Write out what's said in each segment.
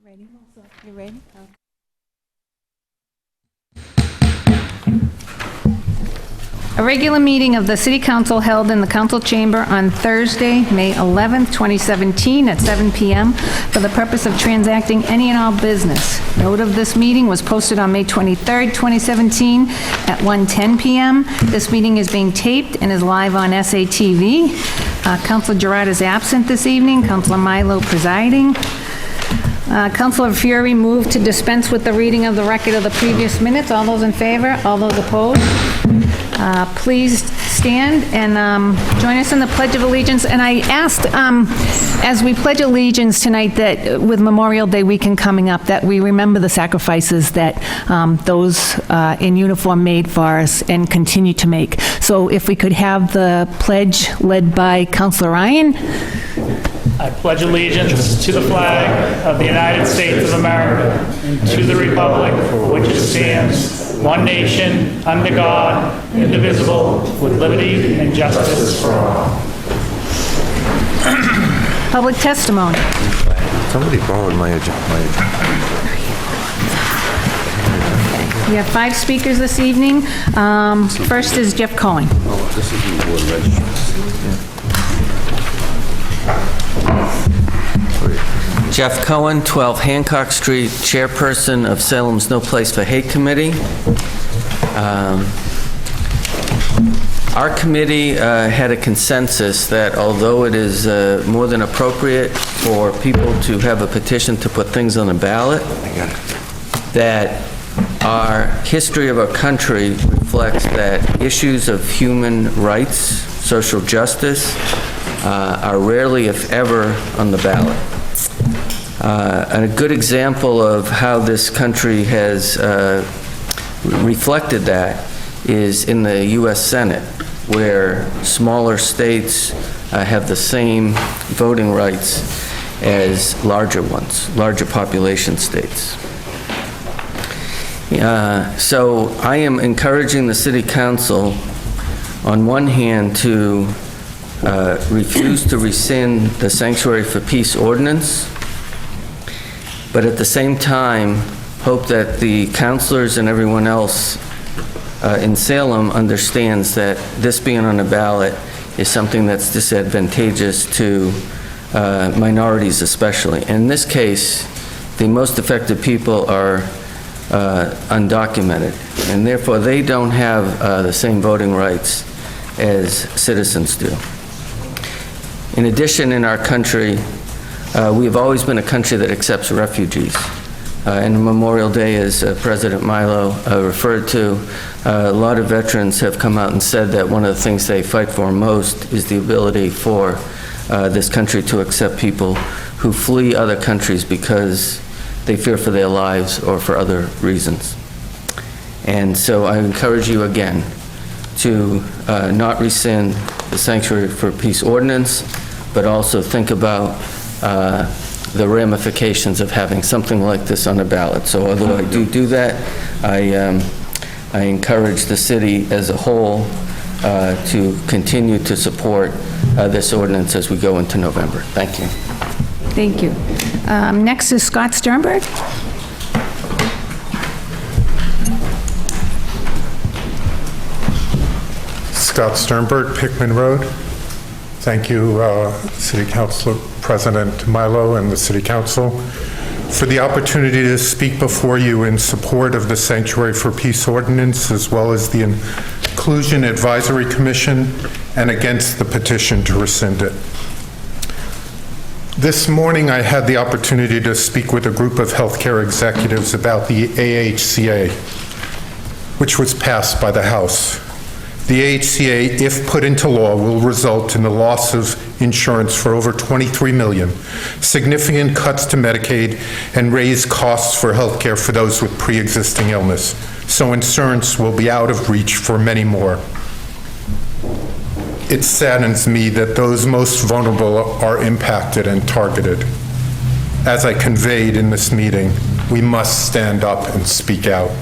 Ready? You ready? Okay. A regular meeting of the City Council held in the Council Chamber on Thursday, May 11th, 2017, at 7 p.m. for the purpose of transacting any and all business. Note of this meeting was posted on May 23rd, 2017, at 1:10 p.m. This meeting is being taped and is live on SATV. Councilor Gerard is absent this evening. Councilor Milo presiding. Councilor Fury moved to dispense with the reading of the record of the previous minutes. All those in favor? All those opposed? Please stand and join us in the Pledge of Allegiance. And I asked, as we pledge allegiance tonight, that with Memorial Day weekend coming up, that we remember the sacrifices that those in uniform made for us and continue to make. So if we could have the pledge led by Councilor Ryan. I pledge allegiance to the flag of the United States of America and to the republic for which it stands, one nation, under God, indivisible, with liberty and justice for all. Public testimony. Somebody borrowed my agenda. We have 5 speakers this evening. First is Jeff Cohen. Oh, this is the board registrants. Jeff Cohen, 12 Hancock Street, chairperson of Salem's No Place for Hate Committee. Our committee had a consensus that although it is more than appropriate for people to have a petition to put things on the ballot, that our history of our country reflects that issues of human rights, social justice, are rarely, if ever, on the ballot. And a good example of how this country has reflected that is in the U.S. Senate, where smaller states have the same voting rights as larger ones, larger population states. So I am encouraging the City Council, on one hand, to refuse to rescind the Sanctuary for Peace ordinance, but at the same time, hope that the councilors and everyone else in Salem understands that this being on the ballot is something that's disadvantageous to minorities especially. In this case, the most affected people are undocumented, and therefore they don't have the same voting rights as citizens do. In addition, in our country, we have always been a country that accepts refugees. And Memorial Day, as President Milo referred to, a lot of veterans have come out and said that one of the things they fight for most is the ability for this country to accept people who flee other countries because they fear for their lives or for other reasons. And so I encourage you again to not rescind the Sanctuary for Peace ordinance, but also think about the ramifications of having something like this on the ballot. So although I do that, I encourage the city as a whole to continue to support this ordinance as we go into November. Thank you. Thank you. Next is Scott Sternberg. Scott Sternberg, Pickman Road. Thank you, City Council President Milo and the City Council, for the opportunity to speak before you in support of the Sanctuary for Peace ordinance, as well as the Inclusion Advisory Commission, and against the petition to rescind it. This morning, I had the opportunity to speak with a group of healthcare executives about the AHCA, which was passed by the House. The AHCA, if put into law, will result in the loss of insurance for over $23 million, significant cuts to Medicaid, and raise costs for health care for those with pre-existing illness. So insurance will be out of reach for many more. It saddens me that those most vulnerable are impacted and targeted. As I conveyed in this meeting, we must stand up and speak out.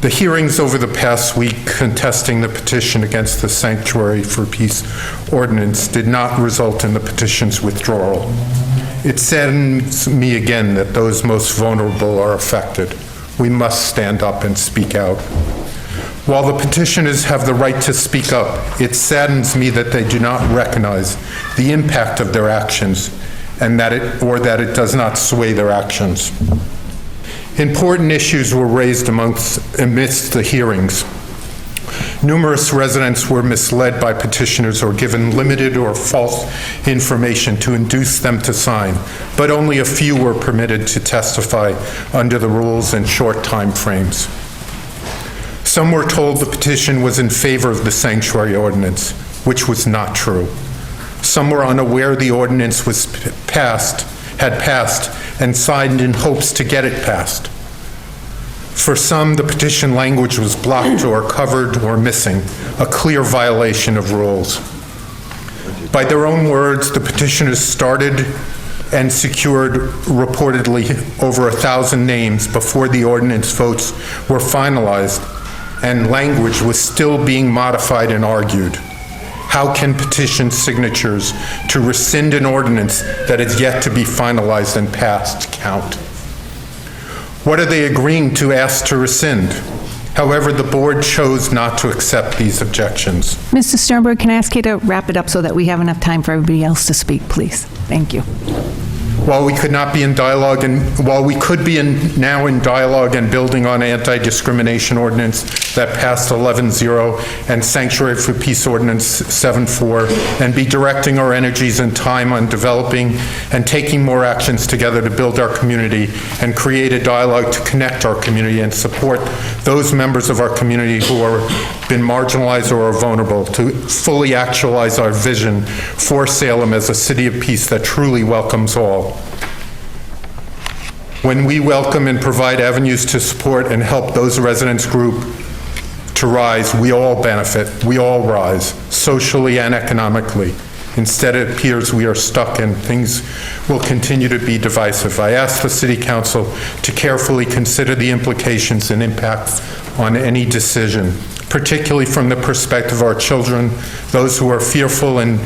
The hearings over the past week contesting the petition against the Sanctuary for Peace ordinance did not result in the petition's withdrawal. It saddens me again that those most vulnerable are affected. We must stand up and speak out. While the petitioners have the right to speak up, it saddens me that they do not recognize the impact of their actions and that it does not sway their actions. Important issues were raised amidst the hearings. Numerous residents were misled by petitioners or given limited or false information to induce them to sign, but only a few were permitted to testify under the rules in short time frames. Some were told the petition was in favor of the sanctuary ordinance, which was not true. Some were unaware the ordinance was had passed, and signed in hopes to get it passed. For some, the petition language was blocked or covered or missing, a clear violation of rules. By their own words, the petitioners started and secured reportedly over 1,000 names before the ordinance votes were finalized, and language was still being modified and argued. How can petition signatures to rescind an ordinance that is yet to be finalized and passed count? What are they agreeing to ask to rescind? However, the board chose not to accept these objections. Mr. Sternberg, can I ask you to wrap it up so that we have enough time for everybody else to speak, please? Thank you. While we could not be in dialogue, and while we could be now in dialogue and building on anti-discrimination ordinance that passed 11-0 and Sanctuary for Peace Ordinance 7-4, and be directing our energies and time on developing and taking more actions together to build our community and create a dialogue to connect our community and support those members of our community who are been marginalized or are vulnerable, to fully actualize our vision for Salem as a city of peace that truly welcomes all. When we welcome and provide avenues to support and help those residents group to rise, we all benefit, we all rise, socially and economically. Instead, it appears we are stuck and things will continue to be divisive. I ask the City Council to carefully consider the implications and impacts on any decision, particularly from the perspective of our children, those who are fearful and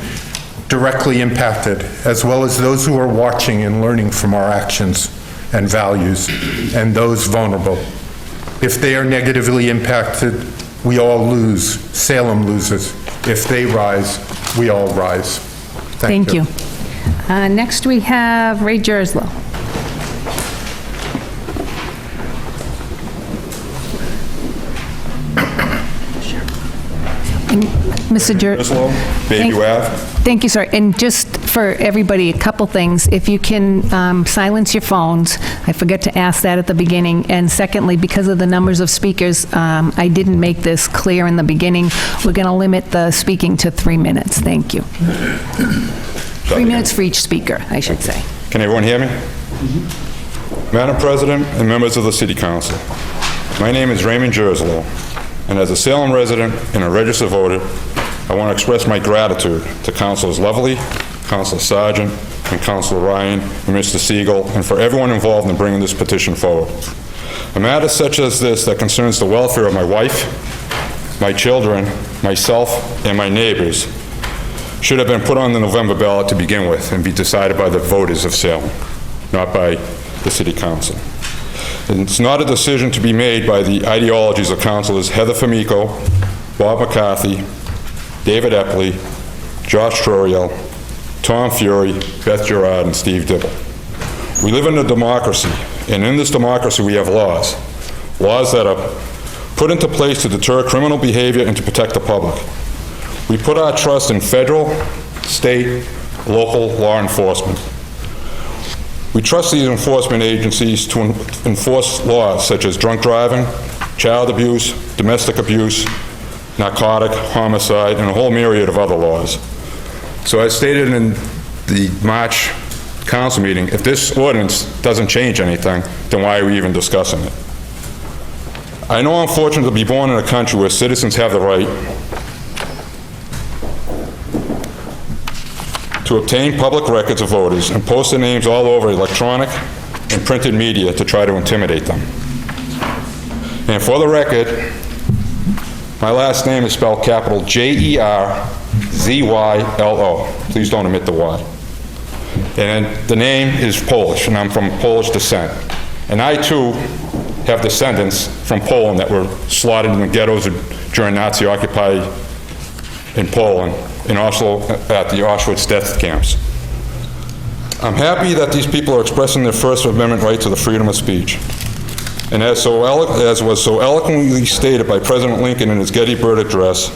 directly impacted, as well as those who are watching and learning from our actions and values, and those vulnerable. If they are negatively impacted, we all lose. Salem loses. If they rise, we all rise. Thank you. Next, we have Ray Jerslow. Mr. Jerslow, Baby Ave. Thank you, sir. And just for everybody, a couple things. If you can silence your phones, I forgot to ask that at the beginning. And secondly, because of the numbers of speakers, I didn't make this clear in the beginning. We're going to limit the speaking to 3 minutes. Thank you. 3 minutes for each speaker, I should say. Can everyone hear me? Madam President and members of the City Council, my name is Raymond Jerslow, and as a Salem resident and a registered voter, I want to express my gratitude to Councilors Lovely, Councilor Sargent, and Councilor Ryan, and Mr. Siegel, and for everyone involved in bringing this petition forward. A matter such as this that concerns the welfare of my wife, my children, myself, and my neighbors should have been put on the November ballot to begin with and be decided by the voters of Salem, not by the City Council. And it's not a decision to be made by the ideologies of Councilors Heather Famico, Bob McCarthy, David Epley, Josh Troyell, Tom Fury, Beth Gerard, and Steve Dibble. We live in a democracy, and in this democracy we have laws that are put into place to deter criminal behavior and to protect the public. We put our trust in federal, state, local law enforcement. We trust these enforcement agencies to enforce laws such as drunk driving, child abuse, domestic abuse, narcotic, homicide, and a whole myriad of other laws. So as stated in the March council meeting, if this ordinance doesn't change anything, then why are we even discussing it? I know I'm fortunate to be born in a country where citizens have the right to obtain public records of voters and post their names all over electronic and printed media to try to intimidate them. And for the record, my last name is spelled capital Jerzlo. Please don't omit the Y. And the name is Polish, and I'm from Polish descent. And I, too, have descendants from Poland that were slaughtered in the ghettos during Nazi-occupied in Poland, and also at the Auschwitz death camps. I'm happy that these people are expressing their First Amendment right to the freedom of speech. And as was so eloquently stated by President Lincoln in his Gettysburg Address,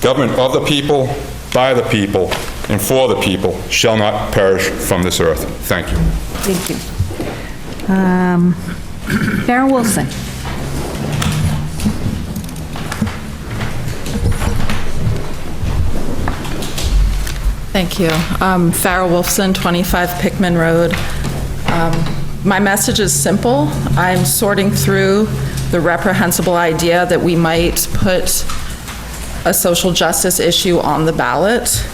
government of the people, by the people, and for the people shall not perish from this earth. Thank you. Thank you. Farrah Wilson. Thank you. Farrah Wolfson, 25 Pickman Road. My message is simple. I'm sorting through the reprehensible idea that we might put a social justice issue on the ballot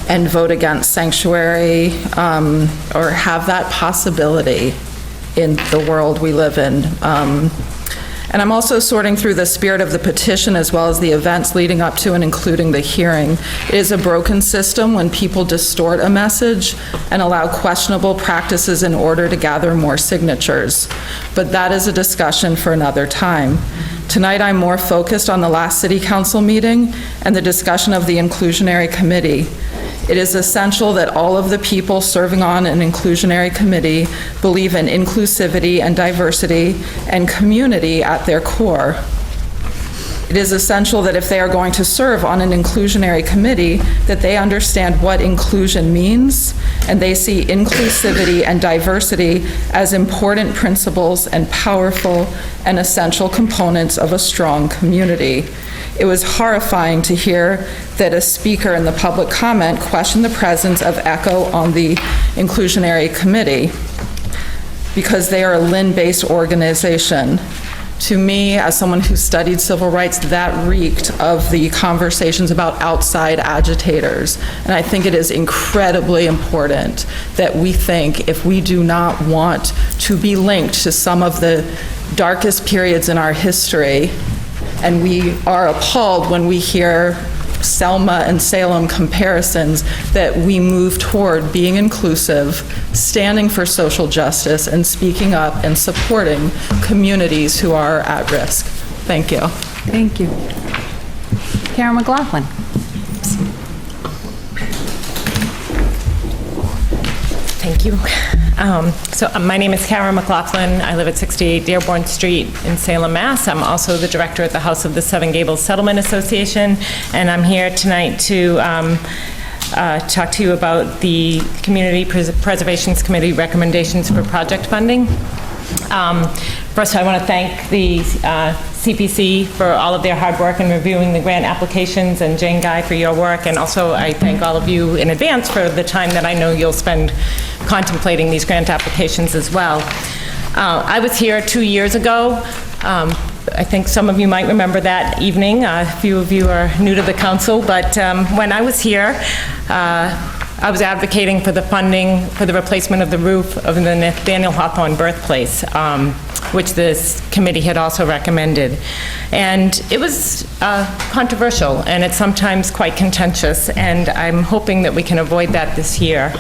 and vote against sanctuary, or have that possibility in the world we live in. And I'm also sorting through the spirit of the petition as well as the events leading up to and including the hearing. It is a broken system when people distort a message and allow questionable practices in order to gather more signatures. But that is a discussion for another time. Tonight, I'm more focused on the last City Council meeting and the discussion of the Inclusionary Committee. It is essential that all of the people serving on an inclusionary committee believe in inclusivity and diversity and community at their core. It is essential that if they are going to serve on an inclusionary committee, that they understand what inclusion means, and they see inclusivity and diversity as important principles and powerful and essential components of a strong community. It was horrifying to hear that a speaker in the public comment questioned the presence of ECHO on the Inclusionary Committee because they are a Lynn-based organization. To me, as someone who studied civil rights, that reeked of the conversations about outside agitators. And I think it is incredibly important that we think, if we do not want to be linked to some of the darkest periods in our history, and we are appalled when we hear Selma and Salem comparisons, that we move toward being inclusive, standing for social justice, and speaking up and supporting communities who are at risk. Thank you. Thank you. Karen McLaughlin. Thank you. My name is Karen McLaughlin. I live at 68 Dearborn Street in Salem, Mass. I'm also the director at the House of the Seven Gables Settlement Association, and I'm here tonight to talk to you about the Community Preservations Committee recommendations for project funding. First, I want to thank the CPC for all of their hard work in reviewing the grant applications, and Jane Guy for your work, and also I thank all of you in advance for the time that I know you'll spend contemplating these grant applications as well. I was here 2 years ago. I think some of you might remember that evening. A few of you are new to the council, but when I was here, I was advocating for the funding for the replacement of the roof of the Nathaniel Hawthorne birthplace, which this committee had also recommended. And it was controversial, and it's sometimes quite contentious, and I'm hoping that we can avoid that this year.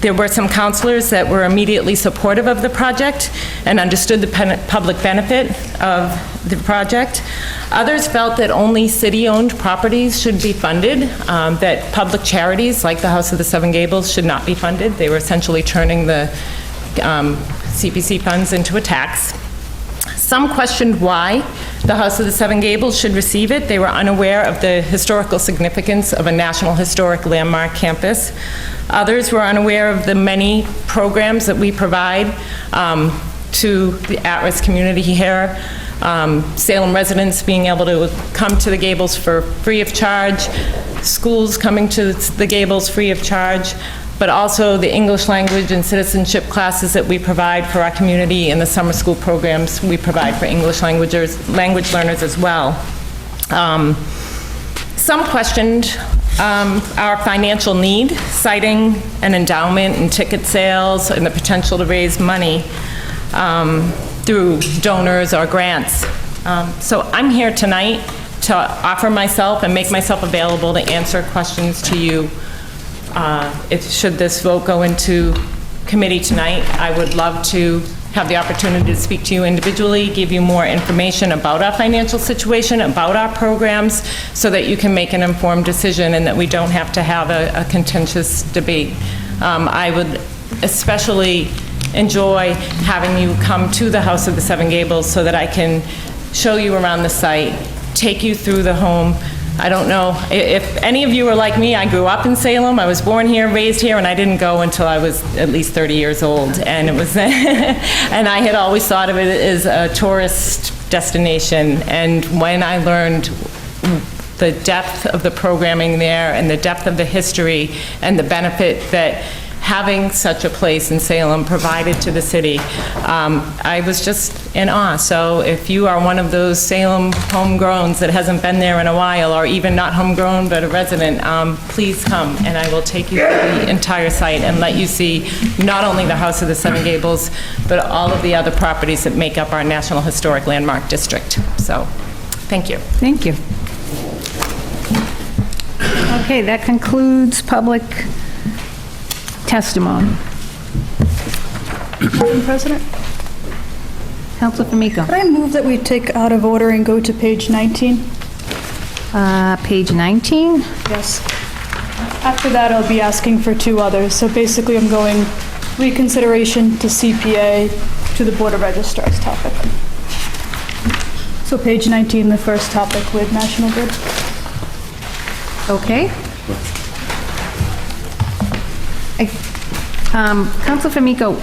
There were some councilors that were immediately supportive of the project and understood the public benefit of the project. Others felt that only city-owned properties should be funded, that public charities like the House of the Seven Gables should not be funded. They were essentially turning the CPC funds into a tax. Some questioned why the House of the Seven Gables should receive it. They were unaware of the historical significance of a National Historic Landmark campus. Others were unaware of the many programs that we provide to the at-risk community here. Salem residents being able to come to the Gables for free of charge, schools coming to the Gables free of charge, but also the English language and citizenship classes that we provide for our community and the summer school programs we provide for English language learners as well. Some questioned our financial need, citing an endowment and ticket sales and the potential to raise money through donors or grants. So I'm here tonight to offer myself and make myself available to answer questions to you should this vote go into committee tonight, I would love to have the opportunity to speak to you individually, give you more information about our financial situation, about our programs, so that you can make an informed decision and that we don't have to have a contentious debate. I would especially enjoy having you come to the House of the Seven Gables so that I can show you around the site, take you through the home. I don't know if any of you are like me. I grew up in Salem. I was born here, raised here, and I didn't go until I was at least 30 years old. And it was, and I had always thought of it as a tourist destination. And when I learned the depth of the programming there and the depth of the history and the benefit that having such a place in Salem provided to the city, I was just in awe. So if you are one of those Salem homegrowns that hasn't been there in a while, or even not homegrown but a resident, please come and I will take you through the entire site and let you see not only the House of the Seven Gables, but all of the other properties that make up our National Historic Landmark District. So, thank you. Thank you. Okay, that concludes public testimony. Madam President, Councilor Famico. could I move that we take out of order and go to page 19? Page 19. Yes. After that, I'll be asking for two others. So basically, I'm going reconsideration to CPA to the Board of Registrars topic. So page 19, the first topic with National Grid. Okay. Councilor Famico,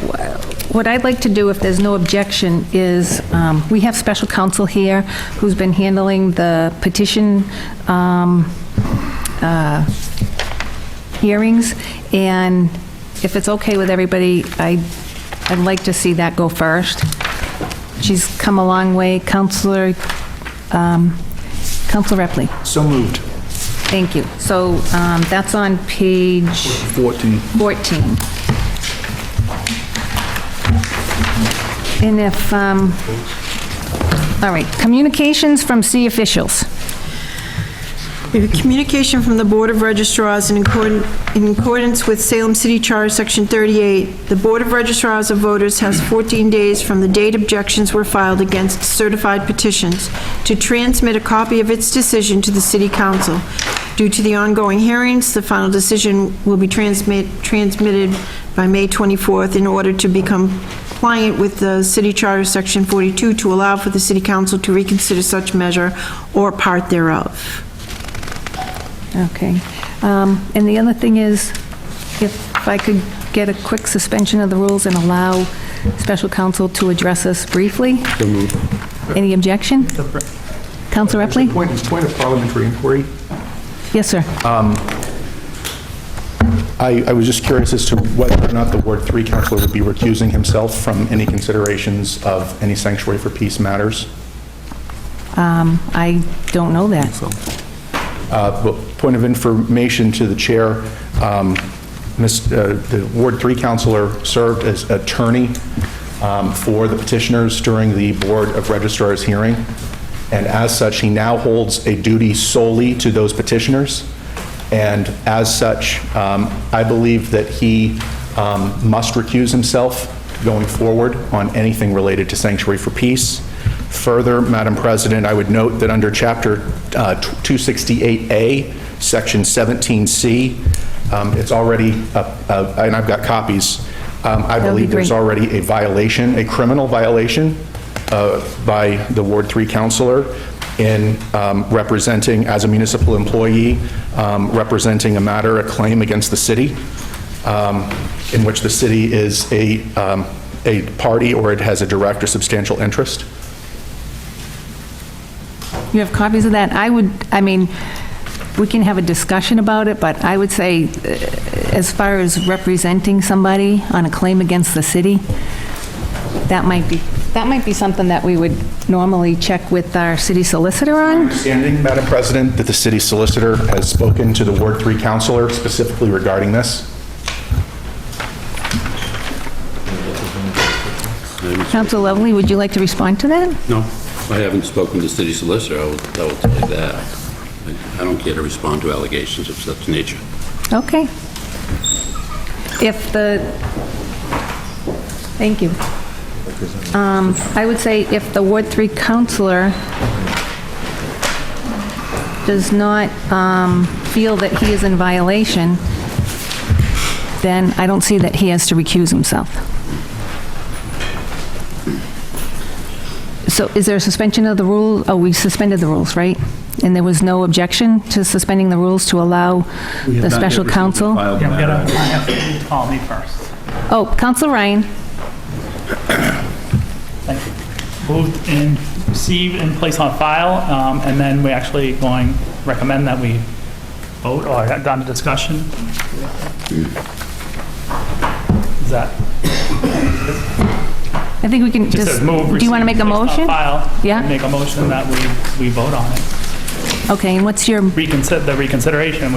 what I'd like to do, if there's no objection, is we have special counsel here who's been handling the petition hearings, and if it's okay with everybody, I'd like to see that go first. She's come a long way. Councilor Repley. So moved. Thank you. So that's on page 14. 14. And if, all right, communications from city officials. We have a communication from the Board of Registrars in accordance with Salem City Charter, Section 38. The Board of Registrars of Voters has 14 days from the date objections were filed against certified petitions to transmit a copy of its decision to the City Council. Due to the ongoing hearings, the final decision will be transmitted by May 24th in order to become compliant with the City Charter, Section 42, to allow for the City Council to reconsider such measure or part thereof. Okay. And the other thing is, if I could get a quick suspension of the rules and allow special counsel to address us briefly? Any objection? Councilor Repley? Point of parliamentary inquiry. Yes, sir. I was just curious as to whether or not the Ward 3 councilor would be recusing himself from any considerations of any sanctuary for peace matters. I don't know that. Well, point of information to the chair, the Ward 3 councilor served as attorney for the petitioners during the Board of Registrars hearing, and as such, he now holds a duty solely to those petitioners, and as such, I believe that he must recuse himself going forward on anything related to sanctuary for peace. Further, Madam President, I would note that under Chapter 268A, Section 17C, it's already, and I've got copies, I believe there's already a violation, a criminal violation by the Ward 3 councilor in representing, as a municipal employee, representing a matter, a claim against the city, in which the city is a party or it has a direct or substantial interest. You have copies of that? I mean, we can have a discussion about it, but I would say, as far as representing somebody on a claim against the city, that might be something that we would normally check with our city solicitor on. Understanding, Madam President, that the city solicitor has spoken to the Ward 3 councilor specifically regarding this. Councilor Lovely, would you like to respond to that? No, I haven't spoken to the city solicitor, I will tell you that. I don't care to respond to allegations of such nature. Okay. if the, thank you. I would say if the Ward 3 counselor does not feel that he is in violation, then I don't see that he has to recuse himself. So is there a suspension of the rule? Oh, we suspended the rules, right? And there was no objection to suspending the rules to allow the special counsel? Yeah, I have to call me first. Oh, Counselor Ryan. Thank you. Moved and receive and place on file, and then we actually recommend that we vote or done the discussion. Is that? I think we can Just just, says move, do you want to make a receive, place on motion? file, Yeah. and make a motion that we vote on it. Okay, and what's your, The reconsideration,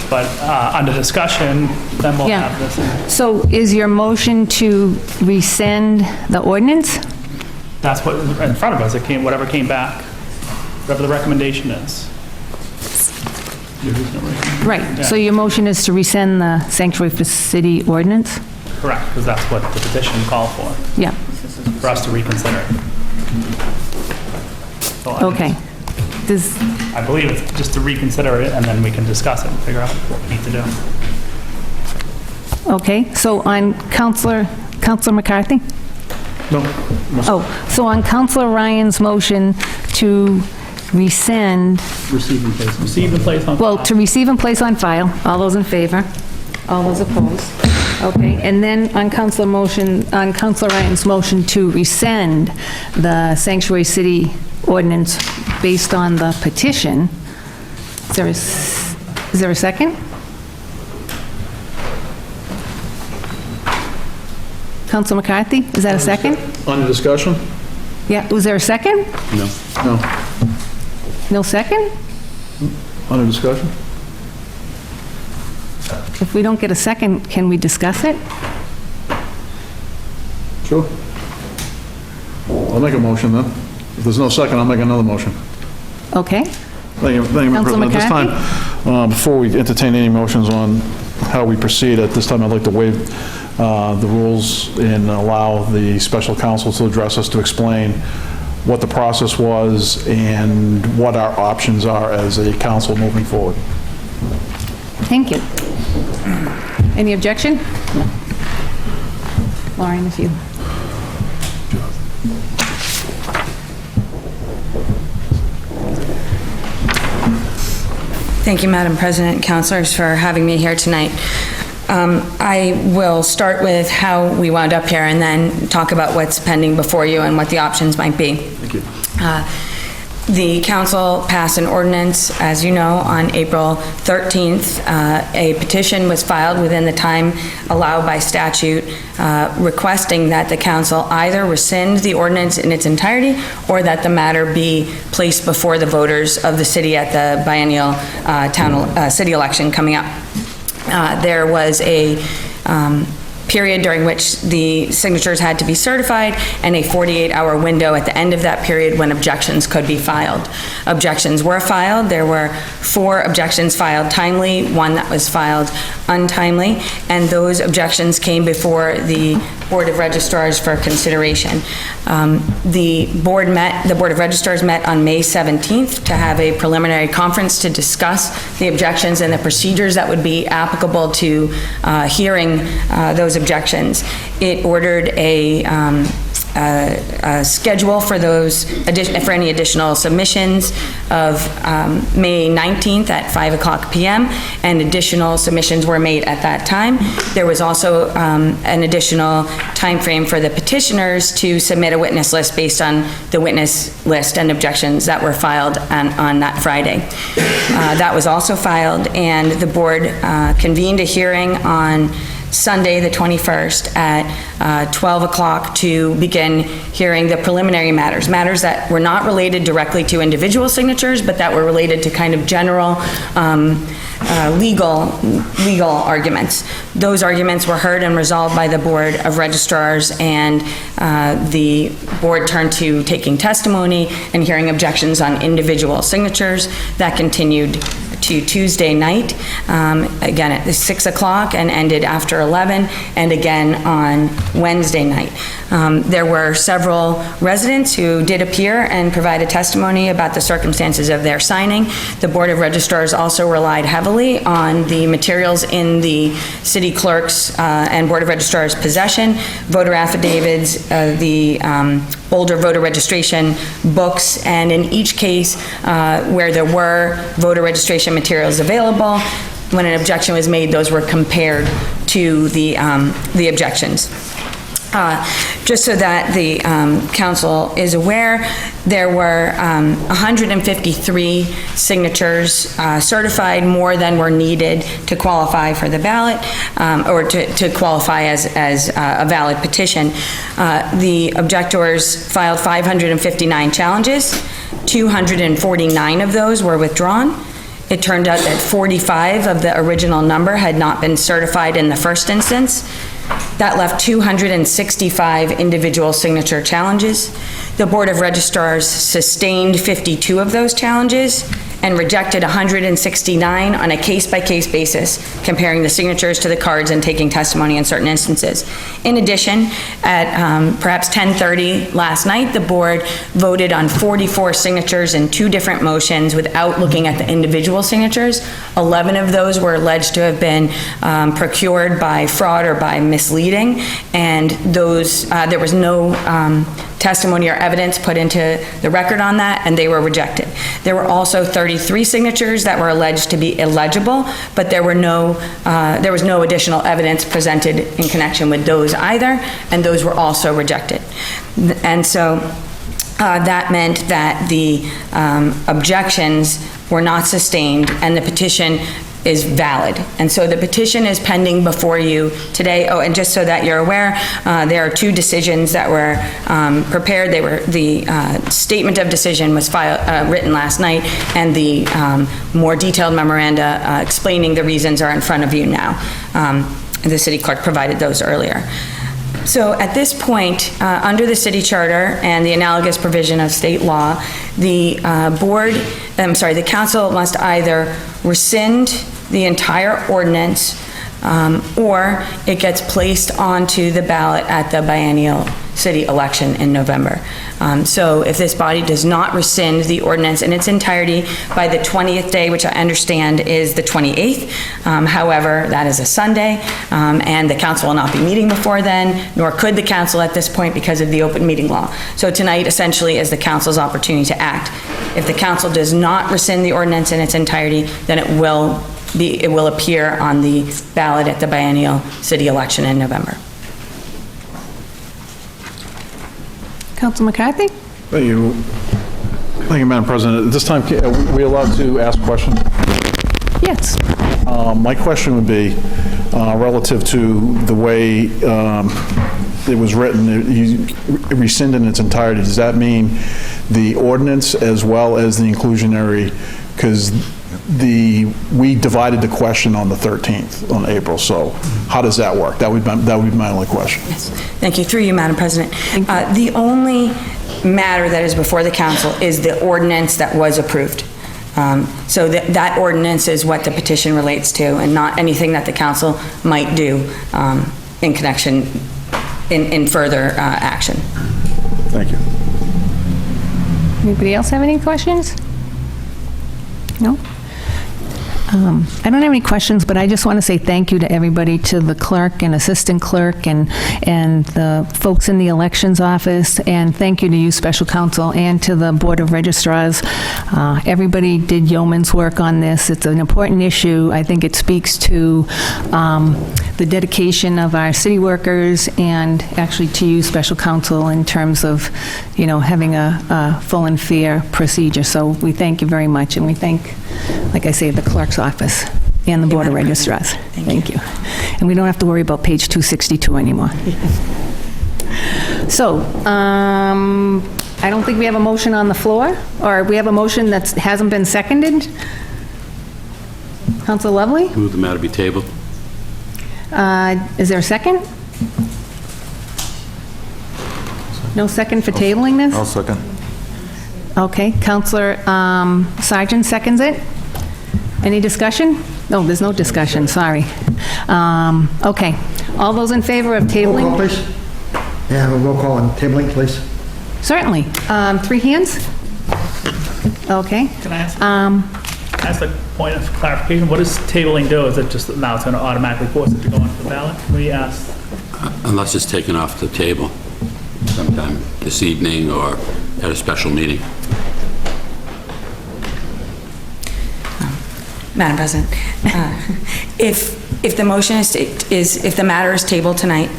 but under discussion, then we'll Yeah. have this. so is your motion to rescind the ordinance? That's what, in front of us, whatever came back, whatever the recommendation is. Right, so your motion is to rescind the sanctuary for city ordinance? Correct, because that's what the petition called for, Yeah, for us to reconsider. So okay. Does, I believe it's just to reconsider it, and then we can discuss it and figure out what we need to do. okay, so on Counselor McCarthy? No. Oh, so on Counselor Ryan's motion to rescind, Receive and place on. well, to receive and place on file, all those in favor? All those opposed? Okay, and then on Counselor Ryan's motion to rescind the sanctuary city ordinance based on the petition, is there a second? Counselor McCarthy, is that a second? On the discussion? Yeah, was there a second? No. No second? On the discussion? If we don't get a second, can we discuss it? Sure. I'll make a motion then. If there's no second, I'll make another motion. Okay, Thank you, Madam Councilor President. At this McCarthy? time, before we entertain any motions on how we proceed, at this time, I'd like to waive the rules and allow the special counsel to address us to explain what the process was and what our options are as a council moving forward. thank you. Any objection? Lauren, if you... Thank you, Madam President, councilors, for having me here tonight. I will start with how we wound up here and then talk about what's pending before you and what the options might be. Thank you. The council passed an ordinance, as you know, on April 13th. A petition was filed within the time allowed by statute requesting that the council either rescind the ordinance in its entirety or that the matter be placed before the voters of the city at the biennial city election coming up. There was a period during which the signatures had to be certified and a 48-hour window at the end of that period when objections could be filed. Objections were filed. There were 4 objections filed timely, 1 that was filed untimely, and those objections came before the Board of Registrars for consideration. The Board of Registrars met on May 17th to have a preliminary conference to discuss the objections and the procedures that would be applicable to hearing those objections. It ordered a schedule for for any additional submissions of May 19th at 5:00 p.m. and additional submissions were made at that time. There was also an additional time frame for the petitioners to submit a witness list based on the witness list and objections that were filed on that Friday. That was also filed, and the board convened a hearing on Sunday, the 21st, at 12 o'clock to begin hearing the preliminary matters that were not related directly to individual signatures, but that were related to kind of general legal arguments. Those arguments were heard and resolved by the Board of Registrars, and the board turned to taking testimony and hearing objections on individual signatures. That continued to Tuesday night, again at 6 o'clock and ended after 11, and again on Wednesday night. There were several residents who did appear and provided testimony about the circumstances of their signing. The Board of Registrars also relied heavily on the materials in the city clerk's and Board of Registrars' possession, voter affidavits, the older voter registration books, and in each case where there were voter registration materials available, when an objection was made, those were compared to the objections. Just so that the council is aware, there were 153 signatures certified, more than were needed to qualify for the ballot, or to qualify as a valid petition. The objectors filed 559 challenges. 249 of those were withdrawn. It turned out that 45 of the original number had not been certified in the first instance. That left 265 individual signature challenges. The Board of Registrars sustained 52 of those challenges and rejected 169 on a case-by-case basis, comparing the signatures to the cards and taking testimony in certain instances. In addition, at perhaps 10:30 last night, the board voted on 44 signatures in 2 different motions without looking at the individual signatures. 11 of those were alleged to have been procured by fraud or by misleading, and those there was no testimony or evidence put into the record on that, and they were rejected. There were also 33 signatures that were alleged to be illegible, but there was no additional evidence presented in connection with those either, and those were also rejected. And so that meant that the objections were not sustained and the petition is valid. And so the petition is pending before you today. Oh, and just so that you're aware, there are 2 decisions that were prepared. The statement of decision was written last night, and the more detailed memoranda explaining the reasons are in front of you now. The city clerk provided those earlier. So at this point, under the city charter and the analogous provision of state law, the council must either rescind the entire ordinance or it gets placed onto the ballot at the biennial city election in November. So if this body does not rescind the ordinance in its entirety by the 20th day, which I understand is the 28th, however, that is a Sunday, and the council will not be meeting before then, nor could the council at this point because of the open meeting law. So tonight essentially is the council's opportunity to act. If the council does not rescind the ordinance in its entirety, then it will appear on the ballot at the biennial city election in November. Council McCarthy? Thank you. Thank you, Madam President. At this time, are we allowed to ask questions? Yes. My question would be relative to the way it was written, you rescind in its entirety. Does that mean the ordinance as well as the inclusionary? Because we divided the question on the 13th, on April, so how does that work? That would be my only question. Yes. Thank you. Through you, Madam President. The only matter that is before the council is the ordinance that was approved. So that ordinance is what the petition relates to, and not anything that the council might do in connection, in further action. Thank you. Anybody else have any questions? No? I don't have any questions, but I just want to say thank you to everybody, to the clerk and assistant clerk and the folks in the elections office, and thank you to you, special counsel, and to the Board of Registrars. Everybody did yeoman's work on this. It's an important issue. I think it speaks to the dedication of our city workers and actually to you, special counsel, in terms of, having a full and fair procedure. So we thank you very much, and we thank, like I say, the clerk's office and the Board of Registrars. Thank you. And we don't have to worry about page 262 anymore. So, I don't think we have a motion on the floor, or we have a motion that hasn't been seconded. Council Lovely? Move the matter be tabled. Is there a second? No second for tabling this? I'll second. Okay, Councilor Sargent seconds it. Any discussion? No, there's no discussion, sorry. Okay, all those in favor of Roll call, tabling? please. Yeah, a roll call on tabling, please. Certainly. 3 hands? Okay. Can I ask a point of clarification? What does tabling do? Is it just now it's going to automatically force it to go onto the ballot? We asked. Unless it's taken off the table sometime this evening or at a special meeting. Madam President, if the motion is, if the matter is tabled tonight,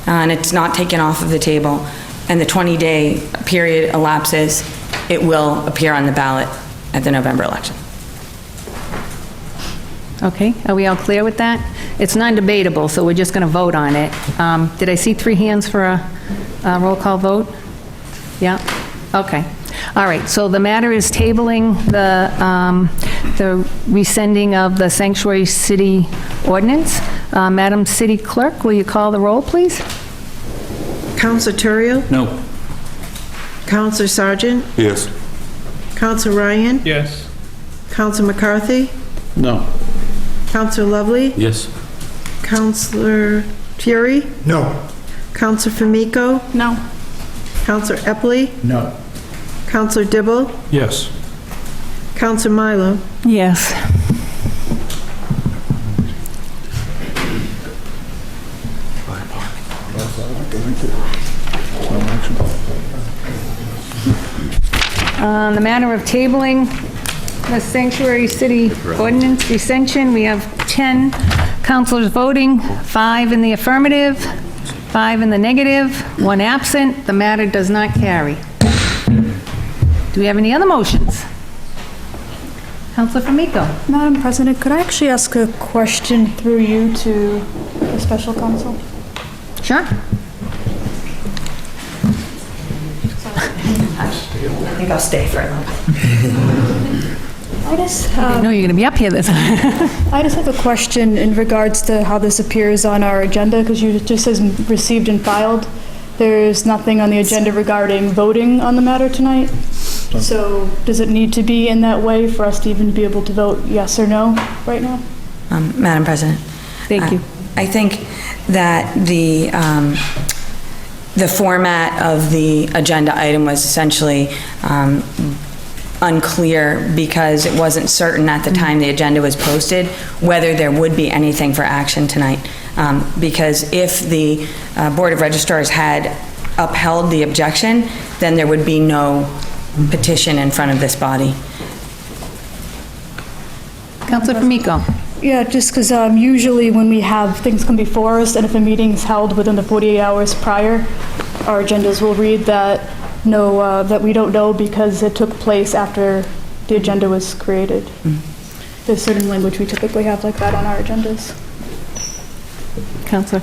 and it's not taken off of the table, and the 20-day period elapses, it will appear on the ballot at the November election. Okay, are we all clear with that? It's non-debatable, so we're just going to vote on it. Did I see 3 hands for a roll call vote? Yeah? Okay. All right, so the matter is tabling the rescinding of the sanctuary city ordinance. Madam City Clerk, will you call the roll, please? Counselor Terrio? No. Counselor Sargent? Yes. Counselor Ryan? Yes. Counselor McCarthy? No. Counselor Lovely? Yes. Counselor Fury? No. Counselor Famiko? No. Counselor Epley? No. Counselor Dibble? Yes. Counselor Milo? Yes. On the matter of tabling the sanctuary city ordinance recension, we have 10 councilors voting, 5 in the affirmative, 5 in the negative, 1 absent. The matter does not carry. Do we have any other motions? Councilor Famiko. Madam President, could I actually ask a question through you to the special counsel? Sure. I think I'll stay for a little bit. I just, I know you're going to be up here this. I just have a question in regards to how this appears on our agenda, because it just says received and filed. There's nothing on the agenda regarding voting on the matter tonight. So does it need to be in that way for us to even be able to vote yes or no right now? Madam President. Thank you. I think that the format of the agenda item was essentially unclear because it wasn't certain at the time the agenda was posted whether there would be anything for action tonight. Because if the Board of Registrars had upheld the objection, then there would be no petition in front of this body. Councilor Famiko. Yeah, just because usually when we have things come before us, and if a meeting is held within the 48 hours prior, our agendas will read that no, that we don't know because it took place after the agenda was created. There's certain language we typically have like that on our agendas. Councilor.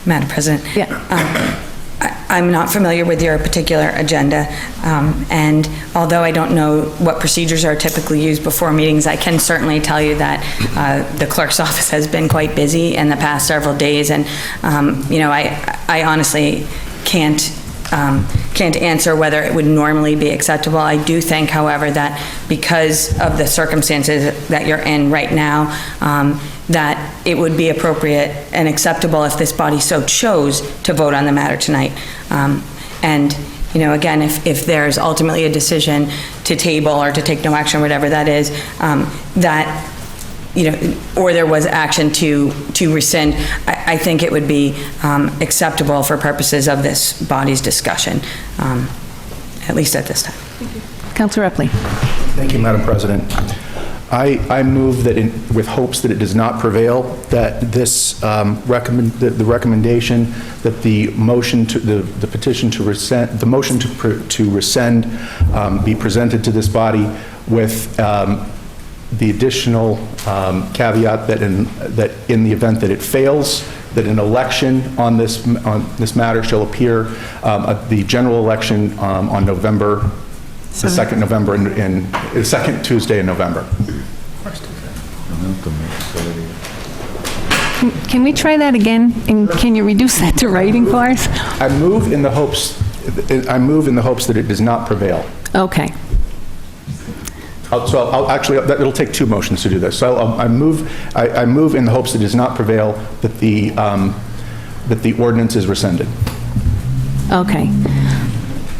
Madam President. Yeah. I'm not familiar with your particular agenda, and although I don't know what procedures are typically used before meetings, I can certainly tell you that the clerk's office has been quite busy in the past several days, and you know, I honestly can't answer whether it would normally be acceptable. I do think, however, that because of the circumstances that you're in right now, that it would be appropriate and acceptable if this body so chose to vote on the matter tonight. And, you know, again, if there's ultimately a decision to table or to take no action, whatever that is, that, you know, or there was action to rescind, I think it would be acceptable for purposes of this body's discussion, at least at this time. Councilor Epley. Thank you, Madam President. I move that, with hopes that it does not prevail, that this the recommendation that the motion to the petition to rescind, the motion to rescind be presented to this body with the additional caveat that in the event that it fails, that an election on this matter shall appear at the general election on November. The second November, in the second Tuesday in November. Can we try that again? And can you reduce that to writing for us? I move in the hopes that it does not prevail. Okay. Actually, it'll take two motions to do this. So I move in the hopes that it does not prevail, that the ordinance is rescinded. Okay.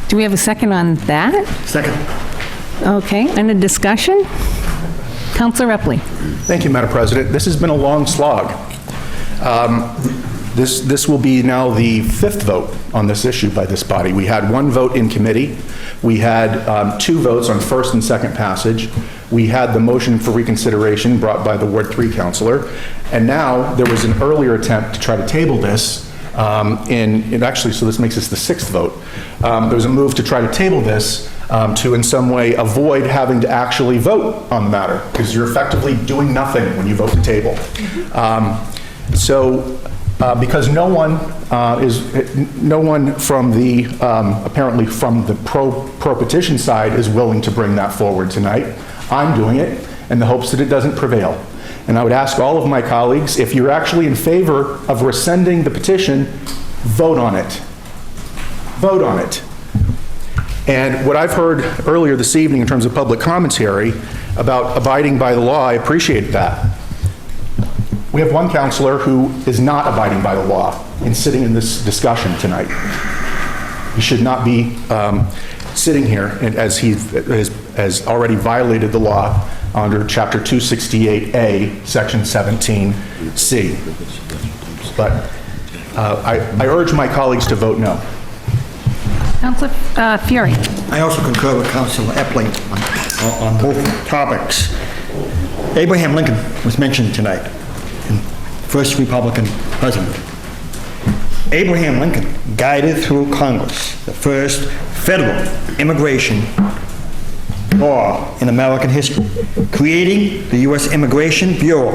Do we have a second on that? Second. Okay, and a discussion? Counselor Epley. Thank you, Madam President. This has been a long slog. This will be now the fifth vote on this issue by this body. We had one vote in committee. We had two votes on first and second passage. We had the motion for reconsideration brought by the Ward 3 councilor. And now there was an earlier attempt to try to table this actually, so this makes this the sixth vote. There was a move to try to table this to in some way avoid having to actually vote on the matter, because you're effectively doing nothing when you vote to table. Because no one from the, apparently from the pro-petition side is willing to bring that forward tonight, I'm doing it in the hopes that it doesn't prevail. And I would ask all of my colleagues, if you're actually in favor of rescinding the petition, vote on it. Vote on it. And what I've heard earlier this evening in terms of public commentary about abiding by the law, I appreciate that. We have one counselor who is not abiding by the law in sitting in this discussion tonight. He should not be sitting here as he has already violated the law under Chapter 268A, Section 17C. But I urge my colleagues to vote no. Counselor Fury. I also concur with Councilor Epley on both topics. Abraham Lincoln was mentioned tonight, first Republican president. Abraham Lincoln guided through Congress the first federal immigration law in American history, creating the U.S. Immigration Bureau,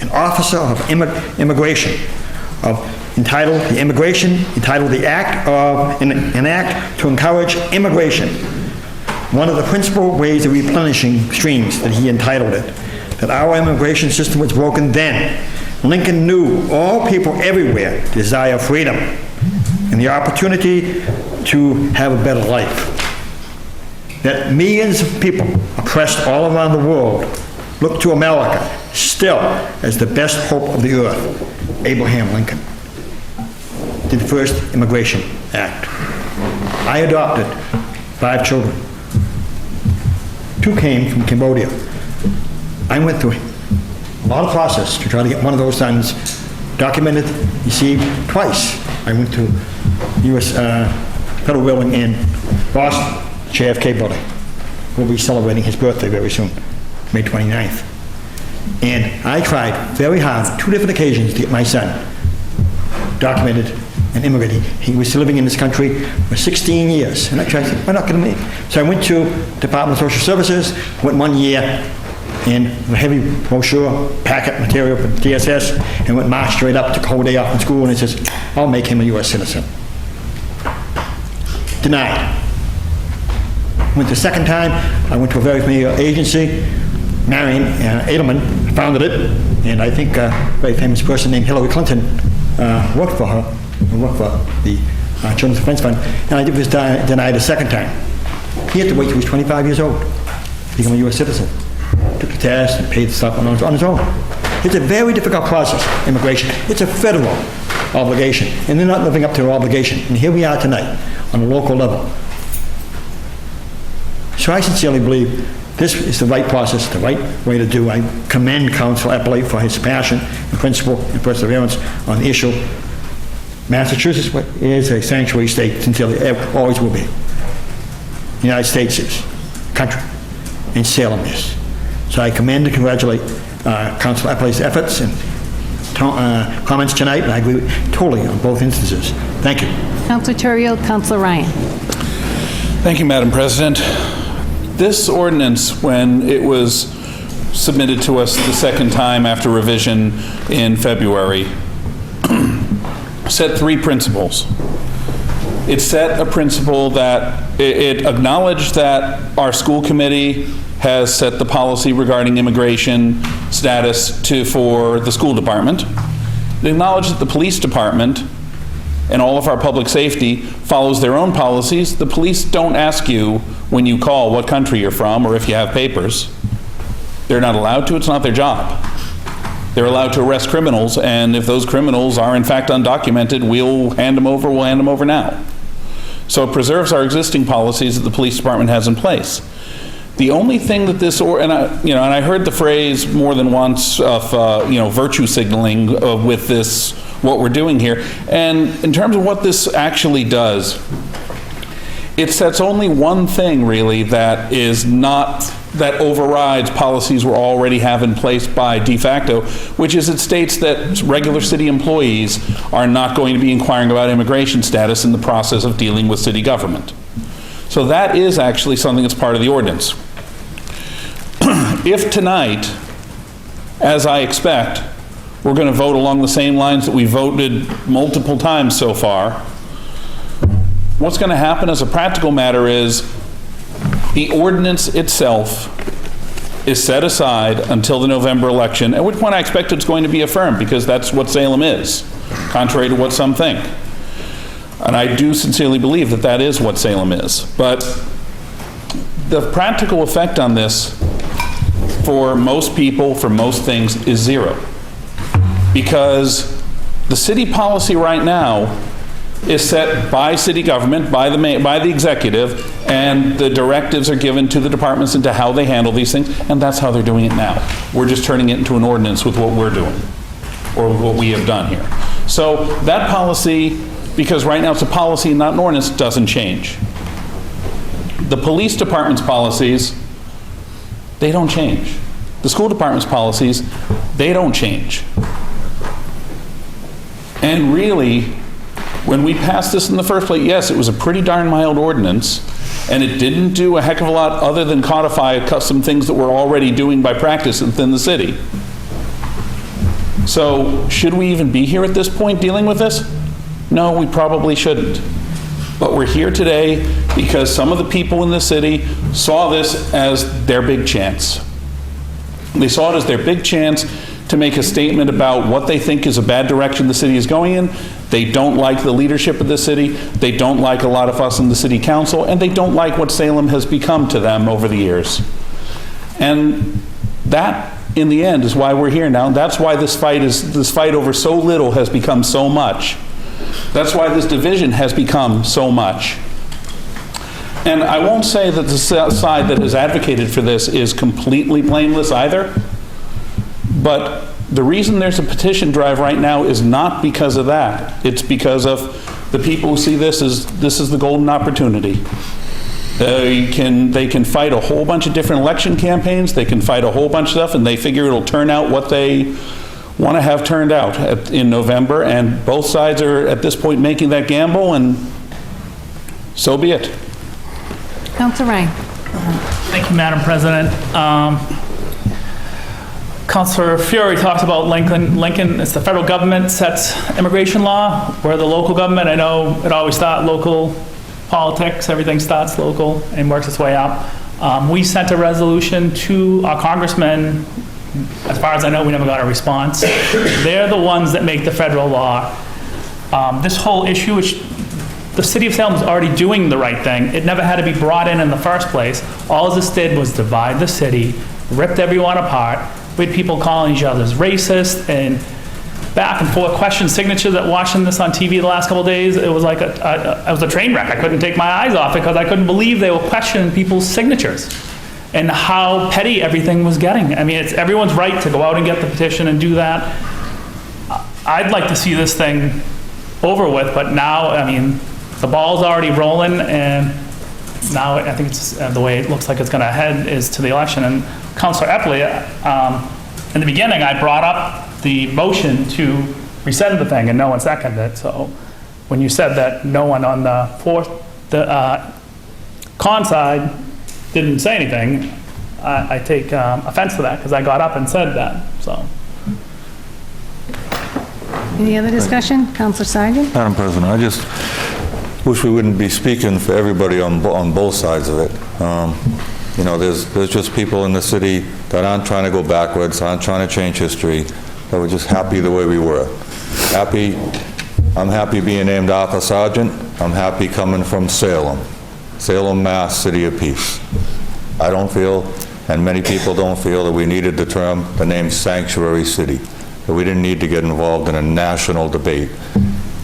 an officer of immigration, entitled the Act of an Act to encourage immigration. One of the principal ways of replenishing streams that he entitled it, that our immigration system was broken then. Lincoln knew all people everywhere desire freedom and the opportunity to have a better life. That millions of people oppressed all around the world look to America still as the best hope of the earth. Abraham Lincoln did the first Immigration Act. I adopted 5 children. 2 came from Cambodia. I went through a lot of process to try to get one of those sons documented, received twice. I went to U.S. Federal Building in Boston, JFK building. We'll be celebrating his birthday very soon, May 29th. And I tried very hard, 2 different occasions, to get my son documented and immigrated. He was living in this country for 16 years. And I tried, why not get him in? So I went to Department of Social Services, went 1 year in a heavy brochure, packet material for DSS, and went marched straight up, took a whole day off from school, and it says, I'll make him a U.S. citizen. Denied. Went the second time, I went to a very familiar agency, Marion Edelman founded it, and I think a very famous person named Hillary Clinton worked for her, worked for the Children's Defense Fund, and I was denied a second time. He had to wait till he was 25 years old to become a U.S. citizen. Took the test and paid the stuff on his own. It's a very difficult process, immigration. It's a federal obligation, and they're not living up to their obligation. And here we are tonight on a local level. So I sincerely believe this is the right process, the right way to do. I commend Councilor Epley for his passion and principle and perseverance on the issue. Massachusetts is a sanctuary state, sincerely, always will be. The United States is a country, and Salem is. So I commend and congratulate Councilor Epley's efforts and comments tonight, and I agree totally on both instances. Thank you. Counselor Terrio, Counselor Ryan. Thank you, Madam President. This ordinance, when it was submitted to us the second time after revision in February, set 3 principles. It set a principle that it acknowledged that our school committee has set the policy regarding immigration status for the school department. It acknowledged that the police department and all of our public safety follows their own policies. The police don't ask you when you call what country you're from or if you have papers. They're not allowed to. It's not their job. They're allowed to arrest criminals, and if those criminals are in fact undocumented, we'll hand them over now. So it preserves our existing policies that the police department has in place. The only thing that this, and I heard the phrase more than once of, virtue signaling with this, what we're doing here. And in terms of what this actually does, it sets only one thing really that overrides policies we already have in place by de facto, which is it states that regular city employees are not going to be inquiring about immigration status in the process of dealing with city government. So that is actually something that's part of the ordinance. If tonight, as I expect, we're going to vote along the same lines that we voted multiple times so far, what's going to happen as a practical matter is the ordinance itself is set aside until the November election, at which point I expect it's going to be affirmed, because that's what Salem is, contrary to what some think. And I do sincerely believe that that is what Salem is. But the practical effect on this for most people, for most things, is zero. Because the city policy right now is set by city government, by the executive, and the directives are given to the departments into how they handle these things, and that's how they're doing it now. We're just turning it into an ordinance with what we're doing, or what we have done here. So that policy, because right now it's a policy and not an ordinance, doesn't change. The police department's policies, they don't change. The school department's policies, they don't change. And really, when we passed this in the first place, yes, it was a pretty darn mild ordinance, and it didn't do a heck of a lot other than codify some things that we're already doing by practice within the city. So, should we even be here at this point dealing with this? No, we probably shouldn't. But we're here today because some of the people in the city saw this as their big chance. They saw it as their big chance to make a statement about what they think is a bad direction the city is going in. They don't like the leadership of the city. They don't like a lot of us in the city council, and they don't like what Salem has become to them over the years. And that, in the end, is why we're here now. That's why this fight over so little has become so much. That's why this division has become so much. And I won't say that the side that has advocated for this is completely blameless either, but the reason there's a petition drive right now is not because of that. It's because of the people who see this as the golden opportunity. They can fight a whole bunch of different election campaigns, they can fight a whole bunch of stuff, and they figure it'll turn out what they want to have turned out in November, and both sides are at this point making that gamble, and so be it. Councilor Ryan. Thank you, Madam President. Councilor Fury talked about Lincoln. It's the federal government sets immigration law, where the local government, I know it always starts local politics, everything starts local and works its way up. We sent a resolution to our congressman. As far as I know, we never got a response. They're the ones that make the federal law. This whole issue, which the city of Salem is already doing the right thing. It never had to be brought in the first place. All this did was divide the city, ripped everyone apart. We had people calling each other racist and back and forth questions, signatures. That watching this on TV the last couple of days, it was like it was a train wreck. I couldn't take my eyes off it because I couldn't believe they were questioning people's signatures and how petty everything was getting. I mean, it's everyone's right to go out and get the petition and do that. I'd like to see this thing over with, but now, I mean, the ball's already rolling, and now I think it's the way it looks like it's going to head is to the election. And Councilor Epley, in the beginning, I brought up the motion to rescind the thing, and no one seconded it. So when you said that no one on the con side didn't say anything, I take offense to that because I got up and said that. So. Any other discussion? Councilor Sagan? Madam President, I just wish we wouldn't be speaking for everybody on both sides of it. You know, there's just people in the city that aren't trying to go backwards, aren't trying to change history, that were just happy the way we were. Happy I'm happy being named Arthur Sargent. I'm happy coming from Salem, Mass, City of Peace. I don't feel, and many people don't feel, that we needed the name sanctuary city, that we didn't need to get involved in a national debate.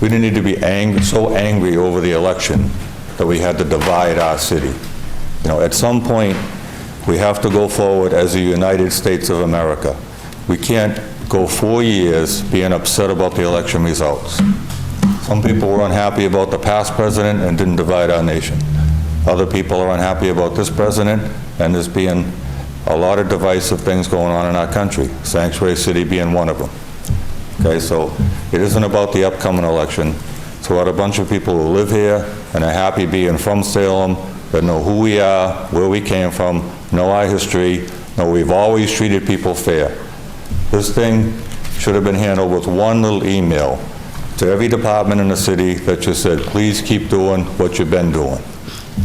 We didn't need to be so angry over the election that we had to divide our city. You know, at some point, we have to go forward as the United States of America. We can't go 4 years being upset about the election results. Some people were unhappy about the past president and didn't divide our nation. Other people are unhappy about this president, and there's being a lot of divisive things going on in our country, sanctuary city being one of them. Okay, so it isn't about the upcoming election. It's about a bunch of people who live here and are happy being from Salem, that know who we are, where we came from, know our history, know we've always treated people fair. This thing should have been handled with one little email to every department in the city that just said, please keep doing what you've been doing.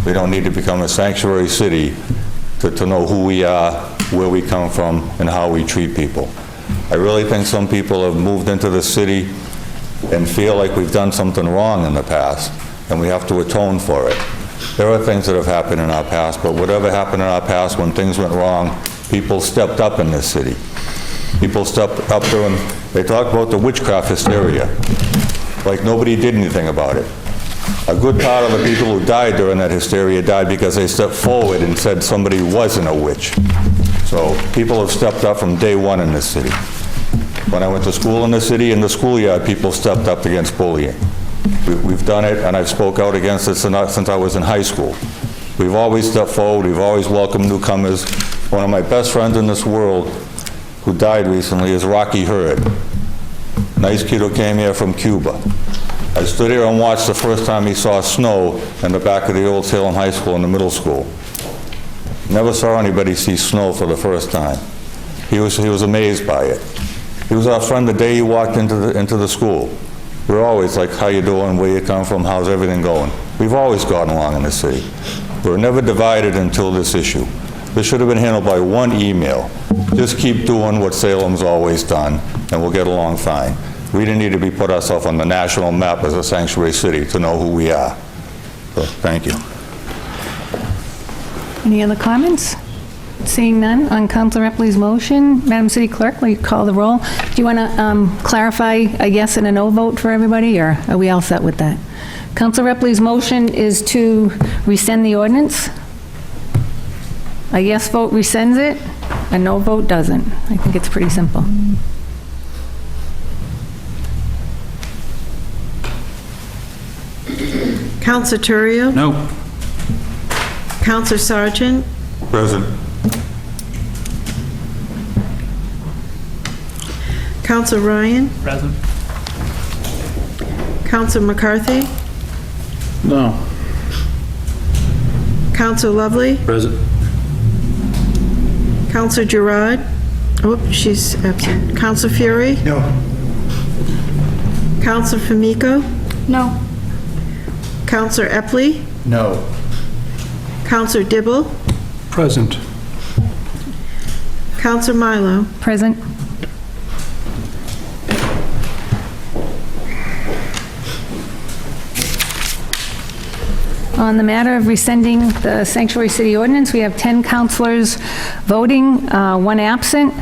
We don't need to become a sanctuary city to know who we are, where we come from, and how we treat people. I really think some people have moved into the city and feel like we've done something wrong in the past, and we have to atone for it. There are things that have happened in our past, but whatever happened in our past, when things went wrong, people stepped up in this city. People stepped up there, and they talk about the witchcraft hysteria, like nobody did anything about it. A good part of the people who died during that hysteria died because they stepped forward and said somebody wasn't a witch. So people have stepped up from day one in this city. When I went to school in the city, in the schoolyard, people stepped up against bullying. We've done it, and I've spoke out against it since I was in high school. We've always stepped forward. We've always welcomed newcomers. One of my best friends in this world, who died recently, is Rocky Hurd. Nice kid who came here from Cuba. I stood here and watched the first time he saw snow in the back of the old Salem High School in the middle school. Never saw anybody see snow for the first time. He was amazed by it. He was our friend the day he walked into the school. We're always like, how you doing, where you come from, how's everything going? We've always gotten along in the city. We're never divided until this issue. This should have been handled by one email. Just keep doing what Salem's always done, and we'll get along fine. We didn't need to be put ourselves on the national map as a sanctuary city to know who we are. So, thank you. Any other comments? Seeing none, on Councilor Epley's motion, Madam City Clerk, will you call the roll? Do you want to clarify a yes and a no vote for everybody, or are we all set with that? Councilor Epley's motion is to rescind the ordinance. A yes vote rescinds it, a no vote doesn't. I think it's pretty simple. Counselor Terrio? No. Counselor Sargent? Present. Counselor Ryan? Present. Counselor McCarthy? No. Counselor Lovely? Present. Counselor Gerard? Oh, she's absent. Counselor Fury? No. Counselor Famico? No. Counselor Epley? No. Counselor Dibble? Present. Counselor Milo? Present. On the matter of rescinding the sanctuary city ordinance, we have 10 councilors voting, 1 absent,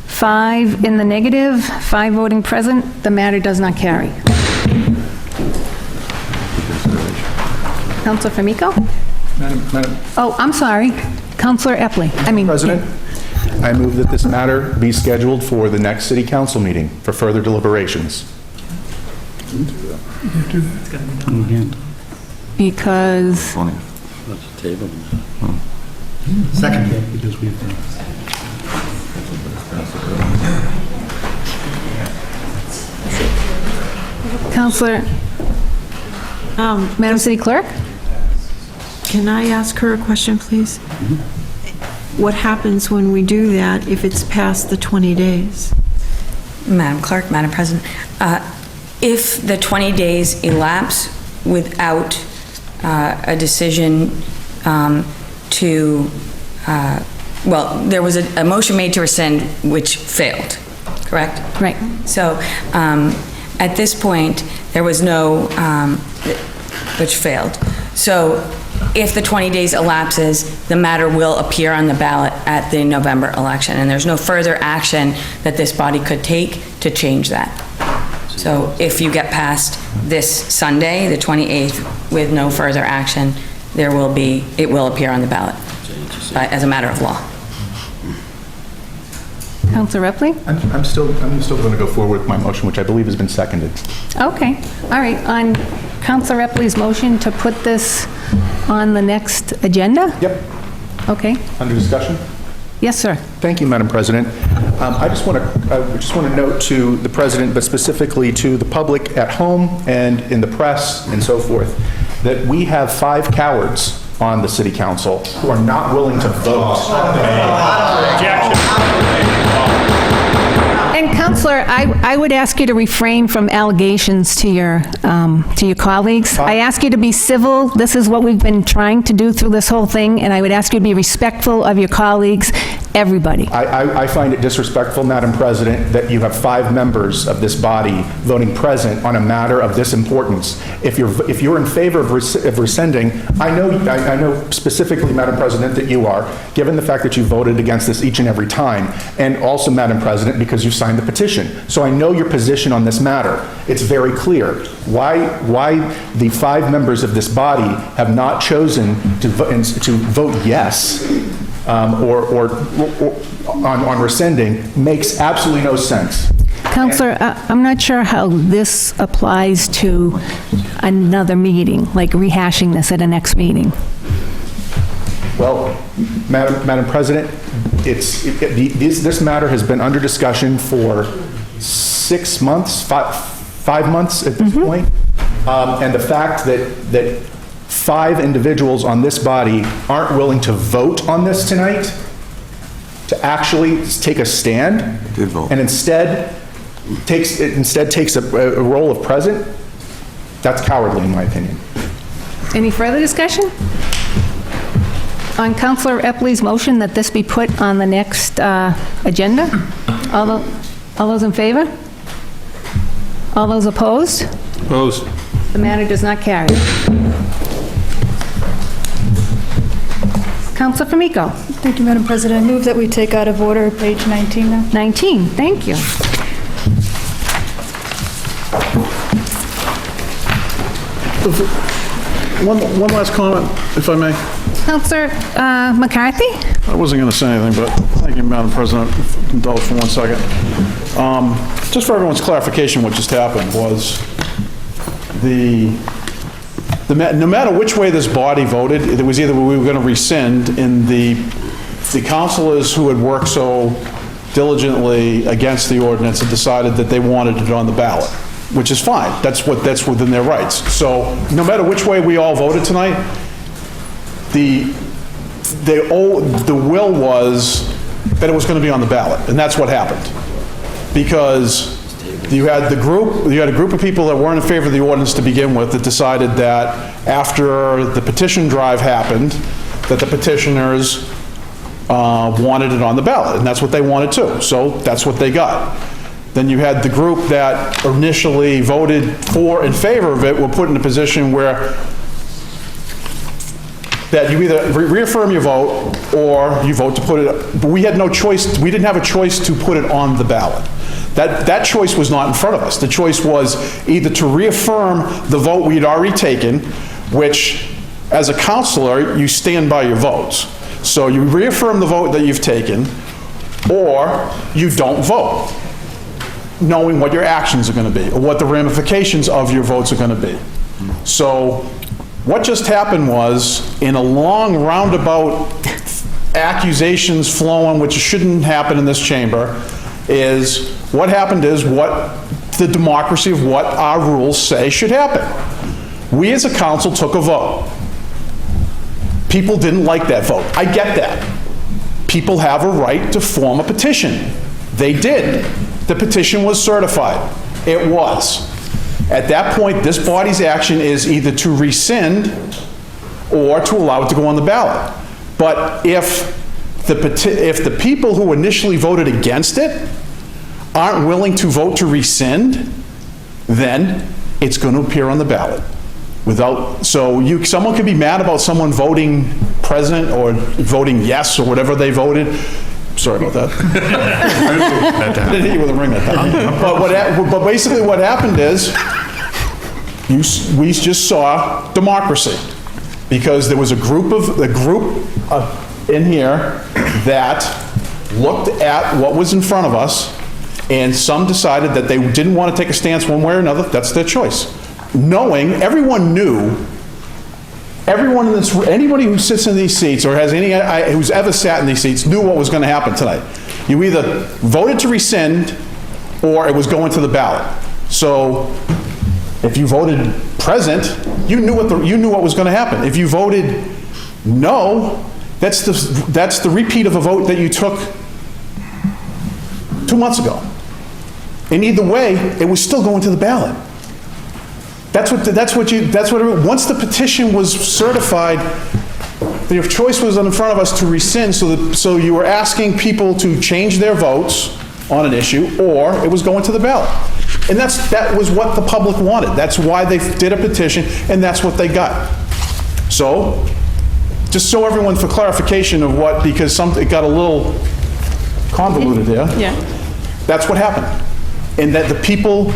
5 in the negative, 5 voting present. The matter does not carry. Counselor Famico? Madam Oh, I'm sorry. Counselor Epley. President, I move that this matter be scheduled for the next city council meeting for further deliberations. Because, Second. Counselor, Madam City Clerk? Can I ask her a question, please? What happens when we do that if it's past the 20 days? Madam Clerk, Madam President, if the 20 days elapse without a decision well, there was a motion made to rescind which failed, correct? Right. So At this point, there was no, which failed. So if the 20 days elapses, the matter will appear on the ballot at the November election, and there's no further action that this body could take to change that. So if you get past this Sunday, the 28th, with no further action, it will appear on the ballot as a matter of law. Counselor Ripley? I'm still going to go forward with my motion, which I believe has been seconded. Okay, all right. On Counselor Ripley's motion to put this on the next agenda? Yep. Okay. Under discussion? Yes, sir. Thank you, Madam President. I just want to note to the President, but specifically to the public at home and in the press and so forth, that we have 5 cowards on the City Council who are not willing to vote. And Counselor, I would ask you to refrain from allegations to your colleagues. I ask you to be civil. This is what we've been trying to do through this whole thing, and I would ask you to be respectful of your colleagues, everybody. I find it disrespectful, Madam President, that you have 5 members of this body voting present on a matter of this importance. If you're in favor of rescinding, I know specifically, Madam President, that you are, given the fact that you voted against this each and every time, and also, Madam President, because you signed the petition. So I know your position on this matter. It's very clear. Why the 5 members of this body have not chosen to vote yes or on rescinding makes absolutely no sense. Counselor, I'm not sure how this applies to another meeting, like rehashing this at a next meeting. Well, Madam President, this matter has been under discussion for 6 months, 5 months at this point. And the fact that 5 individuals on this body aren't willing to vote on this tonight, to actually take a stand, and instead takes a role of present, that's cowardly in my opinion. Any further discussion? On Counselor Epley's motion that this be put on the next agenda? All those in favor? All those opposed? Opposed. The matter does not carry. Counselor Famico. Thank you, Madam President. I move that we take out of order page 19 now. 19, thank you. One last comment, if I may. Counselor McCarthy? I wasn't going to say anything, but thank you, Madam President. Indulge for 1 second. Just for everyone's clarification, what just happened was no matter which way this body voted, it was either we were going to rescind, and the councilors who had worked so diligently against the ordinance had decided that they wanted it on the ballot, which is fine. That's within their rights. So no matter which way we all voted tonight, the will was that it was going to be on the ballot, and that's what happened. Because you had a group of people that weren't in favor of the ordinance to begin with that decided that after the petition drive happened, that the petitioners wanted it on the ballot, and that's what they wanted too. So that's what they got. Then you had the group that initially voted in favor of it were put in a position where that you either reaffirm your vote or you vote to put it, but we had no choice, we didn't have a choice to put it on the ballot. That choice was not in front of us. The choice was either to reaffirm the vote we had already taken, which, as a counselor, you stand by your votes. So you reaffirm the vote that you've taken, or you don't vote, knowing what your actions are going to be, or what the ramifications of your votes are going to be. So what just happened was, in a long roundabout accusations flowing, which shouldn't happen in this chamber, is what happened is what the democracy of what our rules say should happen. We as a council took a vote. People didn't like that vote. I get that. People have a right to form a petition. They did. The petition was certified. It was. At that point, this body's action is either to rescind or to allow it to go on the ballot. But if the people who initially voted against it aren't willing to vote to rescind, then it's going to appear on the ballot. Someone could be mad about someone voting present or voting yes or whatever they voted. Sorry about that. I didn't hit you with a ring that time. But basically what happened is, we just saw democracy. Because there was a group in here that looked at what was in front of us, and some decided that they didn't want to take a stance one way or another. That's their choice. Everyone knew, anybody who sits in these seats or has who's ever sat in these seats knew what was going to happen tonight. You either voted to rescind or it was going to the ballot. So if you voted present, you knew what was going to happen. If you voted no, that's the repeat of a vote that you took 2 months ago. And either way, it was still going to the ballot. Once the petition was certified, the choice was in front of us to rescind, so you were asking people to change their votes on an issue, or it was going to the ballot. And that was what the public wanted. That's why they did a petition, and that's what they got. So, just so everyone, for clarification of because it got a little convoluted there. Yeah. That's what happened. And that the people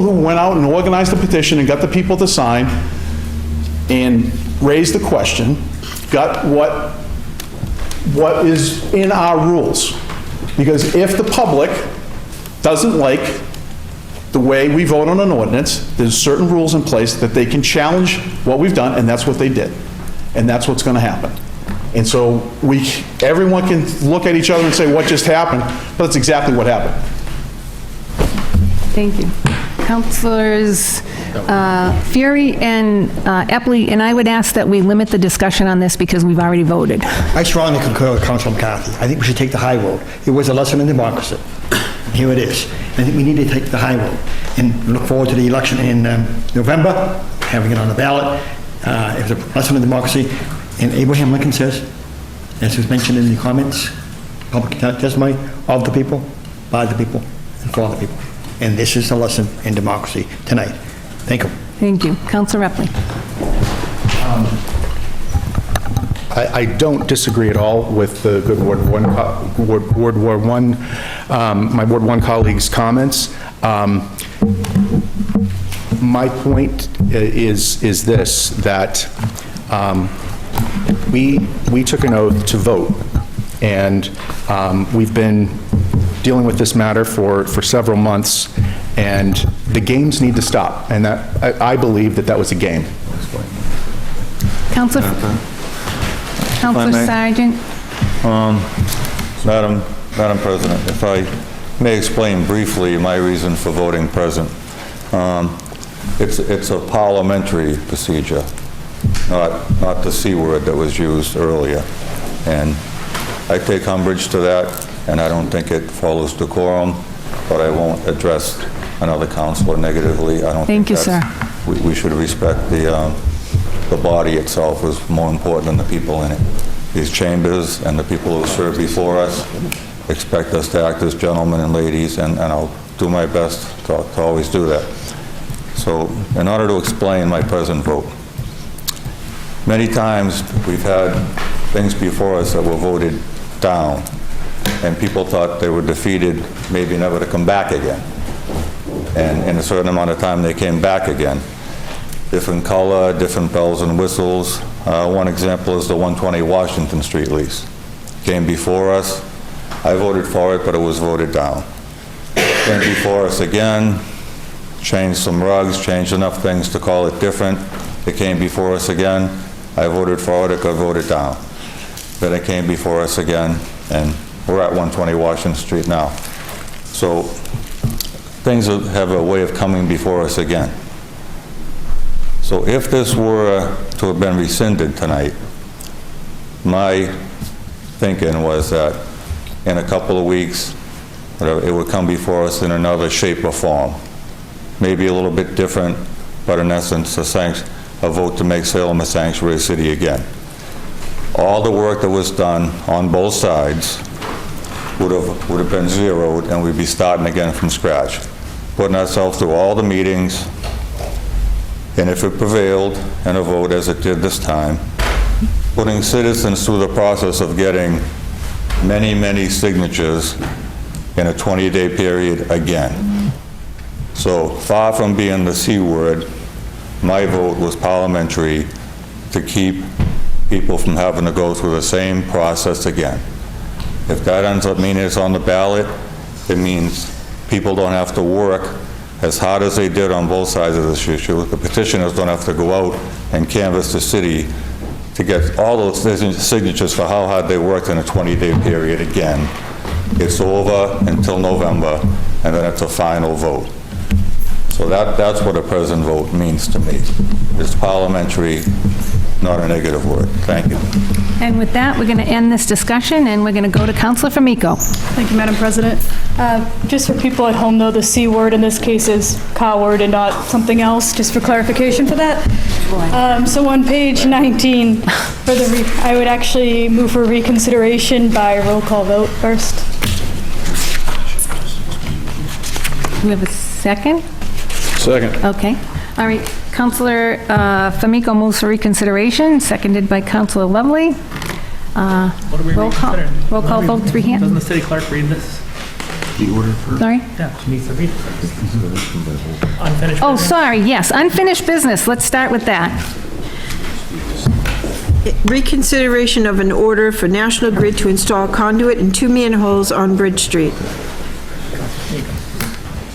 who went out and organized the petition and got the people to sign and raised the question, got what is in our rules. Because if the public doesn't like the way we vote on an ordinance, there's certain rules in place that they can challenge what we've done, and that's what they did. And that's what's going to happen. And so everyone can look at each other and say, what just happened? But that's exactly what happened. Thank you. Councilors Fury and Epley, and I would ask that we limit the discussion on this because we've already voted. I strongly concur with Councilor McCarthy. I think we should take the high road. It was a lesson in democracy. Here it is. I think we need to take the high road and look forward to the election in November, having it on the ballot. It was a lesson in democracy. And Abraham Lincoln says, as was mentioned in the comments, public testimony, of the people, by the people, and for the people. And this is a lesson in democracy tonight. Thank you. Thank you. Councilor Epley. I don't disagree at all with the good Ward 1, my Ward 1 colleagues' comments. My point is this, that we took an oath to vote, and we've been dealing with this matter for several months, and the games need to stop, and that I believe that was a game. Councilor Sargent. Madam President, if I may explain briefly my reason for voting present. It's a parliamentary procedure, not the C word that was used earlier. And I take umbrage to that, and I don't think it follows decorum, but I won't address another councilor negatively. I don't Thank you, sir. We should respect the body itself is more important than the people in it. These chambers and the people who serve before us expect us to act as gentlemen and ladies, and I'll do my best to always do that. So, in order to explain my present vote, many times we've had things before us that were voted down, and people thought they were defeated, maybe never to come back again. And in a certain amount of time, they came back again. Different color, different bells and whistles. One example is the 120 Washington Street lease. Came before us. I voted for it, but it was voted down. Came before us again, changed some rugs, changed enough things to call it different. It came before us again. I voted for it, it got voted down. Then it came before us again, and we're at 120 Washington Street now. So things have a way of coming before us again. So if this were to have been rescinded tonight, my thinking was that in a couple of weeks, it would come before us in another shape or form. Maybe a little bit different, but in essence, a vote to make Salem a sanctuary city again. All the work that was done on both sides would have been zeroed, and we'd be starting again from scratch. putting ourselves through all the meetings, and if it prevailed in a vote as it did this time, putting citizens through the process of getting many, many signatures in a 20-day period again. So far from being the C word, my vote was parliamentary to keep people from having to go through the same process again. If that ends up meaning it's on the ballot, it means people don't have to work as hard as they did on both sides of this issue. The petitioners don't have to go out and canvass the city to get all those signatures for how hard they worked in a 20-day period again. It's over until November, and then it's a final vote. So that's what a present vote means to me. It's parliamentary, not a negative word. Thank you. And with that, we're going to end this discussion, and we're going to go to Councilor Famico. Thank you, Madam President. Just for people at home, though, the C word in this case is coward and not something else, just for clarification for that. So on page 19, I would actually move for reconsideration by roll call vote first. Do we have a second? Second. Okay. All right. Councilor Famico moves for reconsideration, seconded by Councilor Lovely. What are we Roll call. reconsidering? Roll call vote, 3 hands. Doesn't the city clerk read this? Sorry? Yeah, she needs to read it. Unfinished Oh, business? sorry, yes, unfinished business. Let's start with that. Reconsideration of an order for National Grid to install conduit and 2 manholes on Bridge Street.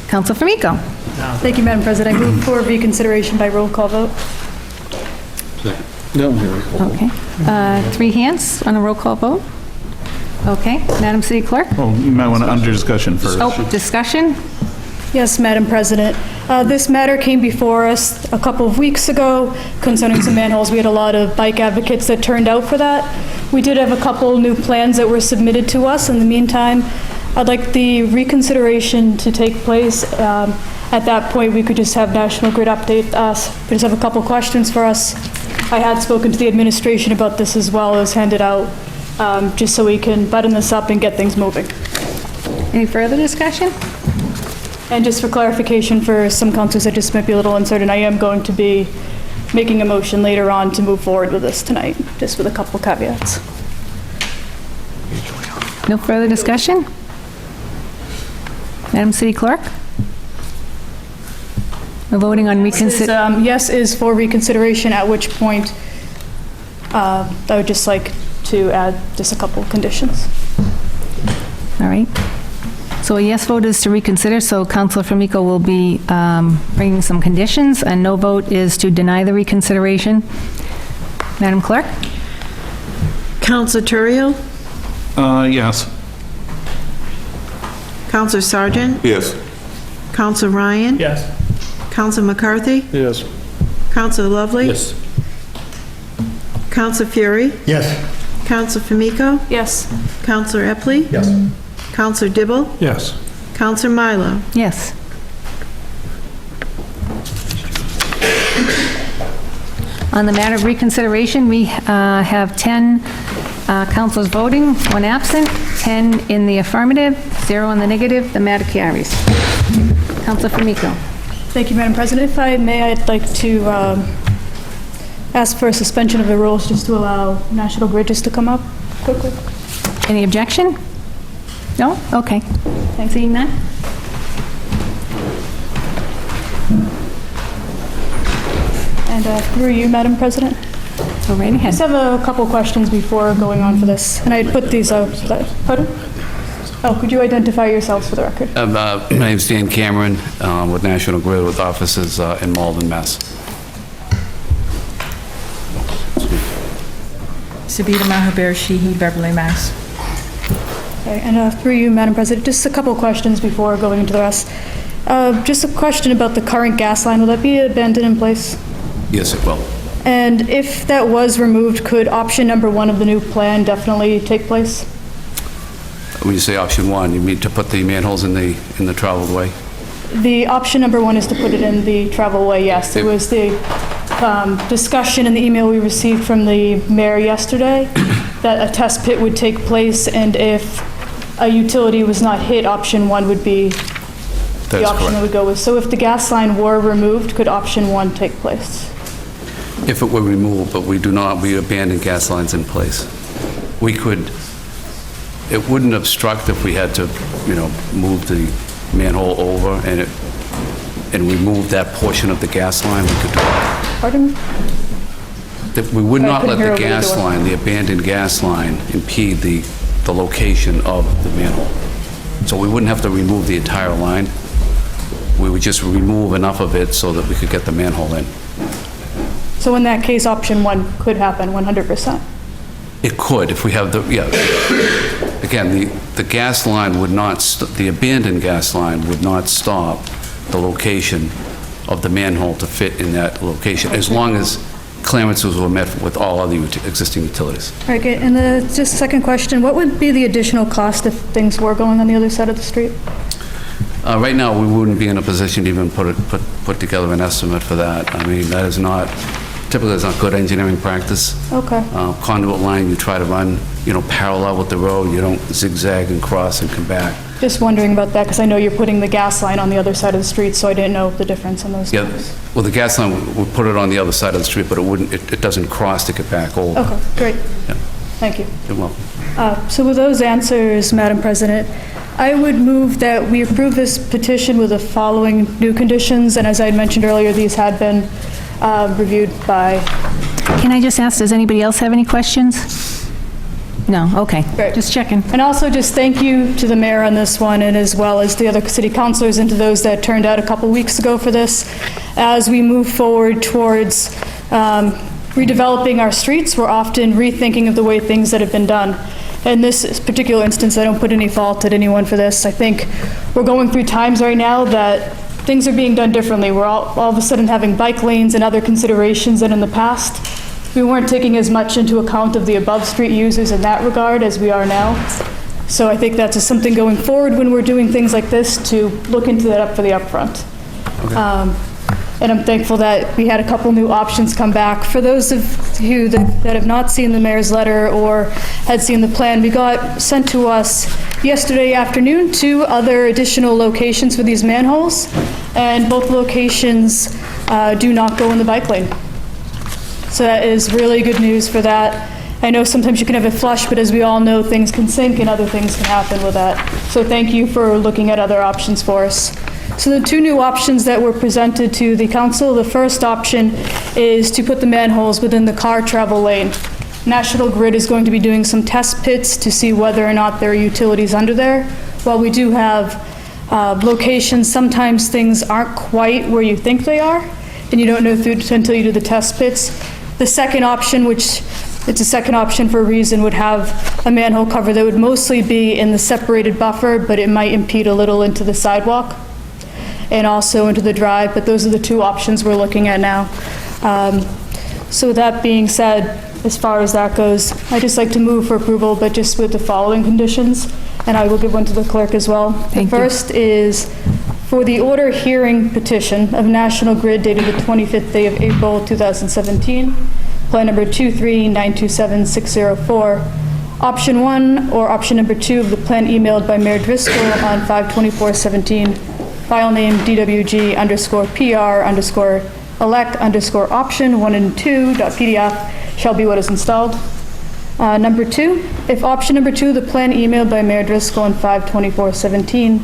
Councilor Famico. Thank you, Madam President. I move for reconsideration by roll call vote. No, here we go. Okay. 3 hands on a roll call vote. Okay. Madam City Clerk? Oh, you might want to under discussion first. Oh, discussion? Yes, Madam President. This matter came before us a couple of weeks ago concerning some manholes. We had a lot of bike advocates that turned out for that. We did have a couple new plans that were submitted to us. In the meantime, I'd like the reconsideration to take place. At that point, we could just have National Grid update us. They just have a couple questions for us. I had spoken to the administration about this as well as handed out, just so we can button this up and get things moving. Any further discussion? And just for clarification for some councilors that just might be a little uncertain, I am going to be making a motion later on to move forward with this tonight, just with a couple caveats. No further discussion? Madam City Clerk? We're voting on reconsideration. Yes is for reconsideration, at which point I would just like to add just a couple of conditions. All right. So a yes vote is to reconsider, so Councilor Famico will be bringing some conditions. A no vote is to deny the reconsideration. Madam Clerk? Counselor Turiel? Yes. Counselor Sargent? Yes. Counselor Ryan? Yes. Counselor McCarthy? Yes. Counselor Lovely? Yes. Counselor Fury? Yes. Counselor Famico? Yes. Counselor Epley? Yes. Counselor Dibble? Yes. Counselor Milo? Yes. On the matter of reconsideration, we have 10 councilors voting, 1 absent, 10 in the affirmative, 0 in the negative. The matter carries. Councilor Famico. Thank you, Madam President. If I may, I'd like to ask for a suspension of the rules just to allow National Grid just to come up quickly. Any objection? No? Okay. Thanks. Seeing none? And through you, Madam President. Go right I ahead. just have a couple questions before going on for this, and I put these out. Pardon? Oh, could you identify yourselves for the record? My name's Dan Cameron with National Grid with offices in Malden, Mass. Sabita Mahaber Sheehy, Beverly, Mass. Okay, and through you, Madam President, just a couple questions before going into the rest. Just a question about the current gas line. Will that be abandoned in place? Yes, it will. And if that was removed, could option number 1 of the new plan definitely take place? When you say option 1, you mean to put the manholes in the traveled way? The option number 1 is to put it in the travel way, yes. There was the discussion in the email we received from the mayor yesterday that a test pit would take place, and if a utility was not hit, option 1 would be the option that would go with. So if the gas line were removed, could option 1 take place? If it were removed, but we abandon gas lines in place. We could, it wouldn't obstruct if we had to, move the manhole over and remove that portion of the gas line. We could do it. Pardon? We would not let hear the over the gas door. line, the abandoned gas line, impede the location of the manhole. So we wouldn't have to remove the entire line. We would just remove enough of it so that we could get the manhole in. So in that case, option 1 could happen 100%? It could, if we have again, the gas line would not, the abandoned gas line would not stop the location of the manhole to fit in that location, as long as clearances were met with all other existing utilities. All right, good. And just a second question, what would be the additional cost if things were going on the other side of the street? Right now, we wouldn't be in a position to even put together an estimate for that. I mean, that is not, typically it's not good engineering practice. Okay. Conduit line, you try to run, parallel with the road, you don't zigzag and cross and come back. Just wondering about that, because I know you're putting the gas line on the other side of the street, so I didn't know the difference in those. Yeah, well, the gas line, we put it on the other side of the street, but it doesn't cross to get back over. Okay, great. Yeah. Thank you. You're welcome. So with those answers, Madam President, I would move that we approve this petition with the following new conditions, and as I had mentioned earlier, these had been reviewed by... Can I just ask, does anybody else have any questions? No, okay, Great. Just checking. And also just thank you to the mayor on this one, and as well as the other city councilors and to those that turned out a couple weeks ago for this. As we move forward towards redeveloping our streets, we're often rethinking of the way things that have been done. In this particular instance, I don't put any fault at anyone for this. I think we're going through times right now that things are being done differently. We're all of a sudden having bike lanes and other considerations that in the past we weren't taking as much into account of the above street users in that regard as we are now. So I think that's just something going forward when we're doing things like this to look into that up for the upfront. And I'm thankful that we had a couple new options come back. For those of you that have not seen the mayor's letter or had seen the plan, we got sent to us yesterday afternoon 2 other additional locations for these manholes, and both locations do not go in the bike lane. So that is really good news for that. I know sometimes you can have it flush, but as we all know, things can sink and other things can happen with that. So thank you for looking at other options for us. So the 2 new options that were presented to the council, the first option is to put the manholes within the car travel lane. National Grid is going to be doing some test pits to see whether or not there are utilities under there. While we do have locations, sometimes things aren't quite where you think they are, and you don't know until you do the test pits. The second option, which it's a second option for a reason, would have a manhole cover that would mostly be in the separated buffer, but it might impede a little into the sidewalk and also into the drive, but those are the 2 options we're looking at now. So with that being said, as far as that goes, I'd just like to move for approval, but just with the following conditions, and I will give one to the clerk as well. The first is for the order hearing petition of National Grid dated the 25th day of April 2017, plan number 23927-604, option 1 or option number 2 of the plan emailed by Mayor Driscoll on 5/24/17, file name DWG_PR_elect_option 1 and 2.pdf shall be what is installed. Number 2, if option number 2, the plan emailed by Mayor Driscoll on 5/24/17,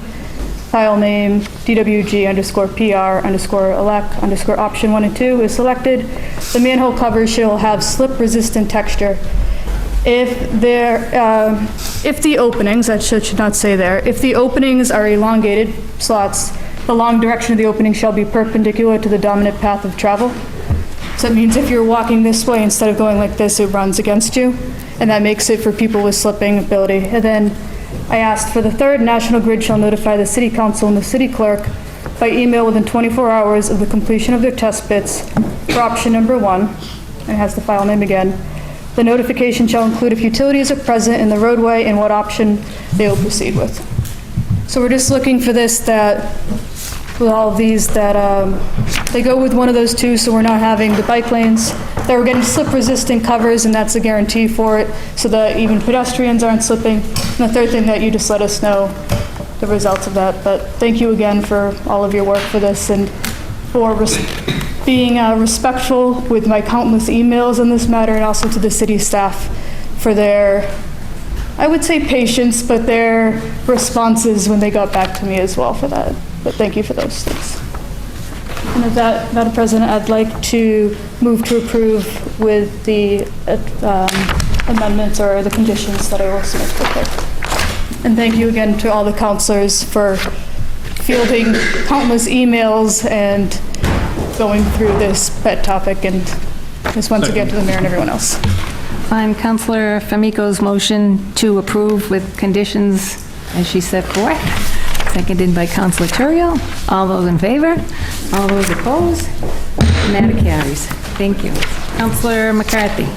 file name DWG_PR_elect_option 1 and 2 is selected, the manhole cover shall have slip-resistant texture. If the openings, I should not say there, if the openings are elongated slots, the long direction of the opening shall be perpendicular to the dominant path of travel. So that means if you're walking this way, instead of going like this, it runs against you, and that makes it for people with slipping ability. And then I asked for the third, National Grid shall notify the city council and the city clerk by email within 24 hours of the completion of their test pits for option number 1, and it has the file name again. The notification shall include if utilities are present in the roadway and what option they will proceed with. So we're just looking for this, that with all of these, that they go with one of those 2, so we're not having the bike lanes, that we're getting slip-resistant covers, and that's a guarantee for it, so that even pedestrians aren't slipping. And the third thing that you just let us know the results of that. But thank you again for all of your work for this and for being respectful with my countless emails on this matter, and also to the city staff for their, I would say patience, but their responses when they got back to me as well for that. But thank you for those things. And with that, Madam President, I'd like to move to approve with the amendments or the conditions that I will submit to the clerk. And thank you again to all the counselors for fielding countless emails and going through this pet topic, and just once again to the mayor and everyone else. On Councilor Famico's motion to approve with conditions as she set forth, seconded by Councilor Turiel. All those in favor? All those opposed? The matter carries. Thank you. Councilor McCarthy.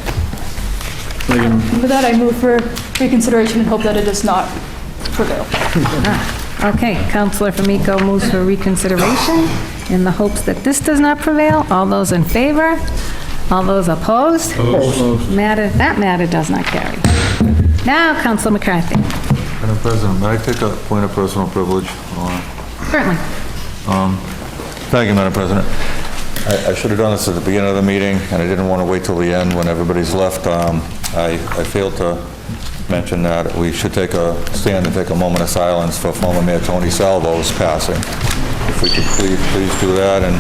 With that, I move for reconsideration and hope that it does not prevail. Okay, Councilor Famico moves for reconsideration in the hopes that this does not prevail. All those in favor? All those opposed? That matter does not carry. Now, Councilor McCarthy. Madam President, may I take a point of personal privilege? Certainly. Thank you, Madam President. I should have done this at the beginning of the meeting, and I didn't want to wait till the end when everybody's left. I failed to mention that we should take a stand and take a moment of silence for former Mayor Tony Salvo's passing. If we could please do that and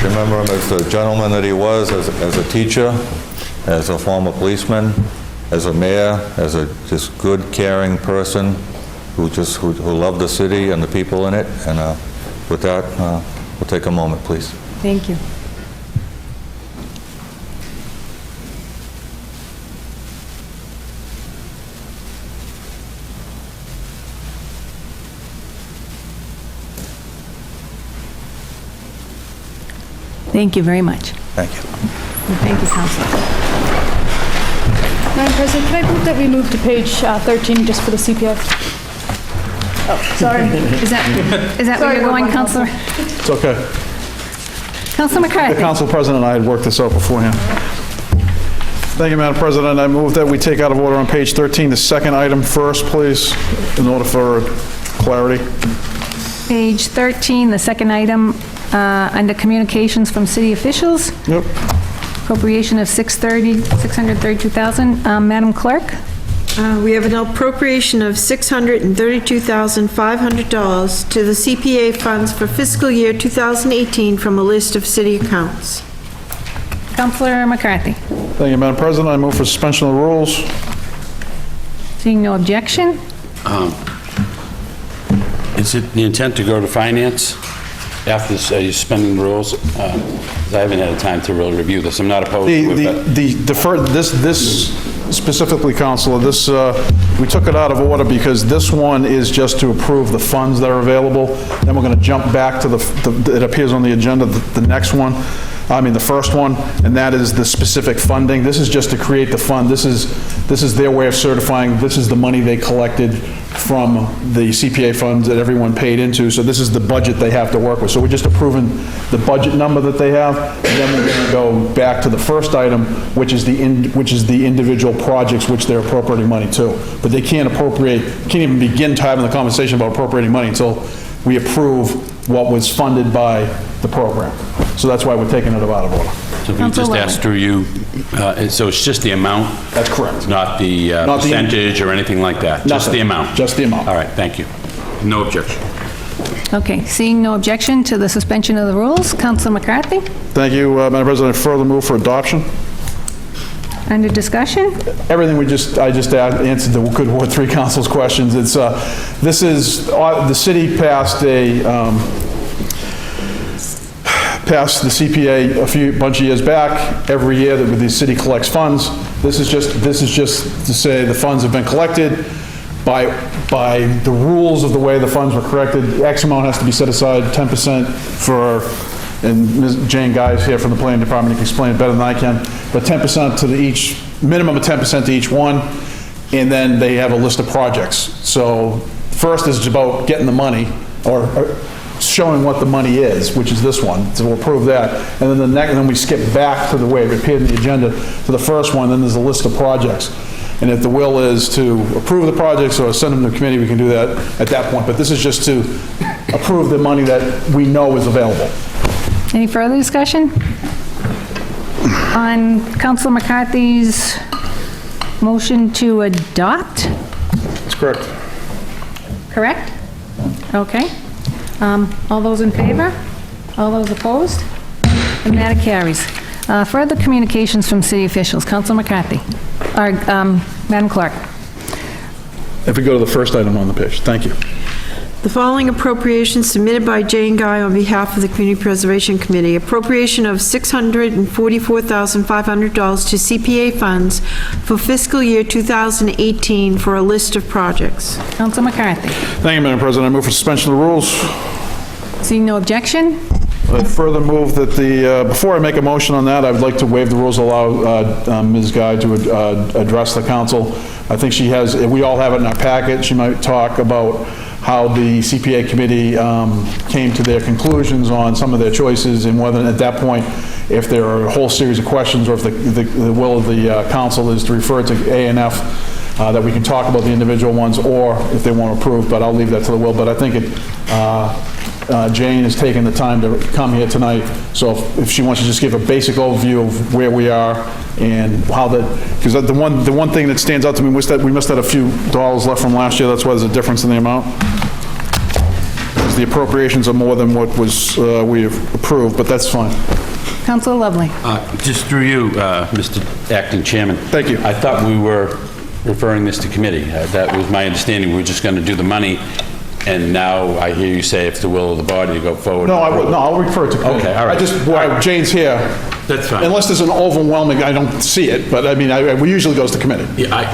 remember him as the gentleman that he was as a teacher, as a former policeman, as a mayor, as a just good, caring person who loved the city and the people in it. And with that, we'll take a moment, please. Thank you. Thank you very much. Thank you. And thank you, Councilor. Madam President, can I move that we move to page 13 just for the CPF? Oh, sorry. Is that where you're going, Councilor? It's okay. Councilor McCarthy. The council president and I had worked this out beforehand. Thank you, Madam President. I move that we take out of order on page 13 the second item first, please, in order for clarity. Page 13, the second item, under communications from city officials. Yep. Appropriation of $632,000. Madam Clerk? We have an appropriation of $632,500 to the CPA funds for fiscal year 2018 from a list of city accounts. Councilor McCarthy. Thank you, Madam President. I move for suspension of the rules. Seeing no objection? Is it the intent to go to finance after suspending rules? I haven't had time to really review this. I'm not opposed to it, but... This specifically, Councilor, this, we took it out of order because this one is just to approve the funds that are available. Then we're going to jump back to it appears on the agenda, the next one, the first one, and that is the specific funding. This is just to create the fund. This is their way of certifying this is the money they collected from the CPA funds that everyone paid into. So this is the budget they have to work with. So we're just approving the budget number that they have, and then we're going to go back to the first item, which is the individual projects which they're appropriating money to. But they can't even begin having the conversation about appropriating money until we approve what was funded by the program. So that's why we're taking it out of order. So if we just ask through you, so it's just the amount? That's correct. Not the percentage or anything like that? Just the amount? Just the amount. All right, thank you. No objection. Okay, seeing no objection to the suspension of the rules, Councilor McCarthy. Thank you, Madam President. I further move for adoption. Under discussion? Everything I just answered the good Ward 3 Council's questions. It's, the city passed the CPA a bunch of years back. Every year that the city collects funds. This is just to say the funds have been collected by the rules of the way the funds were collected. X amount has to be set aside, 10% for, and Ms. Jane Guy is here from the planning department, you can explain it better than I can, but 10% to each, minimum of 10% to each one, and then they have a list of projects. So first is about getting the money, or showing what the money is, which is this one, so we'll approve that. And then then we skip back to the way it appeared in the agenda to the first one, then there's a list of projects. And if the will is to approve the projects or send them to committee, we can do that at that point. But this is just to approve the money that we know is available. Any further discussion? On Councilor McCarthy's motion to adopt? That's correct. Correct? Okay. All those in favor? All those opposed? The matter carries. Further communications from city officials. Councilor McCarthy. Or, Madam Clerk. If we go to the first item on the page, thank you. The following appropriations submitted by Jane Guy on behalf of the Community Preservation Committee. Appropriation of $644,500 to CPA funds for fiscal year 2018 for a list of projects. Councilor McCarthy. Thank you, Madam President. I move for suspension of the rules. Seeing no objection? I further move that before I make a motion on that, I would like to waive the rules, allow Ms. Guy to address the council. I think she has, we all have it in our packet. She might talk about how the CPA committee came to their conclusions on some of their choices, and whether at that point, if there are a whole series of questions, or if the will of the council is to refer to A&F, that we can talk about the individual ones, or if they won't approve, but I'll leave that to the will. But I think Jane has taken the time to come here tonight, so if she wants to just give a basic overview of where we are and how because the one thing that stands out to me was that we must have a few dollars left from last year. That's why there's a difference in the amount. Because the appropriations are more than what was we have approved, but that's fine. Councilor Lovely. Just through you, Mr. Acting Chairman. Thank you. I thought we were referring this to committee. That was my understanding. We were just going to do the money. And now I hear you say it's the will of the body to go forward. No, I'll refer it to committee. Okay, all right. Jane's here. That's fine. Unless there's an overwhelming, I don't see it, but I mean, we usually goes to committee. Yeah, I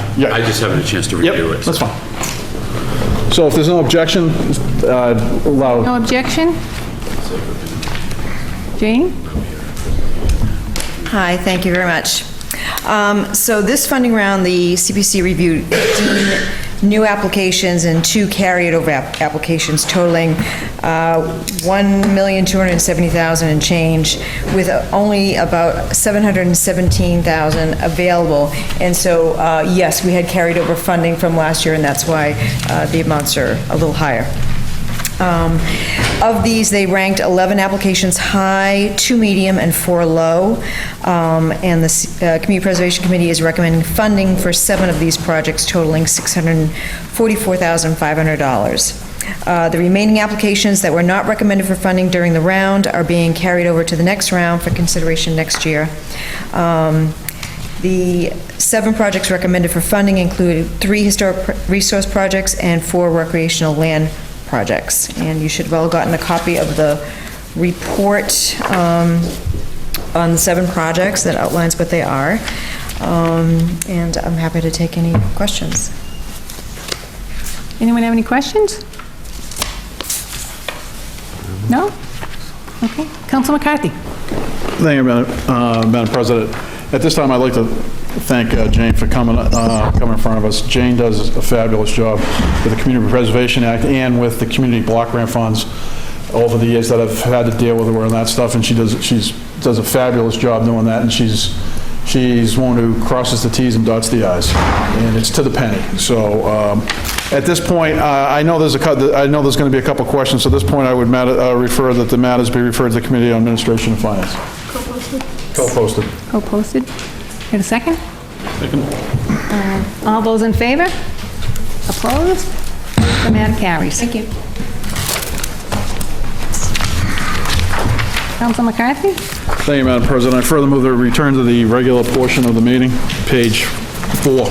just haven't had a chance to review it. That's fine. So if there's no objection, allow. No objection? Jane? Hi, thank you very much. So this funding round, the CPC reviewed 15 new applications and 2 carried-over applications totaling $1,270,000 and change, with only about $717,000 available. And so, yes, we had carried over funding from last year, and that's why the amounts are a little higher. Of these, they ranked 11 applications high, 2 medium, and 4 low. And the Community Preservation Committee is recommending funding for 7 of these projects totaling $644,500. The remaining applications that were not recommended for funding during the round are being carried over to the next round for consideration next year. The 7 projects recommended for funding include 3 historic resource projects and 4 recreational land projects. And you should have all gotten a copy of the report on the 7 projects that outlines what they are. And I'm happy to take any questions. Anyone have any questions? No? Okay. Councilor McCarthy. Thank you, Madam President. At this time, I'd like to thank Jane for coming in front of us. Jane does a fabulous job with the Community Preservation Act and with the community block grant funds over the years that I've had to deal with her and that stuff, and she does a fabulous job doing that, and she's one who crosses the T's and dots the I's, and it's to the penny. So at this point, I know there's going to be a couple questions. So at this point, I would refer that the matters be referred to the Committee on Administration and Finance. Co-posted. Co-posted. Get a second? Second. All those in favor? Opposed? The matter carries. Thank you. Councilor McCarthy? Thank you, Madam President. I further move that we return to the regular portion of the meeting, page 4.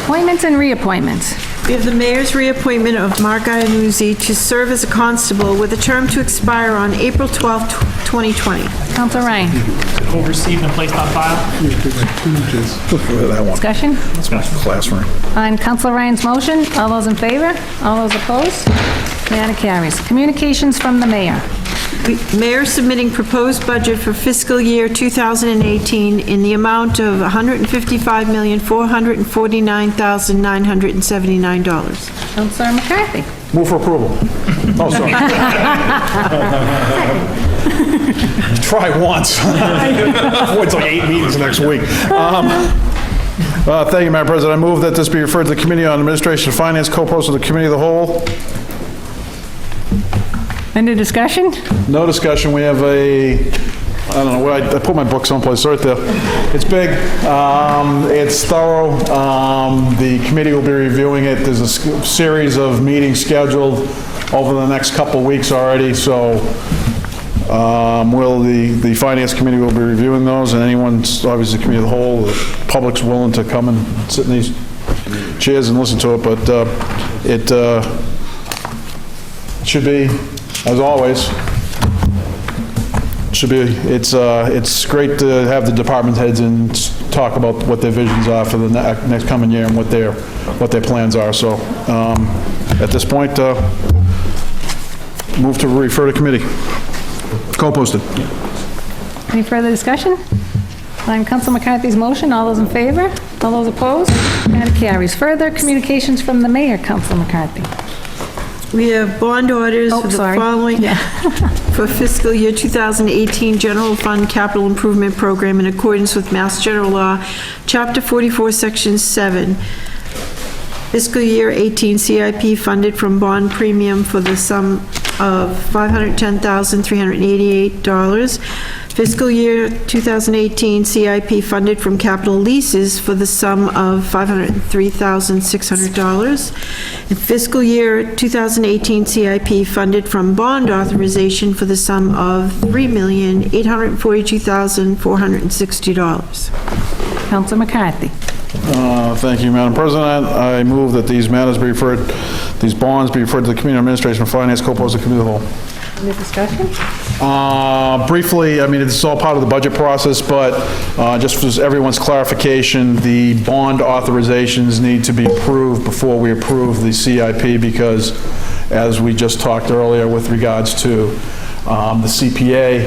Appointments and reappointments. We have the mayor's reappointment of Mark Iannuzzi to serve as a constable with a term to expire on April 12, 2020. Councilor Ryan. All received and placed on file. Discussion? That's my classroom. On Councilor Ryan's motion, all those in favor? All those opposed? Matter carries. Communications from the mayor. Mayor submitting proposed budget for fiscal year 2018 in the amount of $155,449,979. Councilor McCarthy. Move for approval. Oh, sorry. Try once. Avoids like 8 meetings next week. Thank you, Madam President. I move that this be referred to the Committee on Administration and Finance, co-posted to the Committee of the Whole. Under discussion? No discussion. We have I don't know, I put my book someplace, right there. It's big, it's thorough, the committee will be reviewing it. There's a series of meetings scheduled over the next couple of weeks already, so the Finance Committee will be reviewing those, and anyone's, obviously, the Committee of the Whole, the public's willing to come and sit in these chairs and listen to it, but it should be, as always, it's great to have the department heads and talk about what their visions are for the next coming year and what their plans are. So at this point, move to refer to committee. Co-posted. Any further discussion? On Council McCarthy's motion, all those in favor? All those opposed? That carries. Further communications from the mayor, Council McCarthy. We have bond orders for the following, for fiscal year 2018 General Fund Capital Improvement Program in accordance with Mass General Law, Chapter 44, Section 7. Fiscal year 18 CIP funded from bond premium for the sum of $510,388. Fiscal year 2018 CIP funded from capital leases for the sum of $503,600. And fiscal year 2018 CIP funded from bond authorization for the sum of $3,842,460. Council McCarthy. Thank you, Madam President. I move that these bonds be referred to the Committee on Administration and Finance, co-posted Committee of the Whole. Any discussion? Briefly, I mean, it's all part of the budget process, but just for everyone's clarification, the bond authorizations need to be approved before we approve the CIP, because as we just talked earlier with regards to the CPA,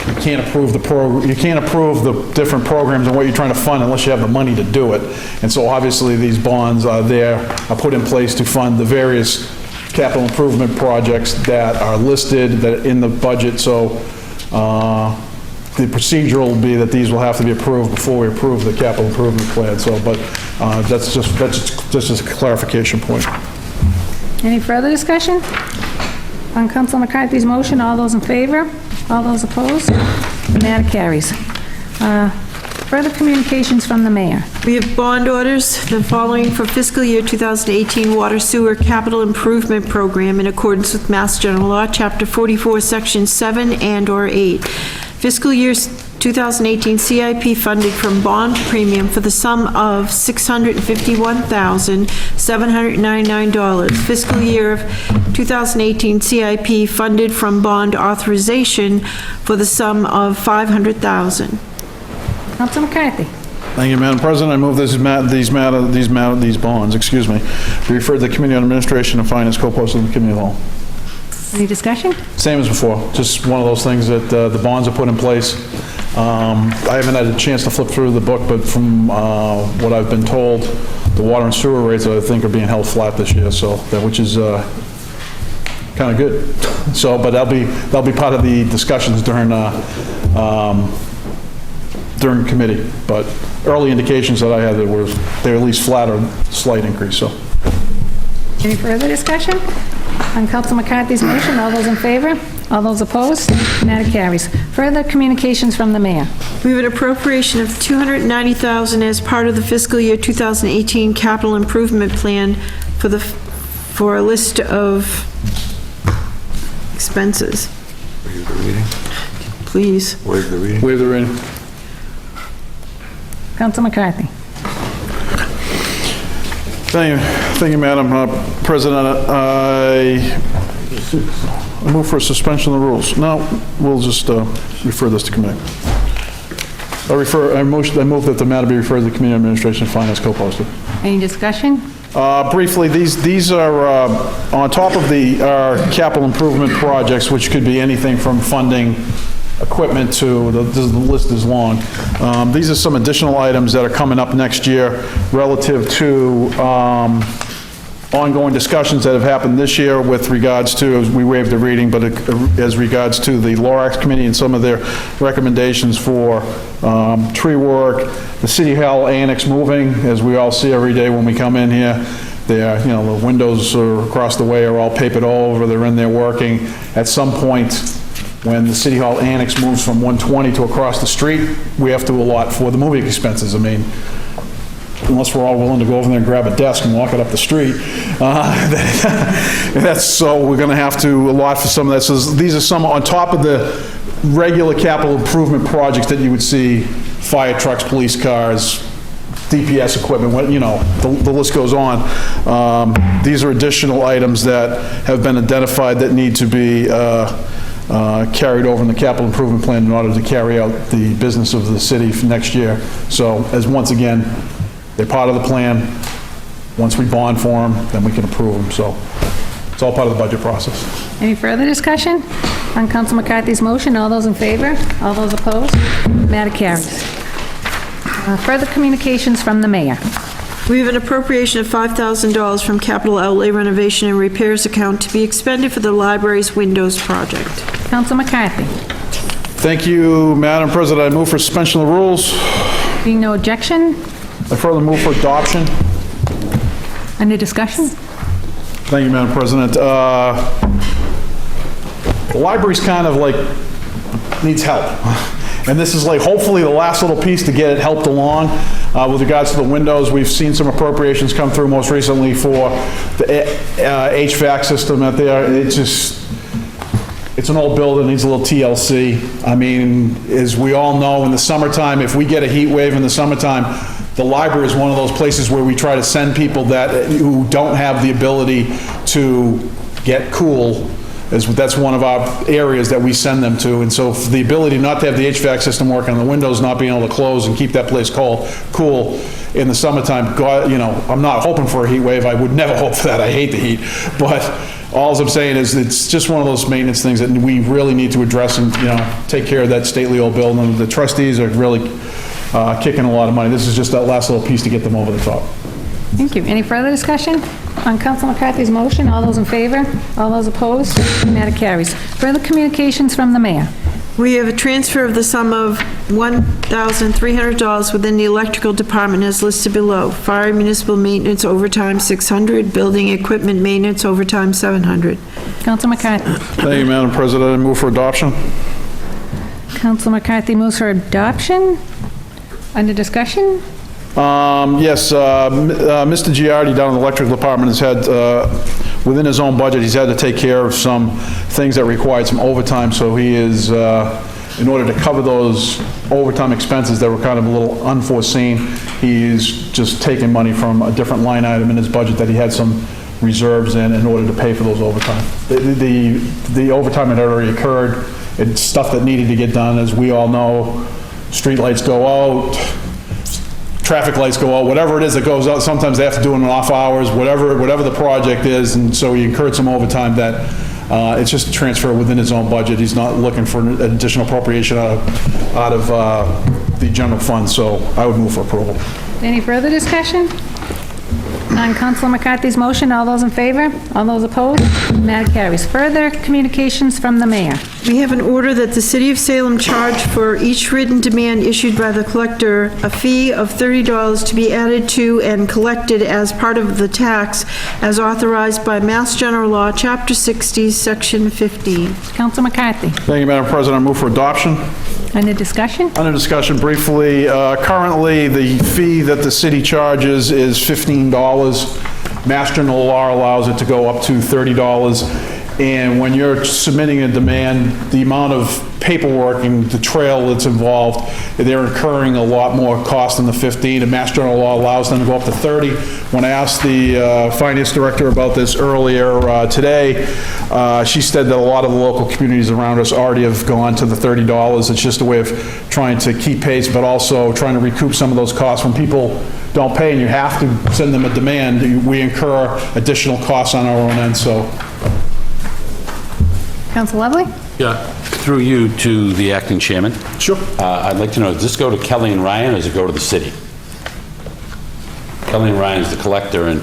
you can't approve the different programs and what you're trying to fund unless you have the money to do it. And so obviously these bonds are put in place to fund the various capital improvement projects that are listed that in the budget. So the procedure will be that these will have to be approved before we approve the capital improvement plan. So, but that's just a clarification point. Any further discussion? On Council McCarthy's motion, all those in favor? All those opposed? The matter carries. Further communications from the mayor. We have bond orders, the following for fiscal year 2018 Water Sewer Capital Improvement Program in accordance with Mass General Law, Chapter 44, Section 7 and/or 8. Fiscal year 2018 CIP funded from bond premium for the sum of $651,799. Fiscal year 2018 CIP funded from bond authorization for the sum of $500,000. Council McCarthy. Thank you, Madam President. I move these bonds, excuse me, be referred to the Committee on Administration and Finance, co-posted in the Committee of the Whole. Any discussion? Same as before, just one of those things that the bonds are put in place. I haven't had a chance to flip through the book, but from what I've been told, the water and sewer rates, I think, are being held flat this year, so which is kind of good. So, but that'll be part of the discussions during committee. But early indications that I had that they're at least flat or slight increase. So. Any further discussion? On Council McCarthy's motion, all those in favor? All those opposed? Matter carries. Further communications from the mayor. We have an appropriation of $290,000 as part of the fiscal year 2018 capital improvement plan for a list of expenses. Waive the reading. Please. Waive the reading. Waive the reading. Council McCarthy. Thank you, Madam President. I move for a suspension of the rules. No, we'll just refer this to committee. I move that the matter be referred to the Committee on Administration and Finance, co-posted. Any discussion? Briefly, these are on top of our capital improvement projects, which could be anything from funding equipment to, the list is long. These are some additional items that are coming up next year relative to ongoing discussions that have happened this year with regards to, we waived the reading, but as regards to the Lorax Committee and some of their recommendations for tree work, the City Hall Annex moving, as we all see every day when we come in here. They're, you know, the windows are across the way are all papered over, they're in there working. At some point, when the City Hall Annex moves from 120 to across the street, we have to allot for the moving expenses. I mean, unless we're all willing to go over there and grab a desk and walk it up the street. So we're gonna have to allot for some of that. So these are some on top of the regular capital improvement projects that you would see, fire trucks, police cars, DPS equipment, you know, the list goes on. These are additional items that have been identified that need to be carried over in the capital improvement plan in order to carry out the business of the city for next year. So as once again, they're part of the plan. Once we bond for them, then we can approve them. So it's all part of the budget process. Any further discussion on Council McCarthy's motion? All those in favor? All those opposed? Matter carries. Further communications from the mayor. We have an appropriation of $5,000 from capital outlay renovation and repairs account to be expended for the library's windows project. Council McCarthy. Thank you, Madam President. I move for suspension of the rules. Being no objection, I further move for adoption. under discussion? Thank you, Madam President. The library's kind of like, needs help. And this is like hopefully the last little piece to get it helped along. With regards to the windows, we've seen some appropriations come through most recently for the HVAC system out there. It's an old building, needs a little TLC. I mean, as we all know, in the summertime, if we get a heat wave in the summertime, the library is one of those places where we try to send people who don't have the ability to get cool. That's one of our areas that we send them to. And so the ability not to have the HVAC system work on the windows, not being able to close and keep that place cool in the summertime, God, you know, I'm not hoping for a heat wave. I would never hope for that. I hate the heat. But all I'm saying is it's just one of those maintenance things that we really need to address and, you know, take care of that stately old building. The trustees are really kicking a lot of money. This is just that last little piece to get them over the top. Thank you. Any further discussion on Council McCarthy's motion? All those in favor? All those opposed? Matter carries. Further communications from the mayor. We have a transfer of the sum of $1,300 within the electrical department as listed below. Fire municipal maintenance overtime $600, building equipment maintenance overtime $700. Council McCarthy. Thank you, Madam President. I move for adoption. Council McCarthy moves for adoption. Under discussion? Yes, Mr. Giardi down in the electrical department has had, within his own budget, he's had to take care of some things that required some overtime, so he is, in order to cover those overtime expenses that were kind of a little unforeseen, he's just taking money from a different line item in his budget that he had some reserves in order to pay for those overtime. The overtime had already occurred. It's stuff that needed to get done. As we all know, street lights go out, traffic lights go out, whatever it is that goes out, sometimes they have to do it in off hours, whatever the project is, and so he incurred some overtime that, it's just a transfer within his own budget. He's not looking for an additional appropriation out of the general fund, so I would move for approval. Any further discussion on Council McCarthy's motion? All those in favor? All those opposed? Matter carries. Further communications from the mayor. We have an order that the City of Salem charge for each written demand issued by the collector a fee of $30 to be added to and collected as part of the tax as authorized by Mass General Law, Chapter 60, Section 15. Council McCarthy. Thank you, Madam President. I move for adoption. Under discussion? Under discussion briefly, currently the fee that the city charges is $15. Mass General Law allows it to go up to $30. And when you're submitting a demand, the amount of paperwork and the trail that's involved, they're incurring a lot more cost than the 15, and Mass General Law allows them to go up to 30. When I asked the finance director about this earlier today, she said that a lot of the local communities around us already have gone to the $30. It's just a way of trying to keep pace, but also trying to recoup some of those costs. When people don't pay and you have to send them a demand, we incur additional costs on our own end, so. Council Lovely? Yeah, through you to the acting chairman. Sure. I'd like to know, does this go to Kelly and Ryan, or does it go to the city? Kelly and Ryan is the collector, and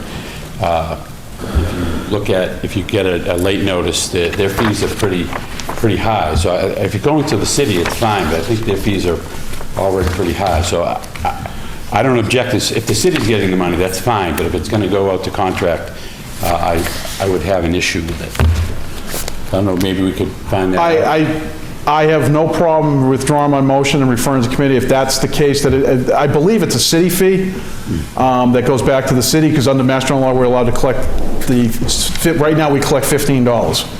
if you get a late notice, their fees are pretty high. So if you're going to the city, it's fine, but I think their fees are already pretty high. So I don't object. If the city's getting the money, that's fine, but if it's going to go out to contract, I would have an issue with it. I don't know, maybe we could find that. I have no problem withdrawing my motion and referring to the committee if that's the case. I believe it's a city fee that goes back to the city, because under Mass General Law, we're allowed to collect right now we collect $15.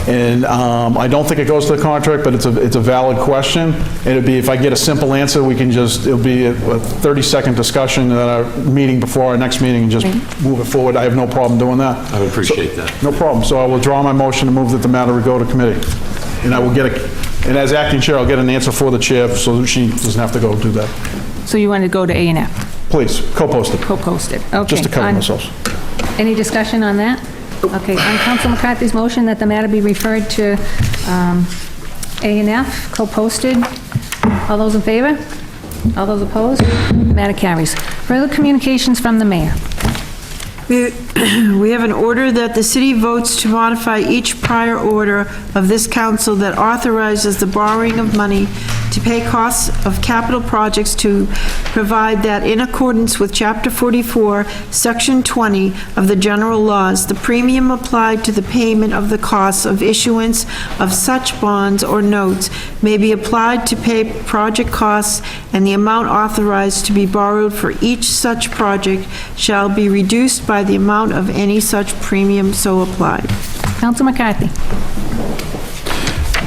And I don't think it goes to the contract, but it's a valid question. It'd be, if I get a simple answer, it'll be a 30-second discussion at our meeting before our next meeting and just move it forward. I have no problem doing that. I would appreciate that. No problem. So I will withdraw my motion to move that the matter would go to committee. And I will and as acting chair, I'll get an answer for the chair so that she doesn't have to go do that. So you want to go to A&F? Please, co-post it. Co-post it, okay. Just to cover ourselves. Any discussion on that? Okay, on Council McCarthy's motion that the matter be referred to A&F, co-posted. All those in favor? All those opposed? Matter carries. Further communications from the mayor. We have an order that the city votes to modify each prior order of this council that authorizes the borrowing of money to pay costs of capital projects, to provide that in accordance with Chapter 44, Section 20 of the general laws, the premium applied to the payment of the costs of issuance of such bonds or notes may be applied to pay project costs, and the amount authorized to be borrowed for each such project shall be reduced by the amount of any such premium so applied. Council McCarthy.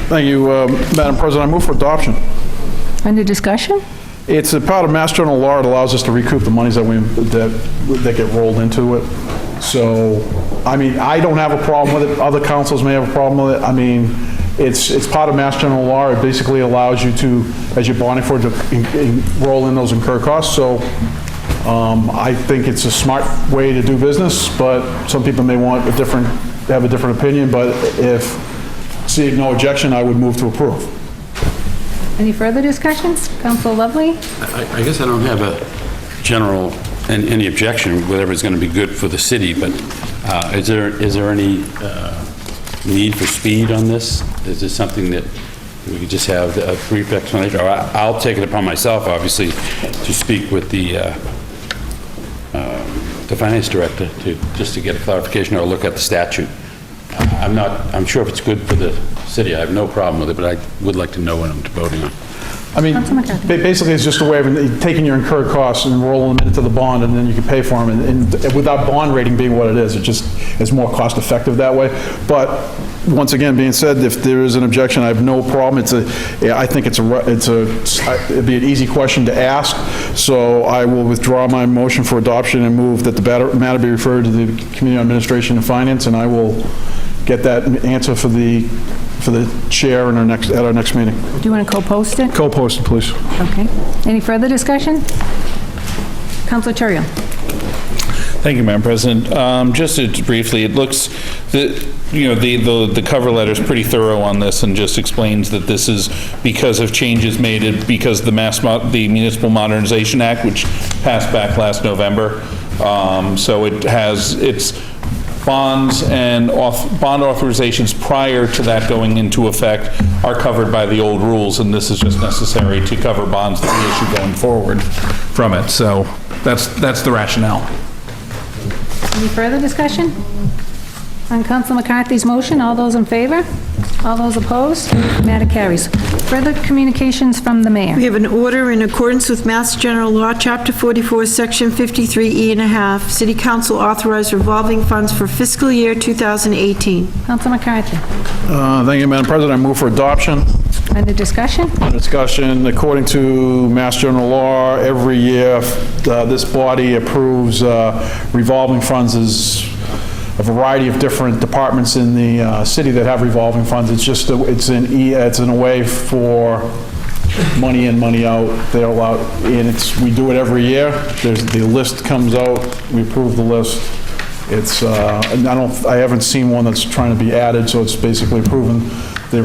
Thank you, Madam President. I move for adoption. Under discussion? It's a part of Mass General Law. It allows us to recoup the monies that get rolled into it. So, I mean, I don't have a problem with it. Other councils may have a problem with it. I mean, it's part of Mass General Law. It basically allows you to, as you're bonding for it, to roll in those incurred costs. So, I think it's a smart way to do business, but some people may have a different opinion. But seeing no objection, I would move to approve. Any further discussions? Council Lovely? I guess I don't have a general, any objection, whatever is going to be good for the city, but is there any need for speed on this? Is this something that we could just have a brief explanation? Or I'll take it upon myself, obviously, to speak with the finance director just to get a clarification or look at the statute. I'm sure if it's good for the city, I have no problem with it, but I would like to know what I'm voting on. I mean, basically, it's just a way of taking your incurred costs and rolling them into the bond, and then you can pay for them, and without bond rating being what it is just is more cost effective that way. But once again, being said, if there is an objection, I have no problem. I think it'd be an easy question to ask, so I will withdraw my motion for adoption and move that the matter be referred to the Committee on Administration and Finance, and I will get that answer for the chair at our next meeting. Do you want to co-post it? Co-post it, please. Okay. Any further discussion? Councilor Terrio. Thank you, Madam President. Just briefly, it looks that, the cover letter is pretty thorough on this and just explains that this is because of changes made because the Municipal Modernization Act, which passed back last November. So it's bonds and bond authorizations prior to that going into effect are covered by the old rules, and this is just necessary to cover bonds that we issue going forward from it. So that's the rationale. Any further discussion? On Council McCarthy's motion, all those in favor? All those opposed? Matter carries. Further communications from the mayor. We have an order in accordance with Mass General Law, Chapter 44, Section 53E and a half. City Council authorized revolving funds for fiscal year 2018. Council McCarthy. Thank you, Madam President. I move for adoption. Under discussion? Discussion. According to Mass General Law, every year this body approves revolving funds as a variety of different departments in the city that have revolving funds. It's in a way for money in, money out. They're allowed, and we do it every year. The list comes out, we approve the list. I haven't seen one that's trying to be added, so it's basically approving the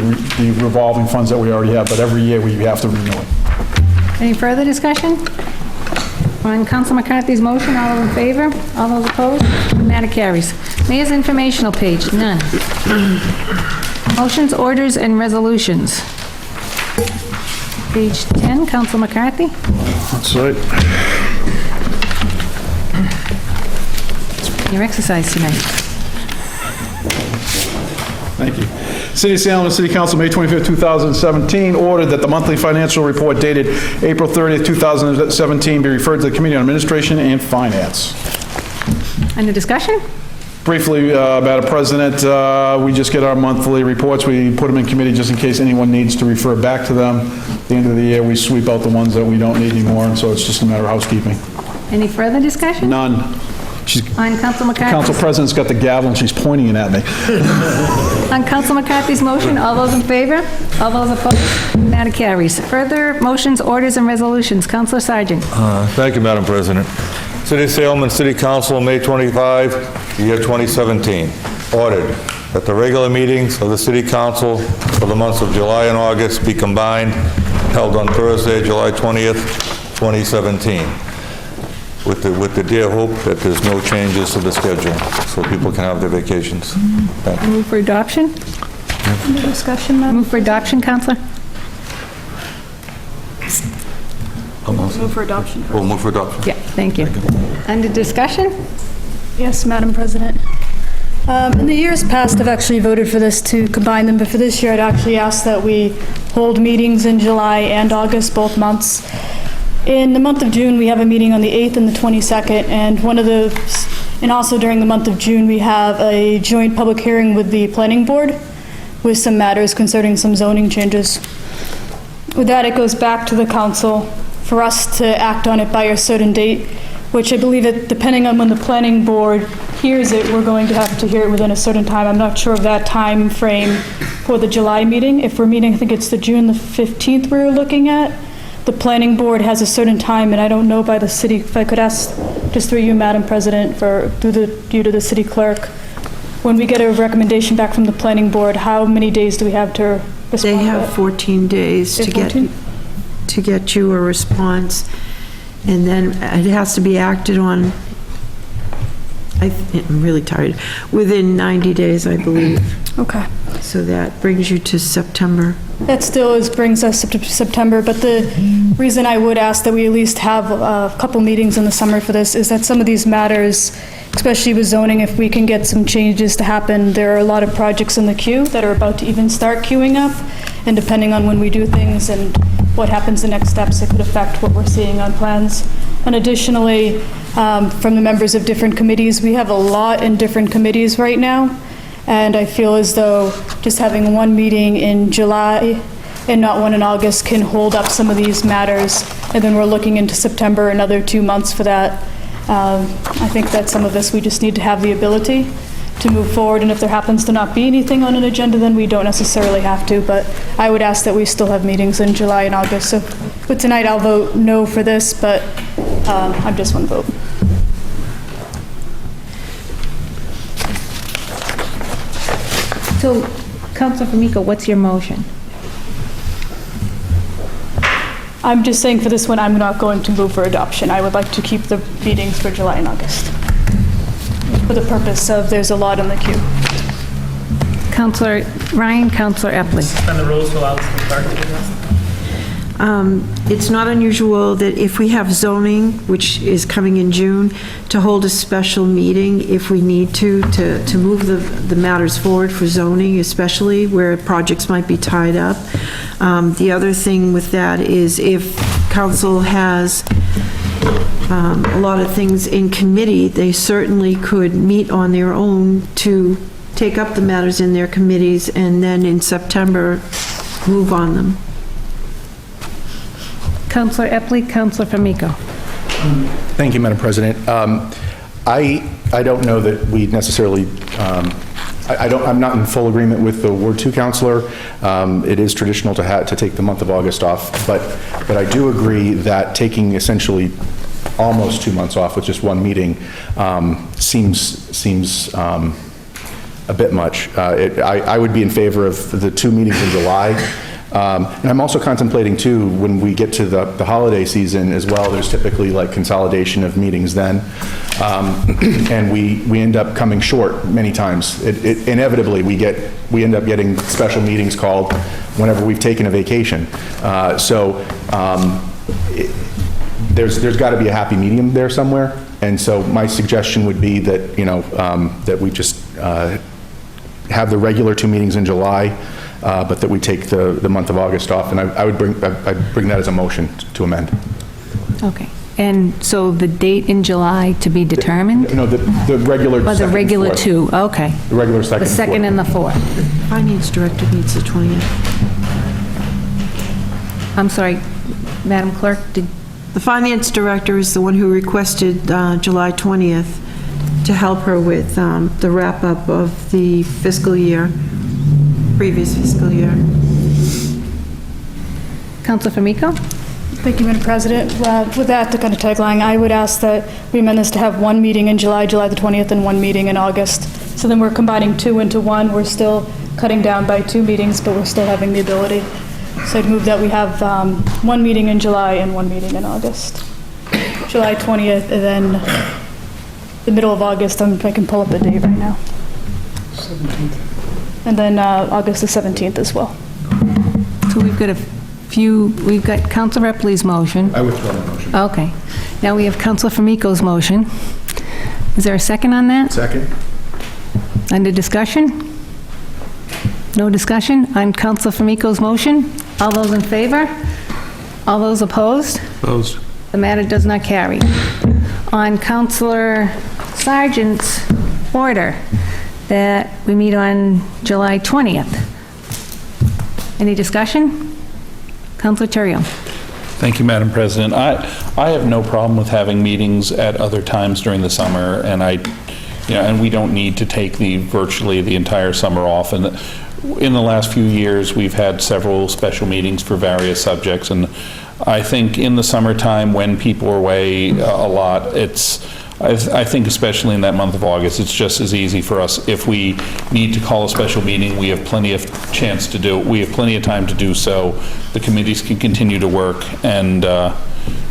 revolving funds that we already have, but every year we have to renew it. Any further discussion? On Council McCarthy's motion, all those in favor? All those opposed? Matter carries. Mayor's informational page, none. Motions, orders, and resolutions. Page 10, Council McCarthy. That's right. Your exercise tonight. Thank you. City of Salem City Council, May 25th, 2017, ordered that the monthly financial report dated April 30th, 2017 be referred to the Committee on Administration and Finance. Under discussion? Briefly, Madam President, we just get our monthly reports. We put them in committee just in case anyone needs to refer back to them. At the end of the year, we sweep out the ones that we don't need anymore, and so it's just a matter of housekeeping. Any further discussion? None. On Council McCarthy's... Council President's got the gavel and she's pointing it at me. On Council McCarthy's motion, all those in favor? All those opposed? Matter carries. Further motions, orders, and resolutions. Councilor Sargent. Thank you, Madam President. City of Salem and City Council, May 25, year 2017. Ordered that the regular meetings of the City Council for the months of July and August be combined, held on Thursday, July 20th, 2017. With the dear hope that there's no changes to the schedule, so people can have their vacations. Thank you. Move for adoption? Under discussion, Madam? Move for adoption, Councilor? Move for adoption. We'll move for adoption. Yeah, thank you. Under discussion? Yes, Madam President. In the years past, I've actually voted for this to combine them, but for this year, I'd actually ask that we hold meetings in July and August, both months. In the month of June, we have a meeting on the 8th and the 22nd, and also during the month of June, we have a joint public hearing with the Planning Board with some matters concerning some zoning changes. With that, it goes back to the council for us to act on it by a certain date, which I believe that depending on when the Planning Board hears it, we're going to have to hear it within a certain time. I'm not sure of that time frame for the July meeting. If we're meeting, I think it's the June the 15th we're looking at. The Planning Board has a certain time, and I don't know by the city, if I could ask, just through you, Madam President, due to the city clerk, when we get a recommendation back from the Planning Board, how many days do we have to respond? They have 14 days to get you a response, and then it has to be acted on, I'm really tired, within 90 days, I believe. Okay. So that brings you to September. That still brings us to September, but the reason I would ask that we at least have a couple meetings in the summer for this is that some of these matters, especially with zoning, if we can get some changes to happen, there are a lot of projects in the queue that are about to even start queuing up, and depending on when we do things and what happens the next steps, it could affect what we're seeing on plans. And additionally, from the members of different committees, we have a lot in different committees right now. And I feel as though just having one meeting in July and not one in August can hold up some of these matters. And then we're looking into September, another 2 months for that. I think that some of this, we just need to have the ability to move forward. And if there happens to not be anything on an agenda, then we don't necessarily have to. But I would ask that we still have meetings in July and August. So but tonight I'll vote no for this, but I'm just one vote. So, Councilor Famiko, what's your motion? I'm just saying for this one, I'm not going to move for adoption. I would like to keep the meetings for July and August for the purpose of there's a lot in the queue. Councilor Ryan, Councilor Epley. Suspend the rules to allow the clerk to address. It's not unusual that if we have zoning, which is coming in June, to hold a special meeting if we need to move the matters forward for zoning, especially where projects might be tied up. The other thing with that is if council has a lot of things in committee, they certainly could meet on their own to take up the matters in their committees and then in September move on them. Councilor Epley, Councilor Famiko. Thank you, Madam President. I don't know that we necessarily, I'm not in full agreement with the Ward 2 councilor. It is traditional to take the month of August off, but I do agree that taking essentially almost 2 months off with just one meeting seems a bit much. I would be in favor of the 2 meetings in July And I'm also contemplating too, when we get to the holiday season as well, there's typically like consolidation of meetings then. And we end up coming short many times. Inevitably, we end up getting special meetings called whenever we've taken a vacation. There's got to be a happy medium there somewhere. And so my suggestion would be that, that we just have the regular 2 meetings in July, but that we take the month of August off. And I'd bring that as a motion to amend. Okay. And so the date in July to be determined? No, the regular Oh, the second and regular fourth. 2, okay. The regular second. The second and the 4th. Finance director needs the 20th. I'm sorry, Madam Clerk, The finance director is the one who requested July 20th to help her with the wrap-up of the fiscal year, previous fiscal year. Councilor Famico? Thank you, Madam President. With that, to kind of tagline, I would ask that we amend this to have 1 meeting in July, July the 20th, and 1 meeting in August. So then we're combining 2 into 1. We're still cutting down by 2 meetings, but we're still having the ability. So I'd move that we have 1 meeting in July and 1 meeting in August. July 20th, and then the middle of August, if I can pull up the date right now. 17th. And then August the 17th as well. So we've got Councilor Ripley's motion. I withdraw the motion. Okay. Now we have Councilor Famico's motion. Is there a second on that? Second. Under discussion? No discussion on Councilor Famico's motion? All those in favor? All those opposed? Opposed. The matter does not carry. On Councilor Sargent's order that we meet on July 20th. Any discussion? Councilor Terrio. Thank you, Madam President. I have no problem with having meetings at other times during the summer, and and we don't need to take virtually the entire summer off. And in the last few years, we've had several special meetings for various subjects, and I think in the summertime, when people are away a lot, I think especially in that month of August, it's just as easy for us. If we need to call a special meeting, we have plenty of chance to do it. We have plenty of time to do so. The committees can continue to work, and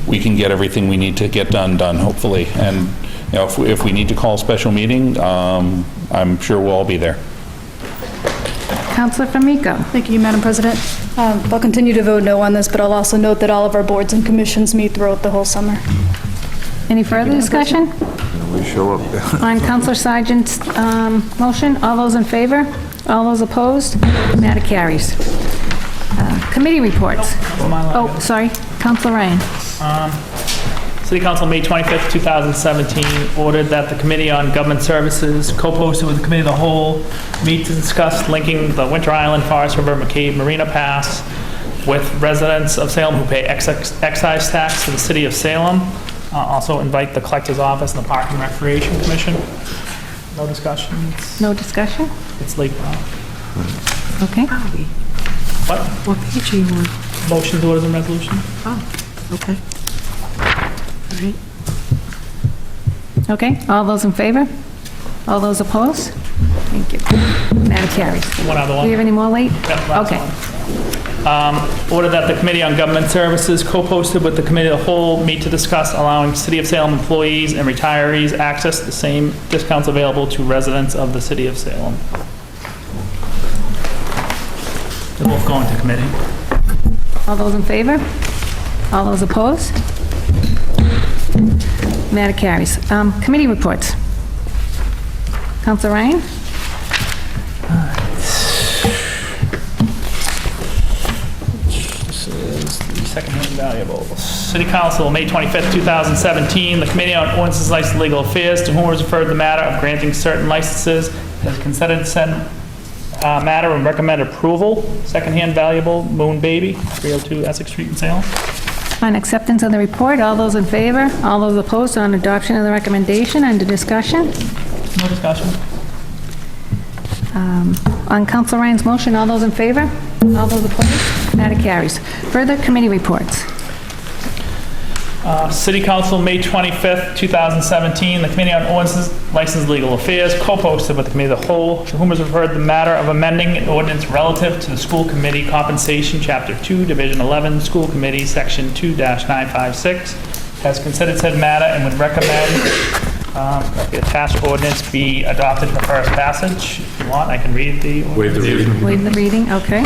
we can get everything we need to get done, hopefully. And if we need to call a special meeting, I'm sure we'll all be there. Councilor Famico. Thank you, Madam President. I'll continue to vote no on this, but I'll also note that all of our boards and commissions meet throughout the whole summer. Any further discussion? We show up. On Councilor Sargent's motion, all those in favor? All those opposed? Matter carries. Committee reports. Oh, sorry, Councilor Ryan. City Council, May 25th, 2017, ordered that the Committee on Government Services, co-posted with the Committee of the Whole, meet to discuss linking the Winter Island, Forest River, McCabe, Marina Pass with residents of Salem who pay excise tax to the City of Salem. Also invite the Collector's Office and the Park and Recreation Commission. No discussion? No discussion? It's late. Okay. What? What page are you on? Motions, orders, and resolution. Oh, okay. All right. Okay, all those in favor? All those opposed? Thank you. Matter carries. One other one. Do you have any more late? Yep, last Okay. one. Order that the Committee on Government Services, co-posted with the Committee of the Whole, meet to discuss allowing City of Salem employees and retirees access to the same discounts available to residents of the City of Salem. They're both going to committee. All those in favor? All those opposed? Matter carries. Committee reports. Councilor Ryan? This is the second-hand valuables. City Council, May 25th, 2017. The Committee on Ordinances, License, and Legal Affairs, to whom was referred the matter of granting certain licenses, has considered said matter and recommend approval. Second-hand valuable, Moon Baby, 302 Essex Street in Salem. On acceptance of the report, all those in favor? All those opposed on adoption of the recommendation? Under discussion? No discussion. On Councilor Ryan's motion, all those in favor? All those opposed? Matter carries. Further committee reports. City Council, May 25th, 2017, the Committee on Ordinances, Licensed Legal Affairs, co-posted with the Committee of the Whole, to whom has referred the matter of amending an ordinance relative to the school committee compensation, Chapter 2, Division 11, School Committee, Section 2-956, has considered said matter and would recommend that the attached ordinance be adopted for first passage. If you want, I can read the ordinance. Waive the reading. Waive the reading, okay.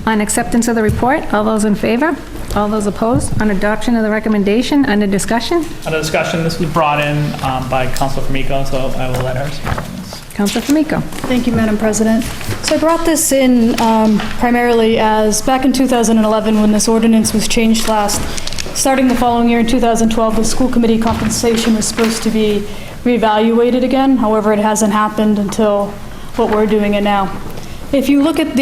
On acceptance of the report, all those in favor? All those opposed? On adoption of the recommendation, under discussion? Under discussion, this was brought in by Councilor Famico, so I will let her speak on this. Councilor Famico. Thank you, Madam President. So I brought this in primarily as back in 2011, when this ordinance was changed last, starting the following year in 2012, the school committee compensation was supposed to be reevaluated again. However, it hasn't happened until what we're doing it now. If you look at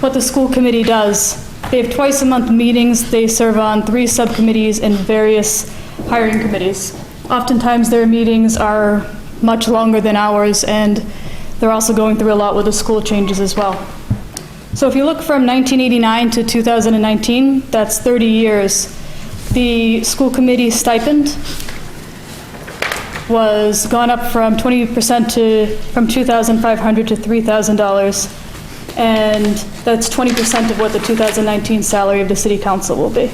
what the school committee does, they have twice a month meetings. They serve on 3 subcommittees and various hiring committees. Oftentimes their meetings are much longer than ours, and they're also going through a lot with the school changes as well. So if you look from 1989 to 2019, that's 30 years. The school committee stipend was gone up from 20% from $2,500 to $3,000. And that's 20% of what the 2019 salary of the city council will be.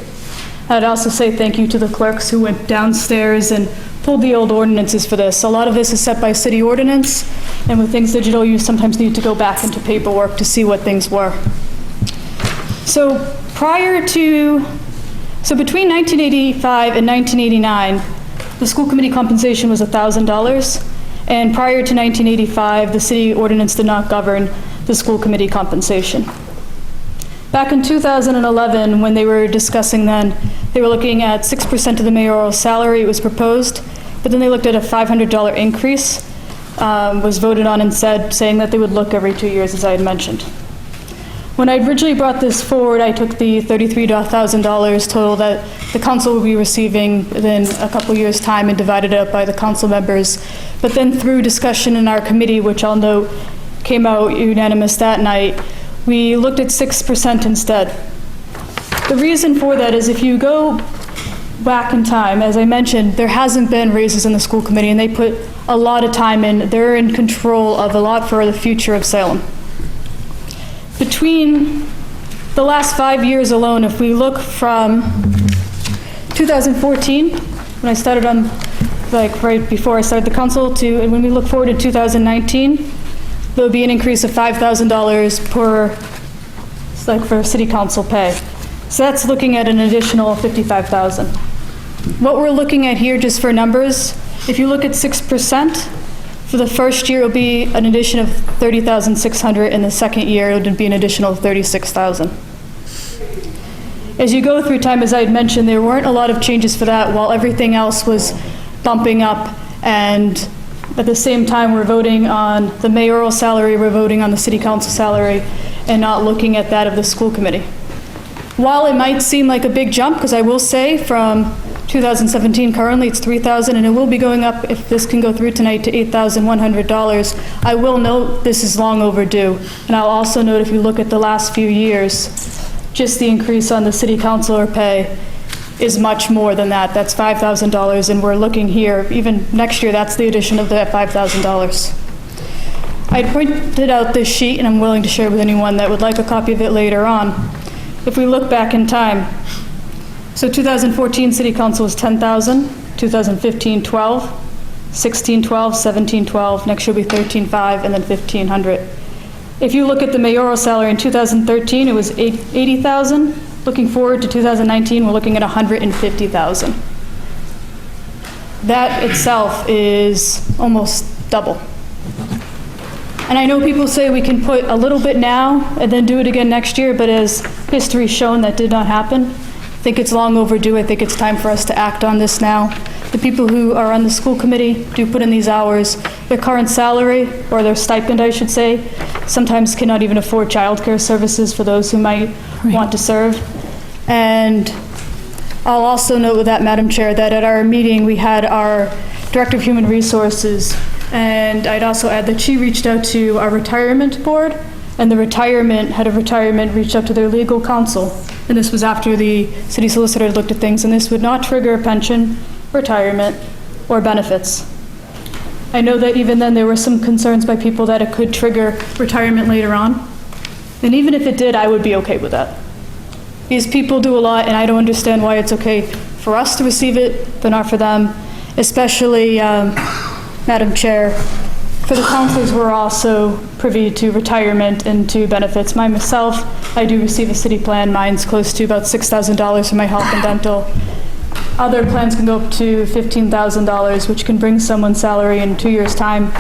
I'd also say thank you to the clerks who went downstairs and pulled the old ordinances for this. A lot of this is set by city ordinance, and with things digital, you sometimes need to go back into paperwork to see what things were. So between 1985 and 1989, the school committee compensation was $1,000, and prior to 1985, the city ordinance did not govern the school committee compensation. Back in 2011, when they were discussing then, they were looking at 6% of the mayoral salary. It was proposed, but then they looked at a $500 increase, was voted on and saying that they would look every 2 years, as I had mentioned. When I originally brought this forward, I took the $33,000 total that the council will be receiving within a couple years' time and divided it up by the council members. But then through discussion in our committee, which I'll note came out unanimous that night, we looked at 6% instead. The reason for that is if you go back in time, as I mentioned, there hasn't been raises in the school committee, and they put a lot of time in. They're in control of a lot for the future of Salem. Between the last 5 years alone, if we look from 2014, when I started on, right before I started the council, and when we look forward to 2019, there'll be an increase of $5,000 for city council pay. So that's looking at an additional $55,000. What we're looking at here, just for numbers, if you look at 6%, for the first year, it'll be an addition of $30,600. In the second year, it would be an additional $36,000. As you go through time, as I had mentioned, there weren't a lot of changes for that, while everything else was bumping up, and at the same time, we're voting on the mayoral salary, we're voting on the city council salary, and not looking at that of the school committee. While it might seem like a big jump, because I will say from 2017 currently it's $3,000, and it will be going up, if this can go through tonight, to $8,100. I will note this is long overdue. And I'll also note, if you look at the last few years, just the increase on the city councilor pay is much more than that. That's $5,000, and we're looking here, even next year, that's the addition of that $5,000. I pointed out this sheet, and I'm willing to share with anyone that would like a copy of it later on. If we look back in time, so 2014 city council was 10,000, 2015 12, 16 12, 17 12, next year will be 13.5, and then 1,500. If you look at the mayoral salary in 2013, it was 80,000. Looking forward to 2019, we're looking at 150,000. That itself is almost double. And I know people say we can put a little bit now and then do it again next year, but as history's shown, that did not happen. I think it's long overdue. I think it's time for us to act on this now. The people who are on the school committee do put in these hours. Their current salary, or their stipend, I should say, sometimes cannot even afford childcare services for those who might want to serve. And I'll also note with that, Madam Chair, that at our meeting, we had our Director of Human Resources, and I'd also add that she reached out to our retirement board, and the head of retirement reached out to their legal counsel. and this was after the city solicitor had looked at things, and this would not trigger a pension, retirement, or benefits. I know that even then there were some concerns by people that it could trigger retirement later on. And even if it did, I would be okay with that. These people do a lot, and I don't understand why it's okay for us to receive it, but not for them, especially, Madam Chair, for the counselors, we're also privy to retirement and to benefits. Myself, I do receive a city plan. Mine's close to about $6,000 for my health and dental. Other plans can go up to $15,000, which can bring someone's salary in 2 years' time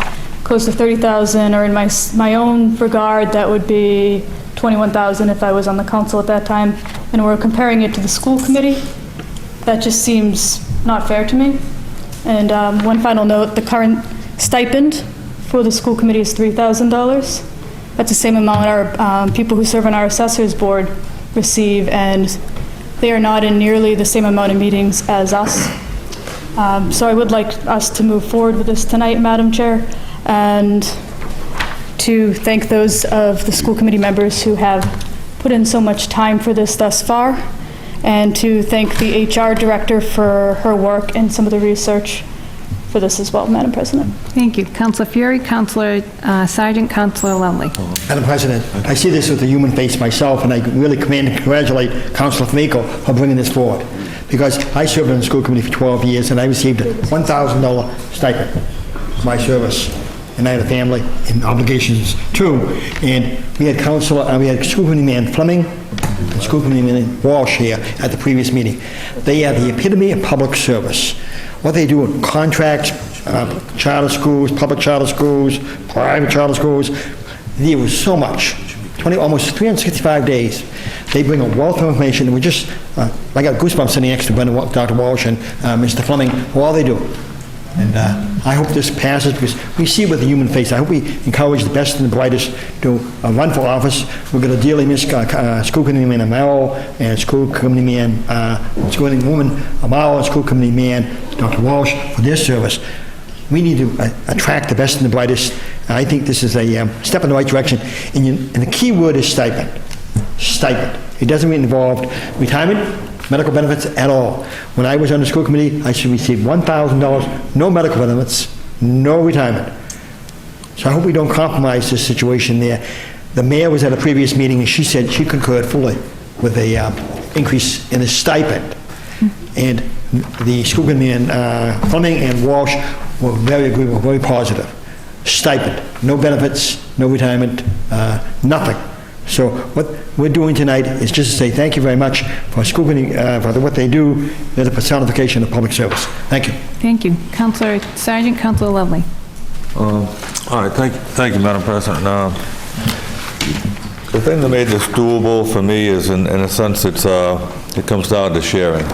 close to $30,000, or in my own regard, that would be $21,000 if I was on the council at that time. And we're comparing it to the school committee. That just seems not fair to me. And one final note, the current stipend for the school committee is $3,000. That's the same amount our people who serve on our assessors board receive, and they are not in nearly the same amount of meetings as us. So I would like us to move forward with this tonight, Madam Chair, and to thank those of the school committee members who have put in so much time for this thus far, and to thank the HR director for her work and some of the research for this as well, Madam President. Thank you. Councilor Fury, Councilor Sargent, Councilor Lumley. Madam President, I see this with a human face myself, and I really commend and congratulate Councilor Famico for bringing this forward, because I served on the school committee for 12 years, and I received a $1,000 stipend for my service. And I had a family and obligations too. And we had school committee man Fleming and school committee man Walsh here at the previous meeting. They are the epitome of public service. What they do in contracts, charter schools, public charter schools, private charter schools, there was so much. Almost 365 days. They bring a wealth of information, and I got goosebumps sitting next to Dr. Walsh and Mr. Fleming, for all they do. And I hope this passes, because we see it with a human face. I hope we encourage the best and the brightest to run for office. We're going to dearly miss school committee man Amaro and school committee woman Amaro and school committee man Dr. Walsh for their service. We need to attract the best and the brightest. I think this is a step in the right direction. And the key word is stipend. Stipend. It doesn't involve retirement, medical benefits at all. When I was on the school committee, I should receive $1,000, no medical benefits, no retirement. So I hope we don't compromise this situation there. The mayor was at a previous meeting, and she said she concurred fully with a increase in the stipend. And the school committee, Fleming and Walsh, were very agreeable, very positive. Stipend, no benefits, no retirement, nothing. So what we're doing tonight is just to say thank you very much for school committee, for what they do. They're the personification of public service. Thank you. Thank you. Councilor Sargent, Councilor Lovely. All right, thank you, Madam President. The thing that made this doable for me is, in a sense, it comes down to sharing.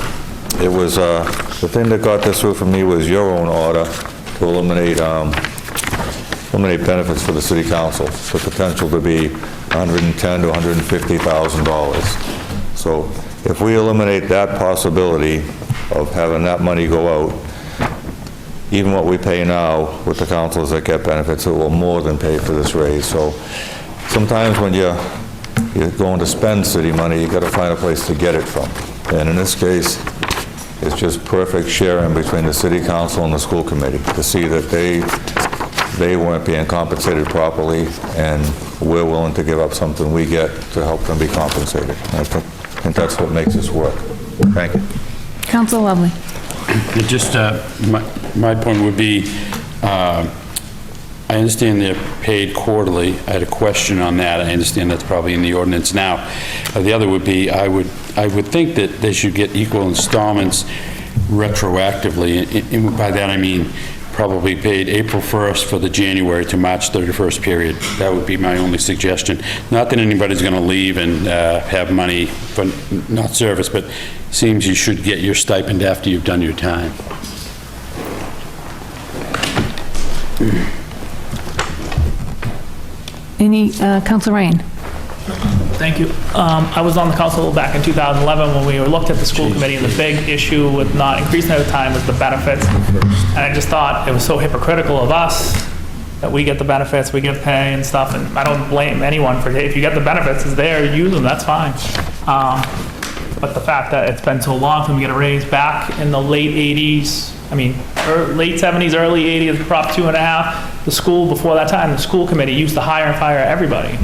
It was, the thing that got this through for me was your own order to eliminate benefits for the city council, the potential to be $110,000 to $150,000. So if we eliminate that possibility of having that money go out, even what we pay now with the councils that get benefits, it will more than pay for this raise. So sometimes when you're going to spend city money, you got to find a place to get it from. And in this case, it's just perfect sharing between the city council and the school committee to see that they weren't being compensated properly, and we're willing to give up something we get to help them be compensated. I think that's what makes this work. Thank you. Councilor Lovely. Just my point would be, I understand they're paid quarterly. I had a question on that. I understand that's probably in the ordinance now. The other would be, I would think that they should get equal installments retroactively. And by that I mean probably paid April 1st for the January to March 31st period. That would be my only suggestion. Not that anybody's going to leave and have money for not service, but seems you should get your stipend after you've done your time. Any, Councilor Ryan? Thank you. I was on the council back in 2011 when we looked at the school committee, and the big issue with not increasing at the time was the benefits. And I just thought it was so hypocritical of us that we get the benefits, we get pay and stuff, and I don't blame anyone for it. If you get the benefits, it's there, use them, that's fine. But the fact that it's been so long for them to get a raise back in the late 80s, I mean, late 70s, early 80s, Prop 2.5, the school, before that time, the school committee used to hire and fire everybody.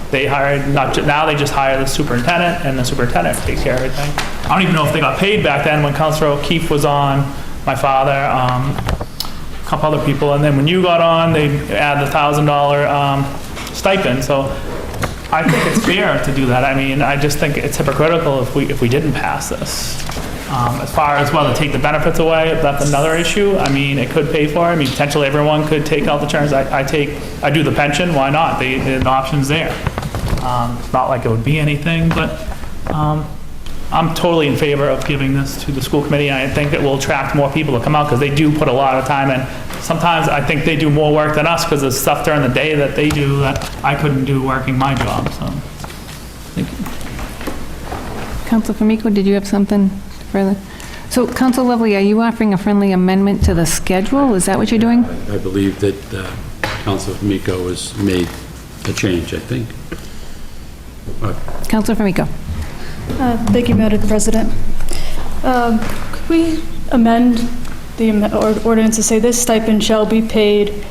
They hired, now they just hire the superintendent, and the superintendent takes care of everything. I don't even know if they got paid back then when Councilor O'Keefe was on, my father, a couple other people, and then when you got on, they add the $1,000 stipend, so I think it's fair to do that. I mean, I just think it's hypocritical if we didn't pass this. As far as whether to take the benefits away, that's another issue. I mean, it could pay for it. I mean, potentially everyone could take health insurance. I do the pension, why not? The option's there. It's not like it would be anything, but I'm totally in favor of giving this to the school committee, and I think it will attract more people to come out because they do put a lot of time in. Sometimes I think they do more work than us because there's stuff during the day that they do that I couldn't do working my job, so. Thank you. Councilor Fumiko, did you have something further? So, Councilor Lovely, are you offering a friendly amendment to the schedule? Is that what you're doing? I believe that Councilor Fumiko has made a change, I think. Councilor Fumiko. Thank you, Madam President. Could we amend the ordinance to say this stipend shall be paid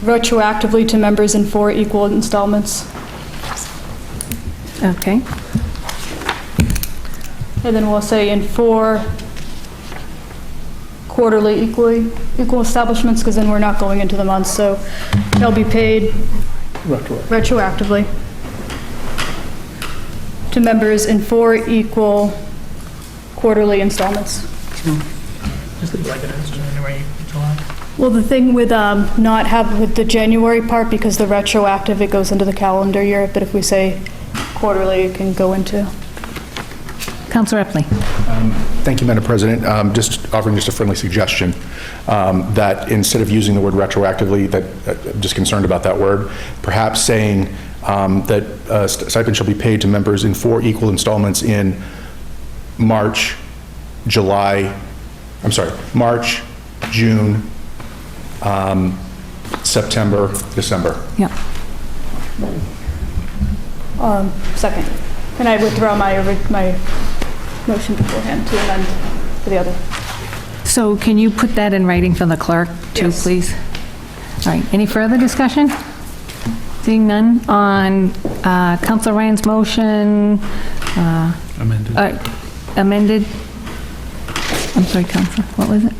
retroactively to members in 4 equal installments? Okay. And then we'll say in 4 quarterly equal establishments, because then we're not going into the months, so shall be paid retroactively to members in 4 equal quarterly installments. Just leave it like it is, January, July. Well, the thing with not have with the January part, because the retroactive, it goes into the calendar year, but if we say quarterly, it can go into. Councilor Epley. Thank you, Madam President. Just offering just a friendly suggestion that instead of using the word retroactively, that I'm just concerned about that word, perhaps saying that stipend shall be paid to members in 4 equal installments in March, June, September, December. Yeah. Second. Can I withdraw my motion beforehand to amend for the other? So can you put that in writing for the clerk too, Yes. please? All right, any further discussion? Seeing none on Councilor Ryan's motion. Amended. Amended. I'm sorry, Councilor, what was it?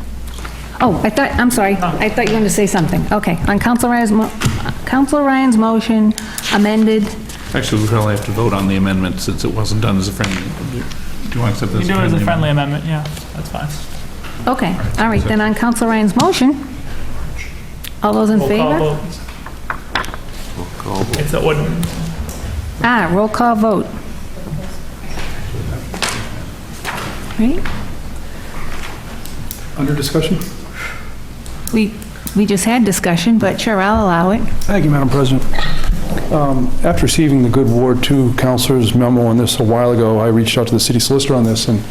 Oh, I'm sorry, I thought you wanted to say something. Okay, on Councilor Ryan's motion, amended. Actually, we probably have to vote on the amendment since it wasn't done as a friendly. Do you want to accept this? You can do it as a friendly amendment, yeah, that's fine. Okay, all right, then on Councilor Ryan's motion, all those in Roll favor? call vote. It's an ordinance. Roll call vote. Right? Under discussion? We just had discussion, but sure, I'll allow it. Thank you, Madam President. After receiving the good Ward 2 counselor's memo on this a while ago, I reached out to the city solicitor on this, and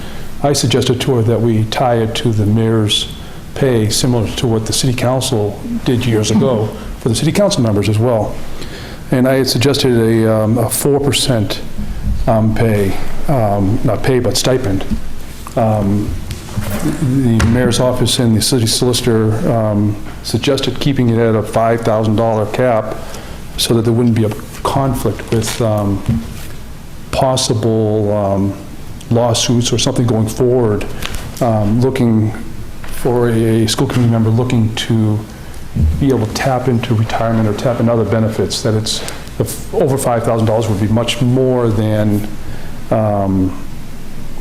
I suggested to her that we tie it to the mayor's pay, similar to what the city council did years ago for the city council members as well. And I had suggested a 4% pay, not pay, but stipend. The mayor's office and the city solicitor suggested keeping it at a $5,000 cap so that there wouldn't be a conflict with possible lawsuits or something going forward, looking for a school committee member looking to be able to tap into retirement or tap into other benefits, that it's over $5,000 would be much more than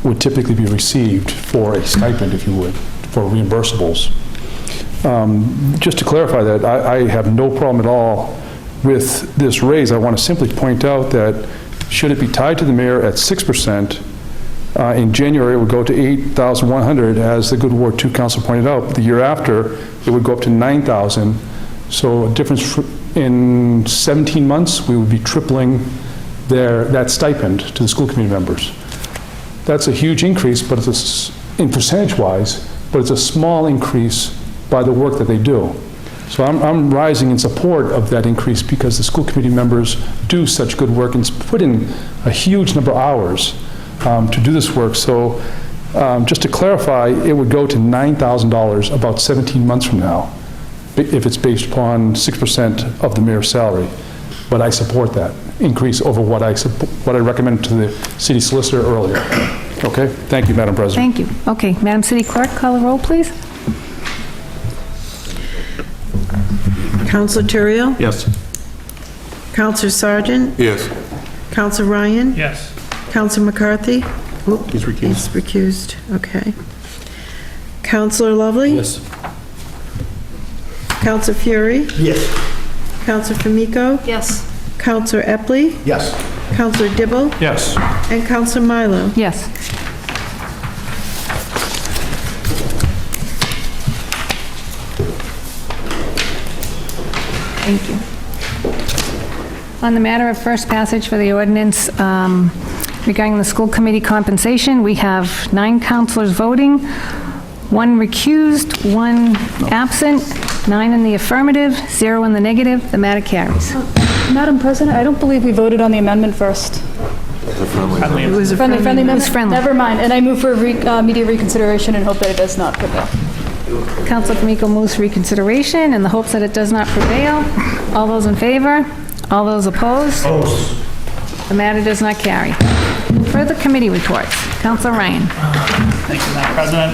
would typically be received for a stipend, if you would, for reimbursables. Just to clarify that, I have no problem at all with this raise. I want to simply point out that should it be tied to the mayor at 6%, in January it would go to $8,100, as the good Ward 2 council pointed out. The year after, it would go up to $9,000. So a difference in 17 months, we would be tripling that stipend to the school committee members. That's a huge increase, but it's in percentage-wise, but it's a small increase by the work that they do. So I'm rising in support of that increase because the school committee members do such good work and put in a huge number of hours to do this work. So just to clarify, it would go to $9,000 about 17 months from now, if it's based upon 6% of the mayor's salary. But I support that increase over what I recommended to the city solicitor earlier. Okay? Thank you, Madam President. Thank you. Okay, Madam City Clerk, call the roll, please. Counselor Terrell? Yes. Counselor Sargent? Yes. Counselor Ryan? Yes. Counselor McCarthy? He's recused. He's recused, okay. Counselor Lovely? Yes. Counselor Fury? Yes. Counselor Famico? Yes. Counselor Epley? Yes. Counselor Dibble? Yes. And Counselor Milo? Yes. Thank you. On the matter of first passage for the ordinance regarding the school committee compensation, we have 9 counselors voting, 1 recused, 1 absent, 9 in the affirmative, 0 in the negative. The matter carries. Madam President, I don't believe we voted on the amendment first. It was a Friendly It was amendment? friendly. Never mind, and I move for immediate reconsideration and hope that it does not prevail. Councilor Famico moves for reconsideration in the hopes that it does not prevail. All those in favor? All those opposed? The matter does not carry. Further committee reports. Councilor Ryan. Thank you, Madam President.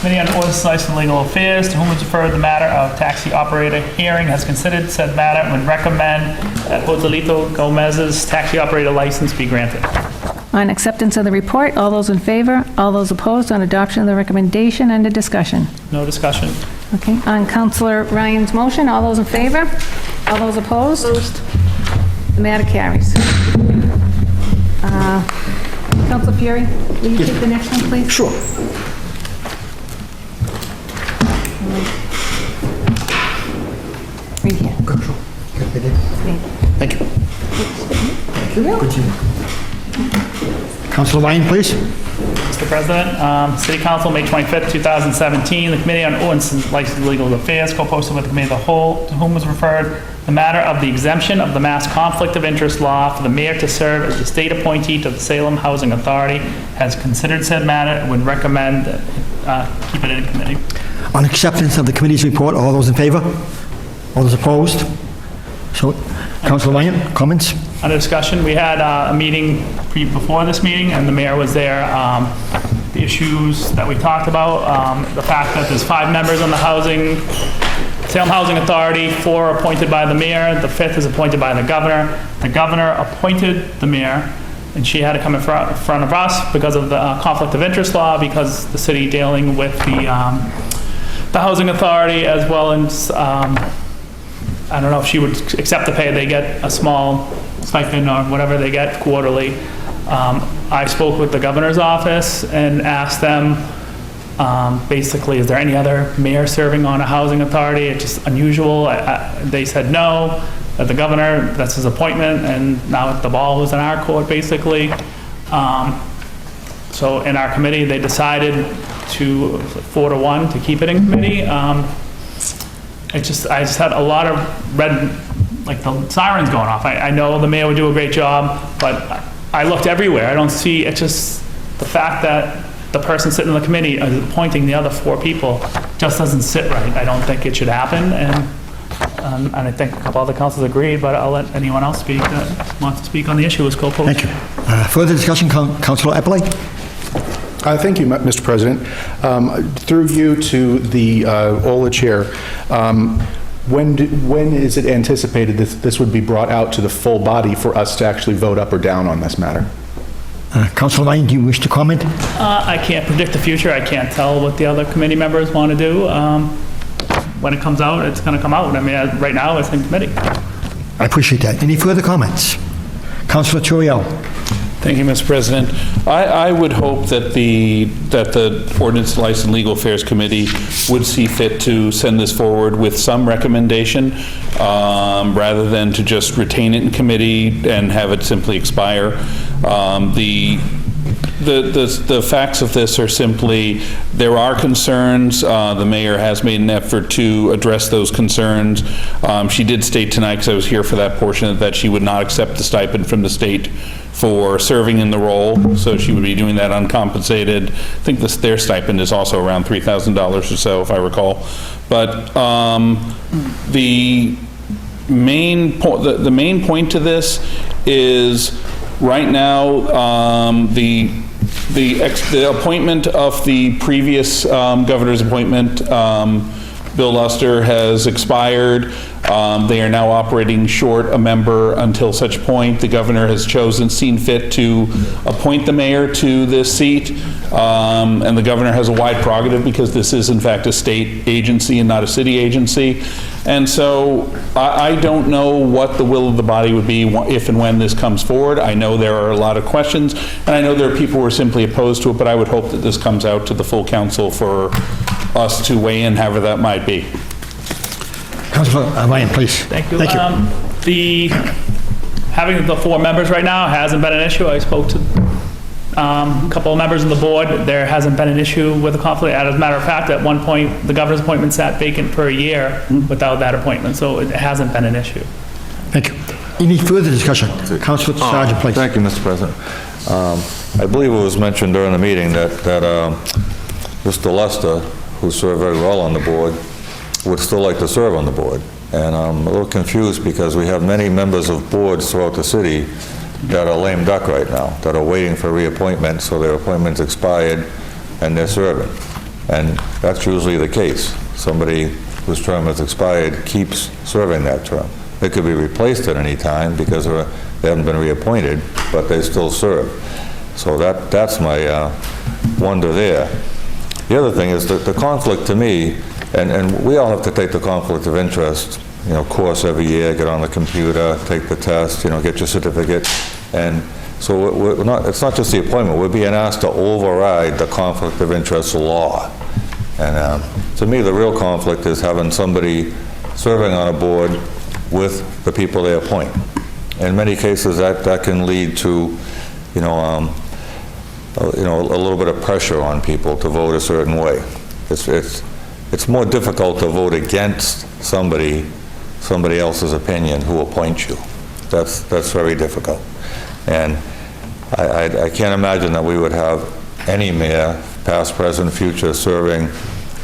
Committee on Ordinance, License, and Legal Affairs, to whom is referred the matter of taxi operator hearing, has considered said matter and would recommend that Joselito Gomez's taxi operator license be granted. On acceptance of the report, all those in favor? All those opposed? On adoption of the recommendation, under discussion. No discussion. Okay. On Councilor Ryan's motion, all those in favor? All those opposed? The matter carries. Councilor Fury, will you take the next one, please? Sure. Right here. Thank you. Thank you. Good to see you. Councilor Ryan, please. Mr. President, City Council, May 25th, 2017, the Committee on Ordinance, License, and Legal Affairs, co-posted with the Committee of the Whole, to whom was referred the matter of the exemption of the Mass Conflict of Interest Law for the mayor to serve as the state appointee to the Salem Housing Authority, has considered said matter and would recommend keep it in committee. On acceptance of the committee's report, all those in favor? All those opposed? So, Councilor Ryan, comments? Under discussion, we had a meeting before this meeting, and the mayor was there. The issues that we talked about, the fact that there's 5 members on the Salem Housing Authority, 4 appointed by the mayor, the 5th is appointed by the governor. The governor appointed the mayor, and she had to come in front of us because of the conflict of interest law, because the city dealing with the housing authority, as well as, I don't know if she would accept the pay. They get a small stipend or whatever they get quarterly. I spoke with the governor's office and asked them, basically, is there any other mayor serving on a housing authority? It's just unusual. They said no, that the governor, that's his appointment, and now the ball was in our court, basically. So in our committee, they decided to 4-1 to keep it in committee. I just had a lot of like the sirens going off. I know the mayor would do a great job, but I looked everywhere. I don't see, it's just the fact that the person sitting in the committee is appointing the other 4 people just doesn't sit right. I don't think it should happen, and I think a couple other councils agreed, but I'll let anyone else speak that wants to speak on the issue as co-post. Thank you. Further discussion, Councilor Epley? Thank you, Mr. President. Through you to the OLA chair, when is it anticipated that this would be brought out to the full body for us to actually vote up or down on this matter? Councilor Ryan, do you wish to comment? I can't predict the future. I can't tell what the other committee members want to do. When it comes out, it's going to come out. I mean, right now, it's in committee. I appreciate that. Any further comments? Councilor Turiel. Thank you, Mr. President. I would hope that the Ordinance, License, and Legal Affairs Committee would see fit to send this forward with some recommendation, rather than to just retain it in committee and have it simply expire. The facts of this are simply, there are concerns. The mayor has made an effort to address those concerns. She did state tonight, because I was here for that portion, that she would not accept the stipend from the state for serving in the role, so she would be doing that uncompensated. I think their stipend is also around $3,000 or so, if I recall. But the main point to this is, right now, the appointment of the previous governor's appointment, Bill Luster, has expired. They are now operating short a member until such point. The governor has seen fit to appoint the mayor to this seat, and the governor has a wide prerogative because this is in fact a state agency and not a city agency. And so I don't know what the will of the body would be if and when this comes forward. I know there are a lot of questions, and I know there are people who are simply opposed to it, but I would hope that this comes out to the full council for us to weigh in, however that might be. Councilor Ryan, please. Thank you. Having the 4 members right now hasn't been an issue. I spoke to a couple of members of the board. There hasn't been an issue with the conflict. As a matter of fact, at one point, the governor's appointment sat vacant for a year without that appointment, so it hasn't been an issue. Thank you. Any further discussion? Councilor Sargent, please. Thank you, Mr. President. I believe it was mentioned during the meeting that Mr. Lester, who served very well on the board, would still like to serve on the board. And I'm a little confused because we have many members of boards throughout the city that are lame duck right now, that are waiting for reappointment, so their appointment's expired and they're serving. And that's usually the case. Somebody whose term has expired keeps serving that term. They could be replaced at any time because they haven't been reappointed, but they still serve. So that's my wonder there. The other thing is that the conflict to me, and we all have to take the conflict of interest, course every year, get on the computer, take the test, get your certificate. And so it's not just the appointment, we're being asked to override the conflict of interest law. And to me, the real conflict is having somebody serving on a board with the people they appoint. In many cases, that can lead to, a little bit of pressure on people to vote a certain way. It's more difficult to vote against somebody else's opinion who appoints you. That's very difficult. And I can't imagine that we would have any mayor, past, present, future, serving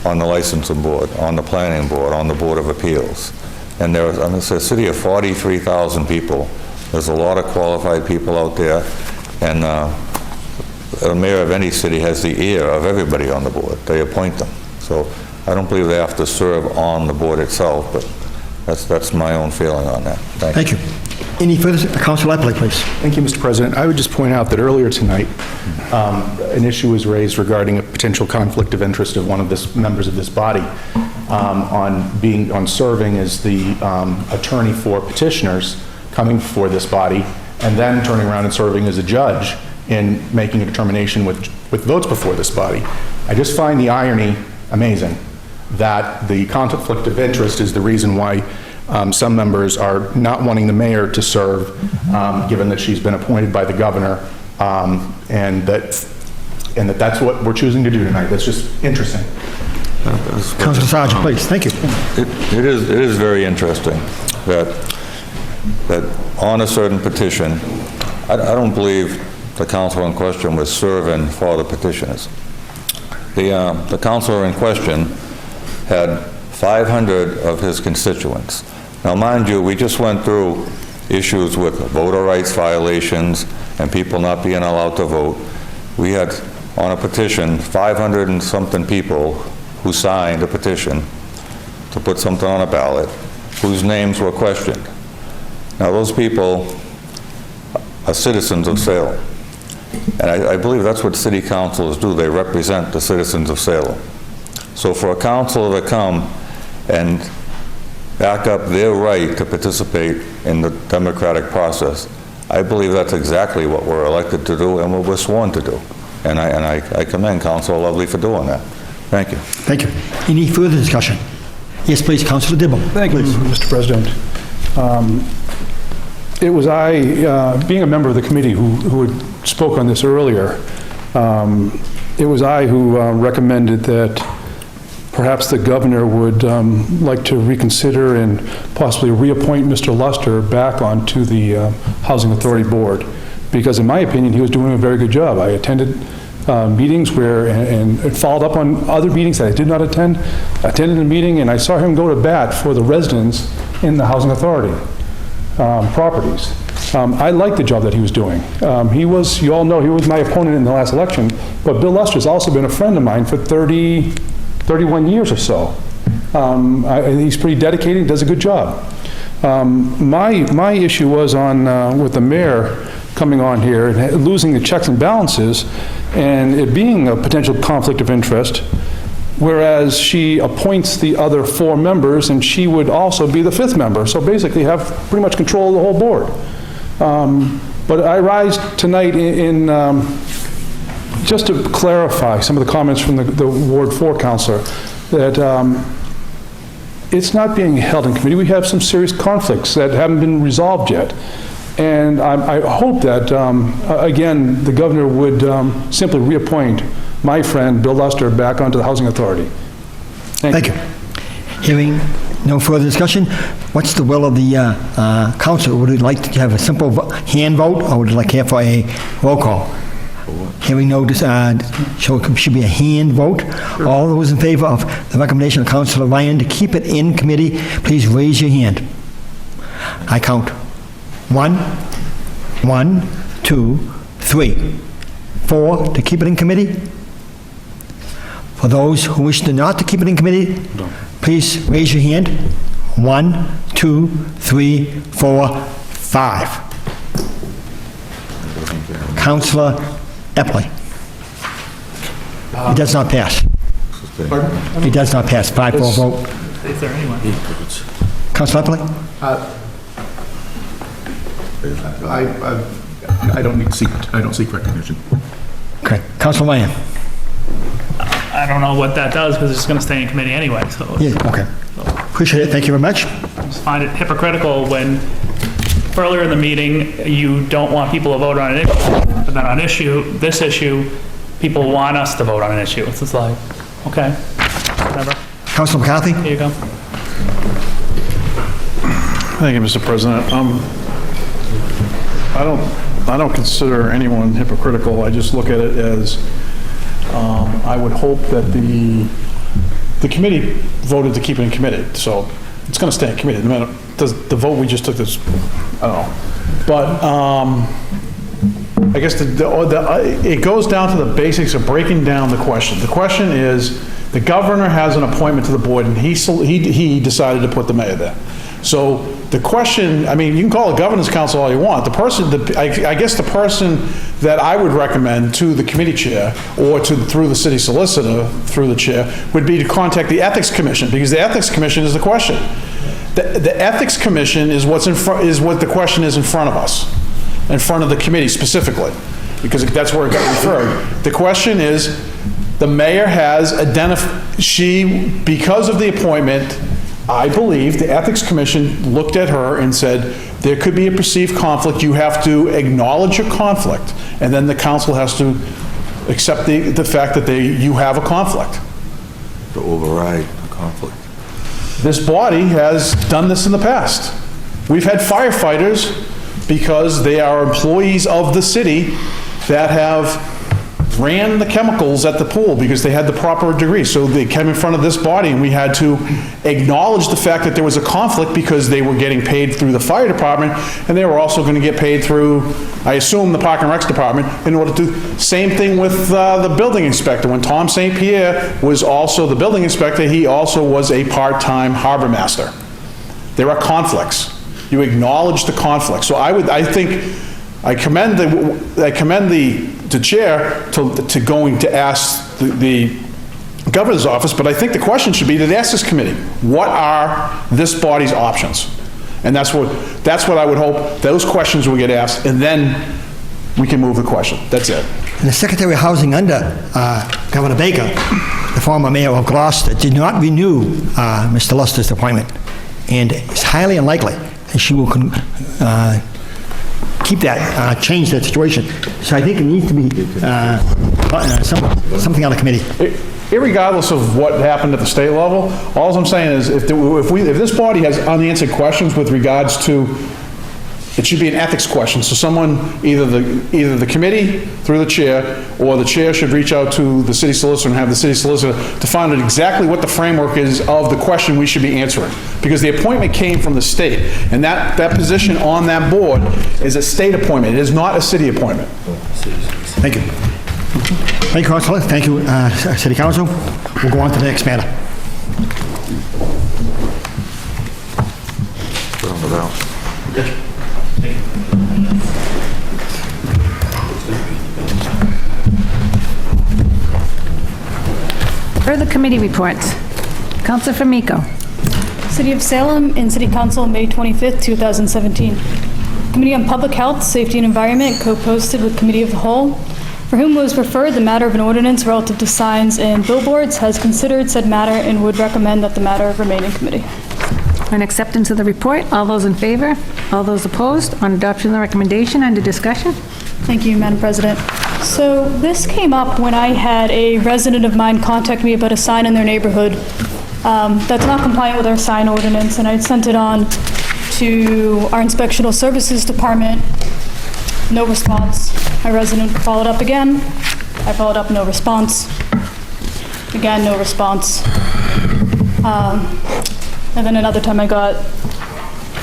on the licensing board, on the planning board, on the Board of Appeals. And it's a city of 43,000 people. There's a lot of qualified people out there, and a mayor of any city has the ear of everybody on the board. They appoint them. So I don't believe they have to serve on the board itself, but that's my own feeling on that. Thank you. Any further? Councilor Epley, please. Thank you, Mr. President. I would just point out that earlier tonight, an issue was raised regarding a potential conflict of interest of one of the members of this body on serving as the attorney for petitioners coming before this body, and then turning around and serving as a judge in making a determination with votes before this body. I just find the irony amazing that the conflict of interest is the reason why some members are not wanting the mayor to serve, given that she's been appointed by the governor, and that's what we're choosing to do tonight. That's just interesting. Councilor Sargent, please. Thank you. It is very interesting that on a certain petition, I don't believe the councilor in question was serving for the petitioners. The councilor in question had 500 of his constituents. Now, mind you, we just went through issues with voter rights violations and people not being allowed to vote. We had, on a petition, 500 and something people who signed a petition to put something on a ballot whose names were questioned. Now, those people are citizens of Salem. And I believe that's what city councilors do. They represent the citizens of Salem. So for a councilor to come and back up their right to participate in the democratic process, I believe that's exactly what we're elected to do and what we're sworn to do. And I commend Councilor Lovely for doing that. Thank you. Thank you. Any further discussion? Yes, please, Councilor Dibble. Thank you, Mr. President. It was being a member of the committee who had spoke on this earlier, It was I who recommended that perhaps the governor would like to reconsider and possibly reappoint Mr. Luster back onto the Housing Authority Board, because in my opinion, he was doing a very good job. I attended meetings and followed up on other meetings that I did not attend. I attended a meeting and I saw him go to bat for the residents in the Housing Authority properties. I liked the job that he was doing. He was, you all know, he was my opponent in the last election, but Bill Luster's also been a friend of mine for 31 years or so. He's pretty dedicated, does a good job. My issue was on with the mayor coming on here and losing the checks and balances and it being a potential conflict of interest, whereas she appoints the other 4 members and she would also be the 5th member. So basically have pretty much control of the whole board. But I rise tonight in just to clarify some of the comments from the Ward 4 councilor, that it's not being held in committee. We have some serious conflicts that haven't been resolved yet. And I hope that, again, the governor would simply reappoint my friend, Bill Luster, back onto the Housing Authority. Thank you. Hearing no further discussion, what's the will of the council? Would you like to have a simple hand vote, or would you like to have a roll call? Hearing no, so it should be a hand vote. All those in favor of the recommendation of Councilor Ryan to keep it in committee, please raise your hand. I count 1, 2, 3, 4 to keep it in committee. For those who wish not to keep it in committee, please raise your hand. 1, 2, 3, 4, 5. Councilor Epley. It does not pass. It does not pass. 5-4 vote. Is there anyone? Councilor Epley? I don't seek recognition. Okay. Councilor Ryan? I don't know what that does because it's going to stay in committee anyway, so. Yeah, okay. Appreciate it. Thank you very much. I just find it hypocritical when earlier in the meeting, you don't want people to vote on an issue, but then on this issue, people want us to vote on an issue. It's just like, okay, whatever. Councilor McCarthy? Here you go. Thank you, Mr. President. I don't consider anyone hypocritical. I just look at it as I would hope that the committee voted to keep it in committee, so it's going to stay in committee. No matter the vote we just took this, I don't know, but I guess it goes down to the basics of breaking down the question. The question is, the governor has an appointment to the board, and he decided to put the mayor there. So the question, I mean, you can call it governance council all you want. The person, I guess the person that I would recommend to the committee chair or through the city solicitor, through the chair, would be to contact the ethics commission, because the ethics commission is the question. The ethics commission is what the question is in front of us, in front of the committee specifically, because that's where it got referred. The question is, the mayor has identified, because of the appointment, I believe the Ethics Commission looked at her and said, there could be a perceived conflict, you have to acknowledge your conflict, and then the council has to accept the fact that you have a conflict. To override the conflict. This body has done this in the past. We've had firefighters, because they are employees of the city, that have ran the chemicals at the pool because they had the proper degree. So they came in front of this body and we had to acknowledge the fact that there was a conflict because they were getting paid through the fire department and they were also going to get paid through, I assume, the Park and Recs department in order to, same thing with the building inspector. When Tom St. Pierre was also the building inspector, he also was a part-time harbor master. There are conflicts. You acknowledge the conflict. So I commend the chair to going to ask the governor's office, but I think the question should be to the Ethics Committee. What are this body's options? And that's what I would hope, those questions will get asked, and then we can move the question. That's it. And the Secretary of Housing under Governor Baker, the former mayor of Gloucester, did not renew Mr. Luster's appointment. And it's highly unlikely that she will keep that, change that situation. So I think it needs to be something on the committee. Irregardless of what happened at the state level, all I'm saying is if this body has unanswered questions with regards to, it should be an ethics question. So someone, either the committee through the chair, or the chair should reach out to the city solicitor and have the city solicitor to find out exactly what the framework is of the question we should be answering. Because the appointment came from the state, and that position on that board is a state appointment. It is not a city appointment. Thank you. Thank you, Councilor. Thank you, City Council. We'll go on to the next matter. Further committee reports. Councilor Famico. City of Salem and City Council, May 25th, 2017. Committee on Public Health, Safety and Environment, co-posted with Committee of the Whole, for whom was referred the matter of an ordinance relative to signs and billboards, has considered said matter and would recommend that the matter remain in committee. On acceptance of the report, all those in favor? All those opposed? On adoption of the recommendation, under discussion? Thank you, Madam President. So this came up when I had a resident of mine contact me about a sign in their neighborhood that's not compliant with our sign ordinance, and I sent it on to our Inspectional Services Department. No response. My resident followed up again. I followed up, no response. Again, no response. And then another time I got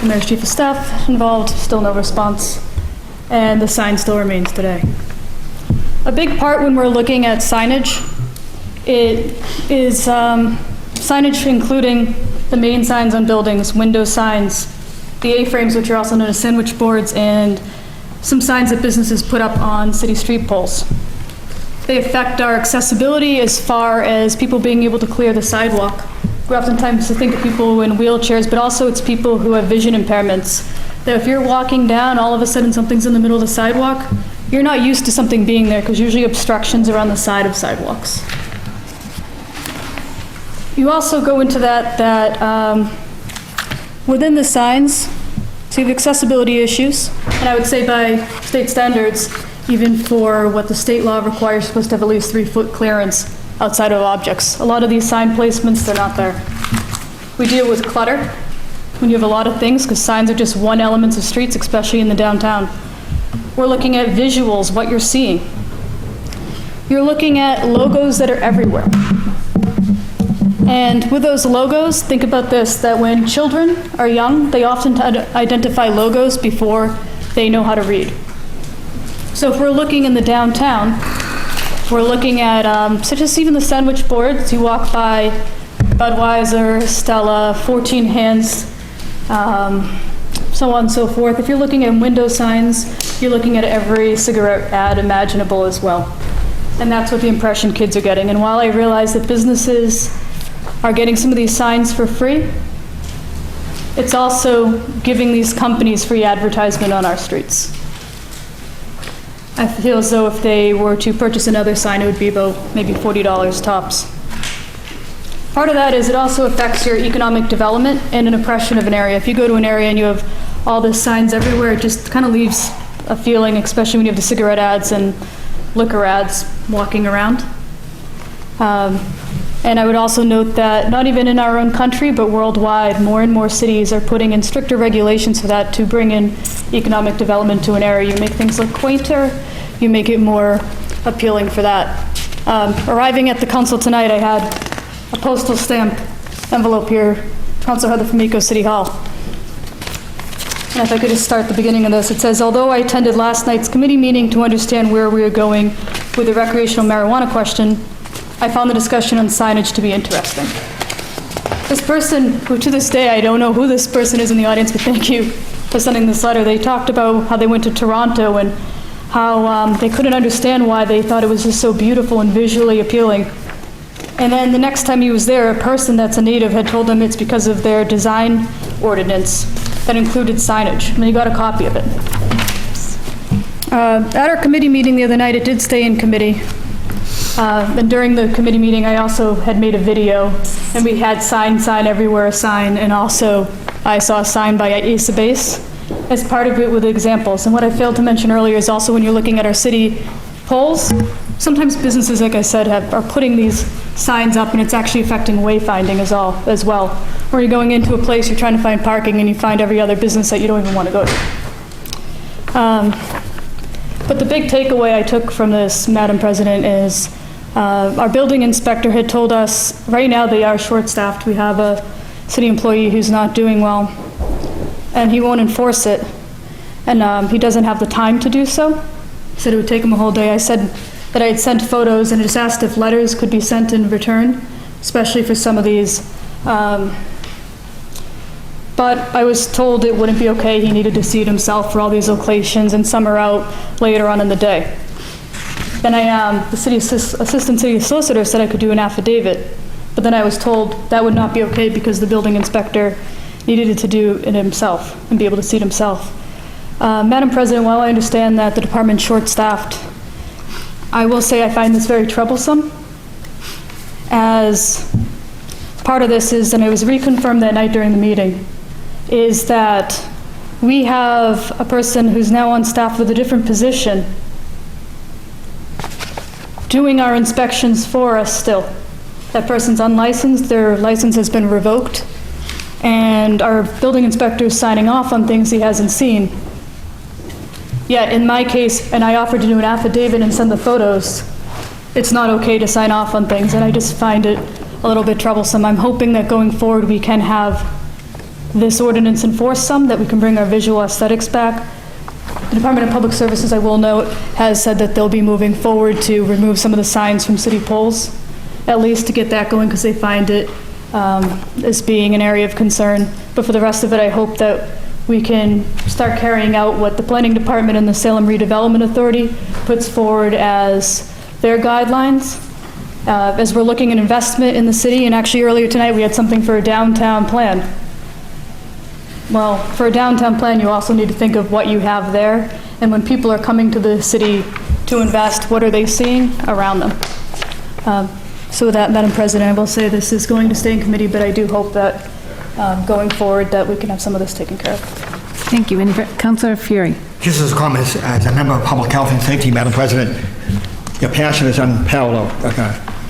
the Mayor's Chief of Staff involved, still no response. And the sign still remains today. A big part when we're looking at signage, it is signage including the main signs on buildings, window signs, the A-frames, which are also known as sandwich boards, and some signs that businesses put up on city street poles. They affect our accessibility as far as people being able to clear the sidewalk. We oftentimes think of people in wheelchairs, but also it's people who have vision impairments. That if you're walking down, all of a sudden something's in the middle of the sidewalk, you're not used to something being there because usually obstructions are on the side of sidewalks. You also go into that within the signs, so you have accessibility issues, and I would say by state standards, even for what the state law requires, you're supposed to have at least 3-foot clearance outside of objects. A lot of these sign placements, they're not there. We deal with clutter when you have a lot of things, because signs are just one element of streets, especially in the downtown. We're looking at visuals, what you're seeing. You're looking at logos that are everywhere. And with those logos, think about this, that when children are young, they often identify logos before they know how to read. So if we're looking in the downtown, we're looking at, such as even the sandwich boards, you walk by Budweiser, Stella, 14 Hands, so on and so forth. If you're looking at window signs, you're looking at every cigarette ad imaginable as well. And that's what the impression kids are getting. And while I realize that businesses are getting some of these signs for free, it's also giving these companies free advertisement on our streets. I feel as though if they were to purchase another sign, it would be about maybe $40 tops. Part of that is it also affects your economic development and an impression of an area. If you go to an area and you have all the signs everywhere, it just kind of leaves a feeling, especially when you have the cigarette ads and liquor ads walking around. And I would also note that not even in our own country, but worldwide, more and more cities are putting in stricter regulations for that to bring in economic development to an area. You make things look quainter, you make it more appealing for that. Arriving at the council tonight, I had a postal stamp envelope here, Councilor Heather Famico, City Hall. And if I could just start the beginning of this, it says, although I attended last night's committee meeting to understand where we are going with the recreational marijuana question, I found the discussion on signage to be interesting. This person, who to this day, I don't know who this person is in the audience, but thank you for sending this letter. They talked about how they went to Toronto and how they couldn't understand why they thought it was just so beautiful and visually appealing. And then the next time he was there, a person that's a native had told him it's because of their design ordinance that included signage. And he got a copy of it. At our committee meeting the other night, it did stay in committee. And during the committee meeting, I also had made a video, and we had sign everywhere, sign, and also I saw a sign by Asa Base as part of it with examples. And what I failed to mention earlier is also when you're looking at our city poles, sometimes businesses, like I said, are putting these signs up and it's actually affecting wayfinding as well. Where you're going into a place, you're trying to find parking and you find every other business that you don't even want to go to. But the big takeaway I took from this, Madam President, is our building inspector had told us, right now they are short-staffed. We have a city employee who's not doing well, and he won't enforce it. And he doesn't have the time to do so. He said it would take him a whole day. I said that I had sent photos and just asked if letters could be sent in return, especially for some of these. But I was told it wouldn't be okay. He needed to see it himself for all these locations, and some are out later on in the day. Then the assistant city solicitor said I could do an affidavit, but then I was told that would not be okay because the building inspector needed to do it himself and be able to see it himself. Madam President, while I understand that the department's short-staffed, I will say I find this very troublesome, as part of this is, and it was reconfirmed that night during the meeting, is that we have a person who's now on staff with a different position doing our inspections for us still. That person's unlicensed, their license has been revoked, and our building inspector is signing off on things he hasn't seen. Yet in my case, and I offered to do an affidavit and send the photos, it's not okay to sign off on things, and I just find it a little bit troublesome. I'm hoping that going forward we can have this ordinance enforced some, that we can bring our visual aesthetics back. The Department of Public Services, I will note, has said that they'll be moving forward to remove some of the signs from city poles, at least to get that going, because they find it as being an area of concern. But for the rest of it, I hope that we can start carrying out what the Planning Department and the Salem Redevelopment Authority puts forward as their guidelines. As we're looking at investment in the city, and actually earlier tonight we had something for a downtown plan. Well, for a downtown plan, you also need to think of what you have there, and when people are coming to the city to invest, what are they seeing around them? So with that, Madam President, I will say this is going to stay in committee, but I do hope that going forward that we can have some of this taken care of. Thank you. Councilor Fury. Just as a comment, as a member of Public Health and Safety, Madam President, your passion is unparalleled,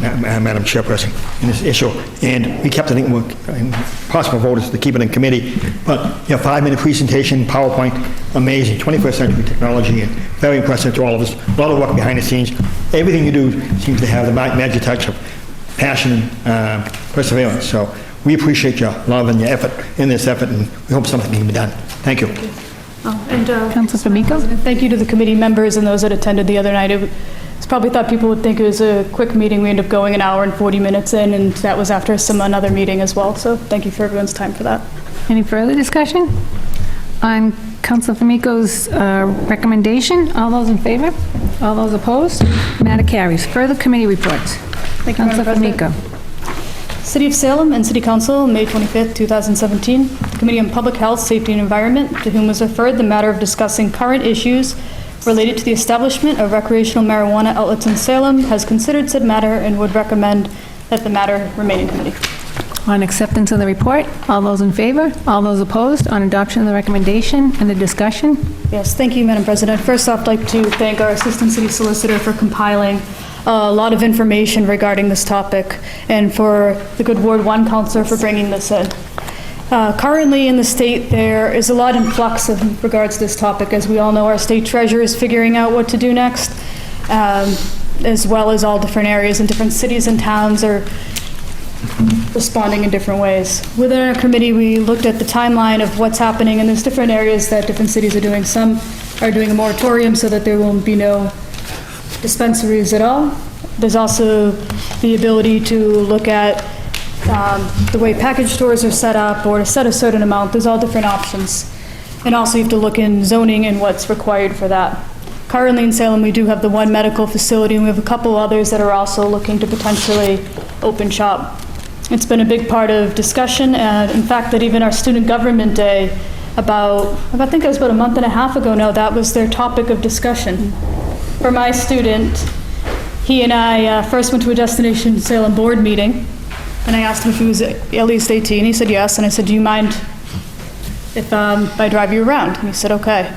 Madam Chairperson, in this issue. And we kept it in, possible voters to keep it in committee. But your 5-minute presentation, PowerPoint, amazing. 21st century technology, and very impressive to all of us. A lot of work behind the scenes. Everything you do seems to have the magic touch of passion and perseverance. So we appreciate your love and your effort in this effort, and we hope something can be done. Thank you. Councilor D'Amico. Thank you to the committee members and those that attended the other night. It's probably thought people would think it was a quick meeting. We ended up going an hour and 40 minutes in, and that was after another meeting as well. So thank you for everyone's time for that. Any further discussion on Councilor D'Amico's recommendation? All those in favor? All those opposed? Matter carries. Further committee reports. Thank you, Madam Councilor President. D'Amico. City of Salem and City Council, May 25th, 2017. The Committee on Public Health, Safety, and Environment, to whom was referred the matter of discussing current issues related to the establishment of recreational marijuana outlets in Salem, has considered said matter and would recommend that the matter remain in committee. On acceptance of the report, all those in favor? All those opposed? On adoption of the recommendation and the discussion? Yes, thank you, Madam President. First off, I'd like to thank our Assistant City Solicitor for compiling a lot of information regarding this topic, and for the good Ward 1 Councilor for bringing this in. Currently in the state, there is a lot in flux in regards to this topic. As we all know, our state treasurer is figuring out what to do next, as well as all different areas and different cities and towns are responding in different ways. Within our committee, we looked at the timeline of what's happening, and there's different areas that different cities are doing. Some are doing a moratorium so that there will be no dispensaries at all. There's also the ability to look at the way package stores are set up, or to set a certain amount. There's all different options. And also you have to look in zoning and what's required for that. Currently in Salem, we do have the one medical facility, and we have a couple others that are also looking to potentially open shop. It's been a big part of discussion, and in fact, that even our Student Government Day, I think it was about a month and a half ago now, that was their topic of discussion. For my student, he and I first went to a Destination Salem board meeting, and I asked him if he was at least 18. He said yes, and I said, do you mind if I drive you around? And he said, okay.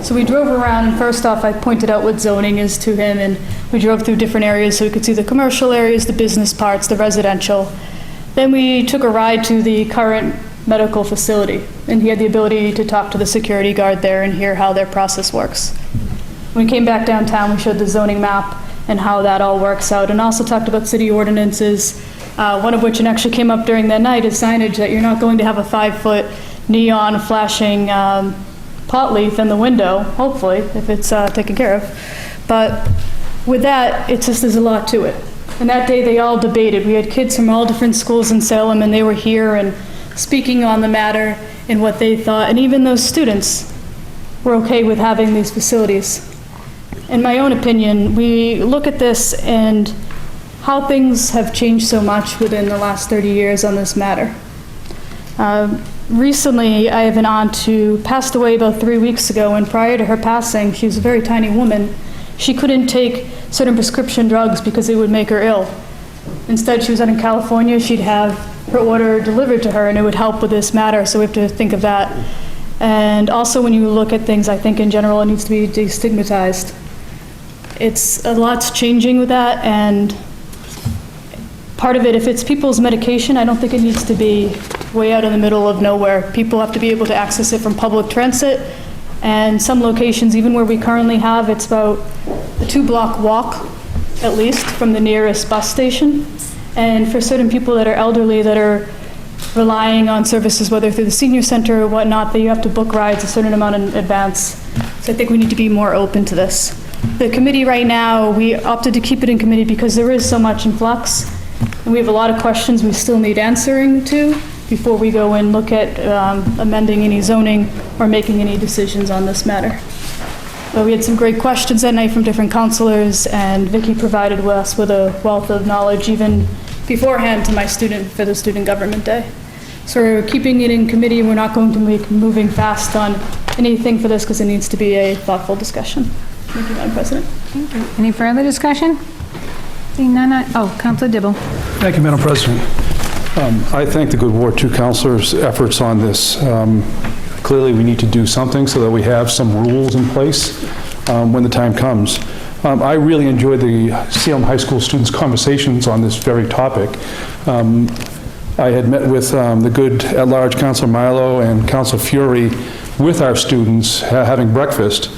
So we drove around, and first off, I pointed out what zoning is to him, and we drove through different areas so we could see the commercial areas, the business parts, the residential. Then we took a ride to the current medical facility, and he had the ability to talk to the security guard there and hear how their process works. When we came back downtown, we showed the zoning map and how that all works out, and also talked about city ordinances, one of which, and actually came up during that night, is signage that you're not going to have a 5-foot neon flashing pot leaf in the window, hopefully, if it's taken care of. But with that, it's just, there's a lot to it. And that day, they all debated. We had kids from all different schools in Salem, and they were here and speaking on the matter and what they thought. And even those students were okay with having these facilities. In my own opinion, we look at this and how things have changed so much within the last 30 years on this matter. Recently, I have an aunt who passed away about 3 weeks ago, and prior to her passing, she was a very tiny woman. She couldn't take certain prescription drugs because it would make her ill. Instead, she was out in California, she'd have her order delivered to her, and it would help with this matter, so we have to think of that. And also, when you look at things, I think in general, it needs to be destigmatized. A lot's changing with that, and part of it, if it's people's medication, I don't think it needs to be way out in the middle of nowhere. People have to be able to access it from public transit, and some locations, even where we currently have, it's about a 2-block walk, at least, from the nearest bus station. And for certain people that are elderly, that are relying on services, whether through the senior center or whatnot, that you have to book rides a certain amount in advance. So I think we need to be more open to this. The committee right now, we opted to keep it in committee because there is so much in flux, and we have a lot of questions we still need answering to before we go and look at amending any zoning or making any decisions on this matter. But we had some great questions that night from different counselors, and Vicki provided us with a wealth of knowledge even beforehand to my student for the Student Government Day. So we're keeping it in committee. We're not going to be moving fast on anything for this because it needs to be a thoughtful discussion. Thank you, Madam President. Thank you. Any further discussion? Seeing none, Councilor Dibble. Thank you, Madam President. I thank the good Ward 2 councilors' efforts on this. Clearly, we need to do something so that we have some rules in place when the time comes. I really enjoyed the Salem High School students' conversations on this very topic. I had met with the good at-large Councilor Milo and Councilor Fury with our students having breakfast.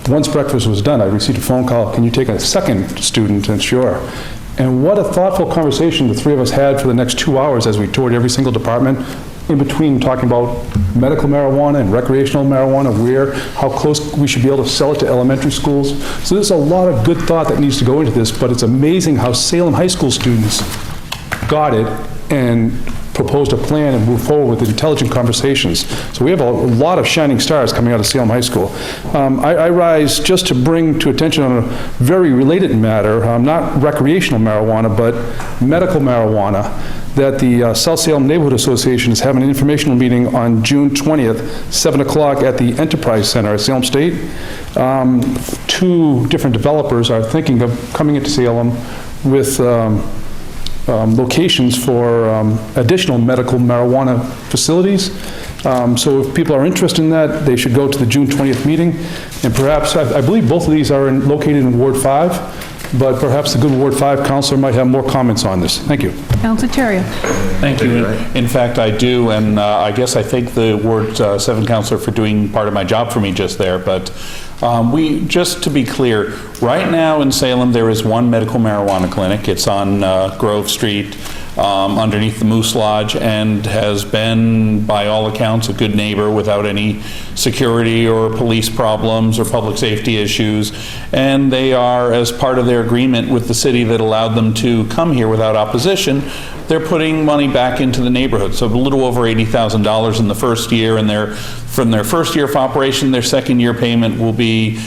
Once breakfast was done, I received a phone call, can you take a second student? And sure. And what a thoughtful conversation the three of us had for the next 2 hours as we toured every single department, in between talking about medical marijuana and recreational marijuana, how close we should be able to sell it to elementary schools. So there's a lot of good thought that needs to go into this, but it's amazing how Salem High School students got it and proposed a plan and moved forward with intelligent conversations. So we have a lot of shining stars coming out of Salem High School. I rise just to bring to attention on a very related matter, not recreational marijuana, but medical marijuana, that the South Salem Neighborhood Association is having an informational meeting on June 20th, 7 o'clock at the Enterprise Center at Salem State. 2 different developers are thinking of coming into Salem with locations for additional medical marijuana facilities. So if people are interested in that, they should go to the June 20th meeting. And perhaps, I believe both of these are located in Ward 5, but perhaps the good Ward 5 counselor might have more comments on this. Thank you. Councilor Terrio. Thank you. In fact, I do, and I guess I thank the Ward 7 counselor for doing part of my job for me just there, but just to be clear, right now in Salem, there is one medical marijuana clinic. It's on Grove Street, underneath the Moose Lodge, and has been, by all accounts, a good neighbor without any security or police problems or public safety issues. And they are, as part of their agreement with the city that allowed them to come here without opposition, they're putting money back into the neighborhood. So a little over $80,000 in the first year, and from their first year of operation, their second year payment will be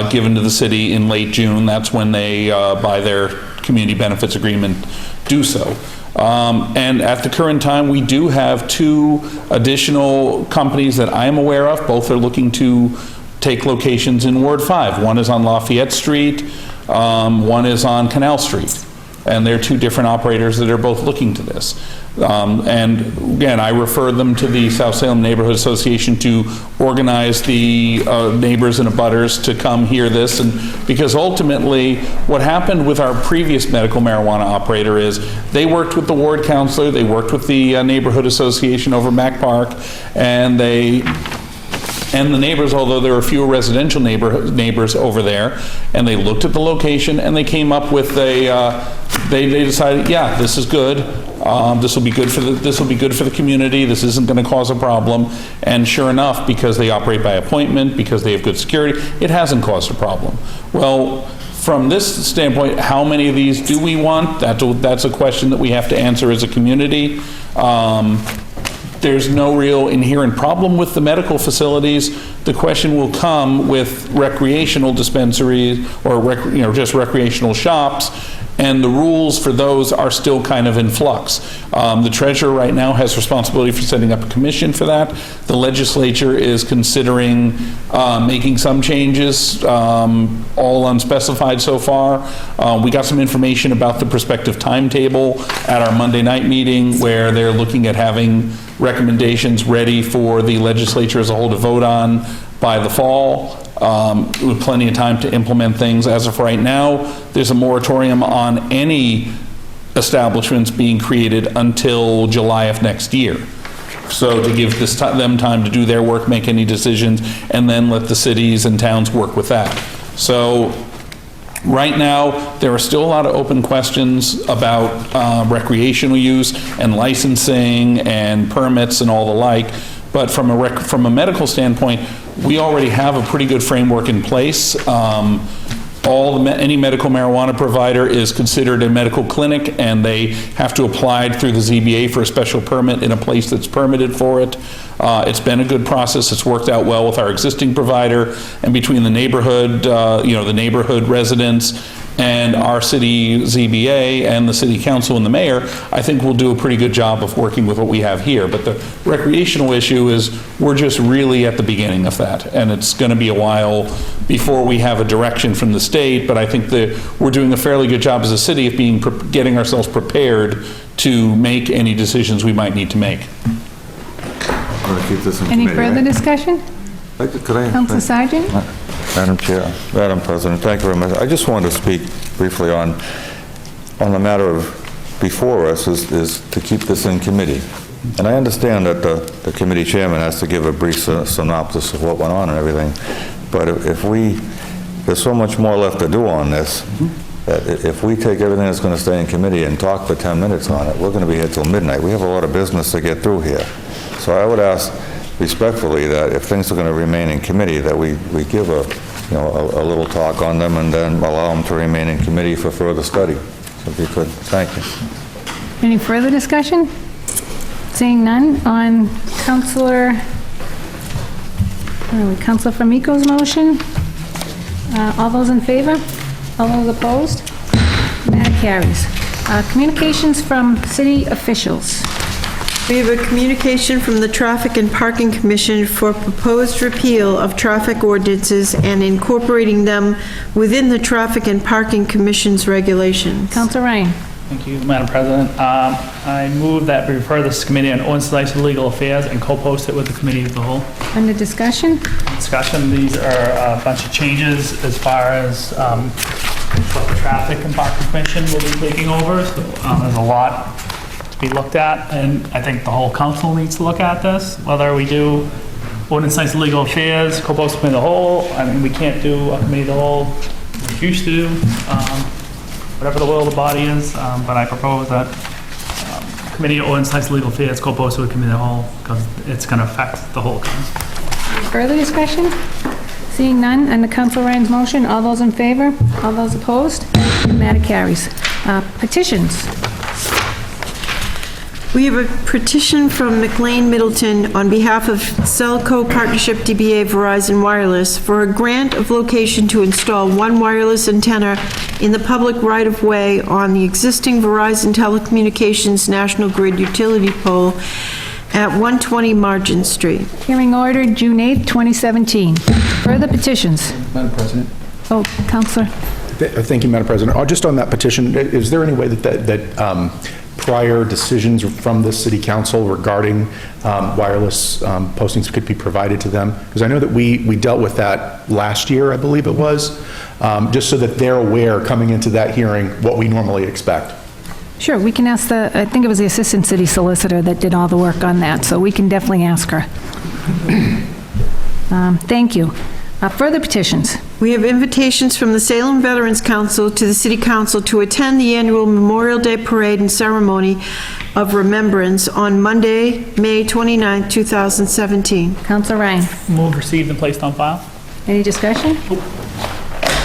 given to the city in late June. That's when they, by their community benefits agreement, do so. And at the current time, we do have 2 additional companies that I am aware of. Both are looking to take locations in Ward 5. One is on Lafayette Street, one is on Canal Street. and they're two different operators that are both looking to this. And again, I referred them to the South Salem Neighborhood Association to organize the neighbors and abutters to come hear this, and because ultimately, what happened with our previous medical marijuana operator is they worked with the ward counselor, they worked with the neighborhood association over Mac Park, and the neighbors, although there were fewer residential neighbors over there, and they looked at the location and they came up with they decided, yeah, this is good. This will be good for the community. This isn't going to cause a problem. And sure enough, because they operate by appointment, because they have good security, it hasn't caused a problem. Well, from this standpoint, how many of these do we want? That's a question that we have to answer as a community. There's no real inherent problem with the medical facilities. The question will come with recreational dispensaries or just recreational shops, and the rules for those are still kind of in flux. The treasurer right now has responsibility for setting up a commission for that. The legislature is considering making some changes, all unspecified so far. We got some information about the prospective timetable at our Monday night meeting, where they're looking at having recommendations ready for the legislature as a whole to vote on by the fall, with plenty of time to implement things. As of right now, there's a moratorium on any establishments being created until July of next year. So to give them time to do their work, make any decisions, and then let the cities and towns work with that. So right now, there are still a lot of open questions about recreational use and licensing and permits and all the like. But from a medical standpoint, we already have a pretty good framework in place. Any medical marijuana provider is considered a medical clinic, and they have to apply through the ZBA for a special permit in a place that's permitted for it. It's been a good process. It's worked out well with our existing provider, and between the neighborhood, the neighborhood residents and our city ZBA and the city council and the mayor, I think we'll do a pretty good job of working with what we have here. But the recreational issue is we're just really at the beginning of that, and it's going to be a while before we have a direction from the state. But I think that we're doing a fairly good job as a city of getting ourselves prepared to make any decisions we might need to make. Any further discussion? Could I? Councilor Sargent? Madam Chair, Madam President, thank you very much. I just wanted to speak briefly on the matter of before us is to keep this in committee. And I understand that the committee chairman has to give a brief synopsis of what went on and everything. But there's so much more left to do on this, that if we take everything that's going to stay in committee and talk for 10 minutes on it, we're going to be here till midnight. We have a lot of business to get through here. So I would ask respectfully that if things are going to remain in committee, that we give a little talk on them and then allow them to remain in committee for further study. So if you could, thank you. Any further discussion? Seeing none, on Councilor Famico's motion, all those in favor? All those opposed? That carries. Communications from city officials. We have a communication from the Traffic and Parking Commission for proposed repeal of traffic ordinances and incorporating them within the Traffic and Parking Commission's regulations. Councilor Ryan. Thank you, Madam President. I move that we refer this committee on Ordinance and Legal Affairs and co-post it with the committee as a whole. Under discussion? These are a bunch of changes as far as what the Traffic and Parking Commission will be taking over. So there's a lot to be looked at, and I think the whole council needs to look at this, whether we do Ordinance and Legal Affairs, co-post committee of the whole. I mean, we can't do a committee of the whole, we used to do. Whatever the will of the body is, but I propose that Committee on Ordinance and Legal Affairs co-post with Committee of the Whole, because it's going to affect the whole council. Further discussion? Seeing none, under Councilor Ryan's motion, all those in favor? All those opposed? The matter carries. Petitions. We have a petition from McLean Middleton on behalf of Cellco Partnership DBA Verizon Wireless for a grant of location to install one wireless antenna in the public right-of-way on the existing Verizon Telecommunications National Grid utility pole at 120 Margin Street. Hearing ordered June 8th, 2017. Further petitions? Madam President. Oh, Councilor Thank you, Madam President. Just on that petition, is there any way that prior decisions from the city council regarding wireless postings could be provided to them? Because I know that we dealt with that last year, I believe it was, just so that they're aware coming into that hearing what we normally expect. Sure, we can ask I think it was the Assistant City Solicitor that did all the work on that, so we can definitely ask her. Thank you. Further petitions? We have invitations from the Salem Veterans Council to the City Council to attend the annual Memorial Day Parade and Ceremony of Remembrance on Monday, May 29, 2017. Councilor Ryan. Moved, received, and placed on file. Any discussion?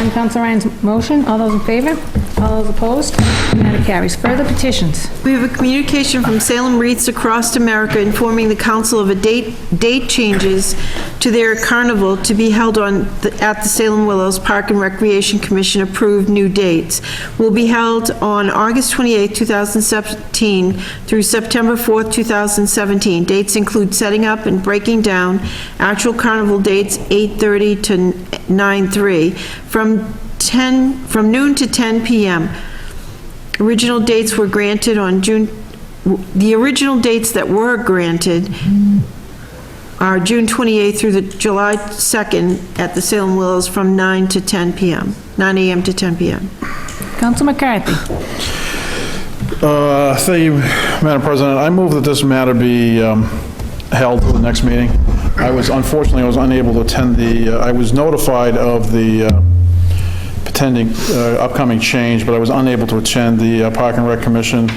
On Councilor Ryan's motion, all those in favor? All those opposed? Matter carries. Further petitions? We have a communication from Salem Wreaths Across America informing the council of a date changes to their carnival to be held at the Salem Willows Park and Recreation Commission approved new dates. Will be held on August 28, 2017 through September 4, 2017. Dates include setting up and breaking down actual carnival dates 8:30 to 9:03 from noon to 10 p.m. Original dates were granted on the original dates that were granted are June 28th through the July 2nd at the Salem Willows from 9 to 10 p.m., 9 a.m. to 10 p.m. Council McCarthy. Thank you, Madam President. I move that this matter be held to the next meeting. Unfortunately, I was unable to attend I was notified of the upcoming change, but I was unable to attend the Park and Rec Commission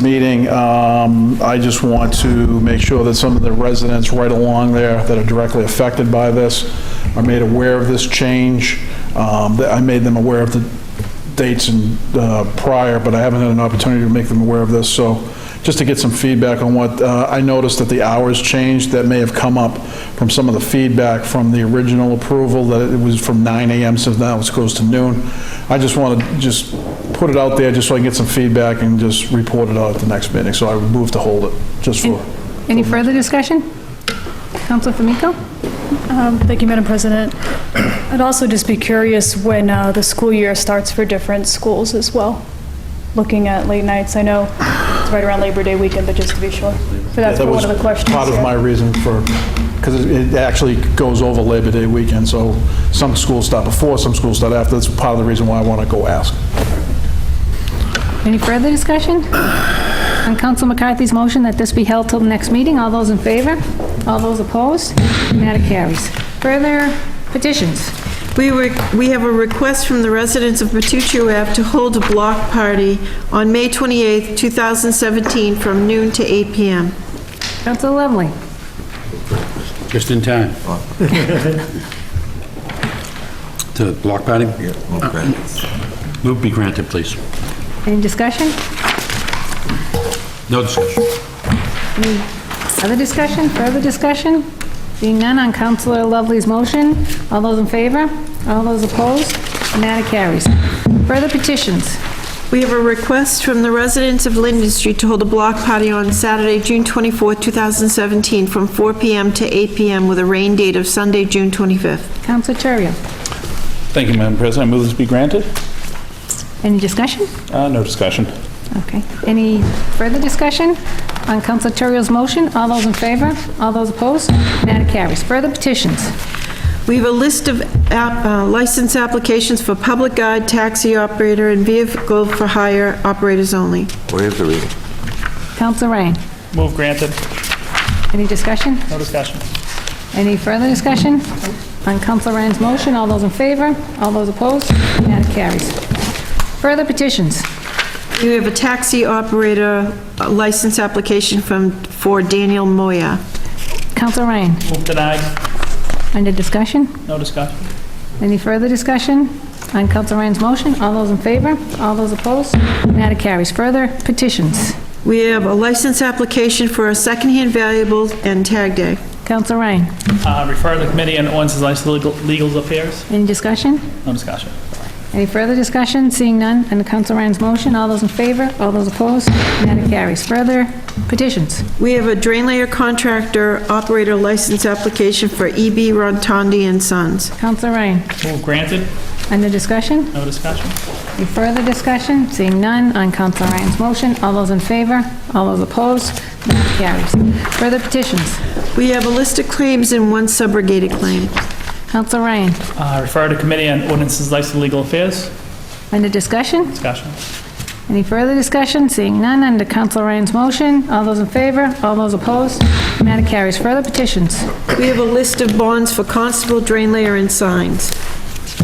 meeting. I just want to make sure that some of the residents right along there that are directly affected by this are made aware of this change. I made them aware of the dates and prior, but I haven't had an opportunity to make them aware of this. So just to get some feedback on what, I noticed that the hours changed. That may have come up from some of the feedback from the original approval, that it was from 9 a.m. so now it's goes to noon. I just want to put it out there just so I can get some feedback and just report it out at the next meeting. So I would move to hold it, just for... Any further discussion? Councilor Famico? Thank you, Madam President. I'd also just be curious when the school year starts for different schools as well. Looking at late nights, I know it's right around Labor Day weekend, but just to be sure. So that's one of the questions. Part of my reason for, because it actually goes over Labor Day weekend, so some schools start before, some schools start after. That's part of the reason why I want to go ask. Any further discussion? On Council McCarthy's motion that this be held till the next meeting, all those in favor? All those opposed? Matter carries. Further petitions? We have a request from the residents of Petruccio Ave to hold a block party on May 28, 2017 from noon to 8 p.m. Councilor Lovely. Just in time. To block party? Yeah, move be granted, please. Any discussion? No discussion. Any other discussion? Further discussion? Being none on Councilor Lovely's motion, all those in favor? All those opposed? The matter carries. Further petitions? We have a request from the residents of Linden Street to hold a block party on Saturday, June 24, 2017, from 4 p.m. to 8 p.m. with a rain date of Sunday, June 25th. Councilor Terrio. Thank you, Madam President. I move this be granted. Any discussion? No discussion. Okay. Any further discussion on Councilor Terrio's motion? All those in favor? All those opposed? Matter carries. Further petitions? We have a list of license applications for public guide, taxi operator, and vehicle for hire operators only. Waive the reading. Councilor Ryan. Move granted. Any discussion? No discussion. Any further discussion on Councilor Ryan's motion? All those in favor? All those opposed? Matter carries. Further petitions? We have a taxi operator license application for Daniel Moya. Councilor Ryan. Move denied. Under discussion? No discussion. Any further discussion on Councilor Ryan's motion? All those in favor? All those opposed? Matter carries. Further petitions? We have a license application for a secondhand valuables and tag day. Councilor Ryan. Refer to the Committee on Ordinances and Legal Affairs. Any discussion? No discussion. Any further discussion? Seeing none, under Councilor Ryan's motion, all those in favor? All those opposed? Matter carries. Further petitions? We have a drain layer contractor operator license application for E.B. Rotondi and Sons. Councilor Ryan. Move granted. Under discussion? No discussion? Any further discussion? Seeing none on Counselor Ryan's motion. All those in favor? All those opposed? Motion carries. Further petitions? We have a list of claims and one subrogated claim. Counselor Ryan. Refer to Committee on Ordinances, License, and Legal Affairs. Under discussion? Discussion. Any further discussion? Seeing none under Counselor Ryan's motion. All those in favor? All those opposed? Matter carries. Further petitions? We have a list of bonds for constable, drain layer, and signs.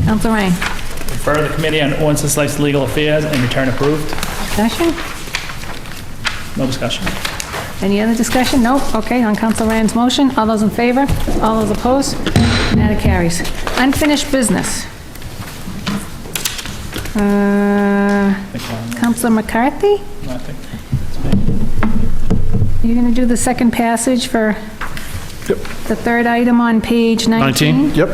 Counselor Ryan. Refer to the Committee on Ordinances, License, and Legal Affairs, and return approved. Discussion? No discussion. Any other discussion? Nope. Okay, on Counselor Ryan's motion. All those in favor? All those opposed? Matter carries. Unfinished business. Counselor McCarthy? You're going to do the second passage for the third item on page 19? Yep.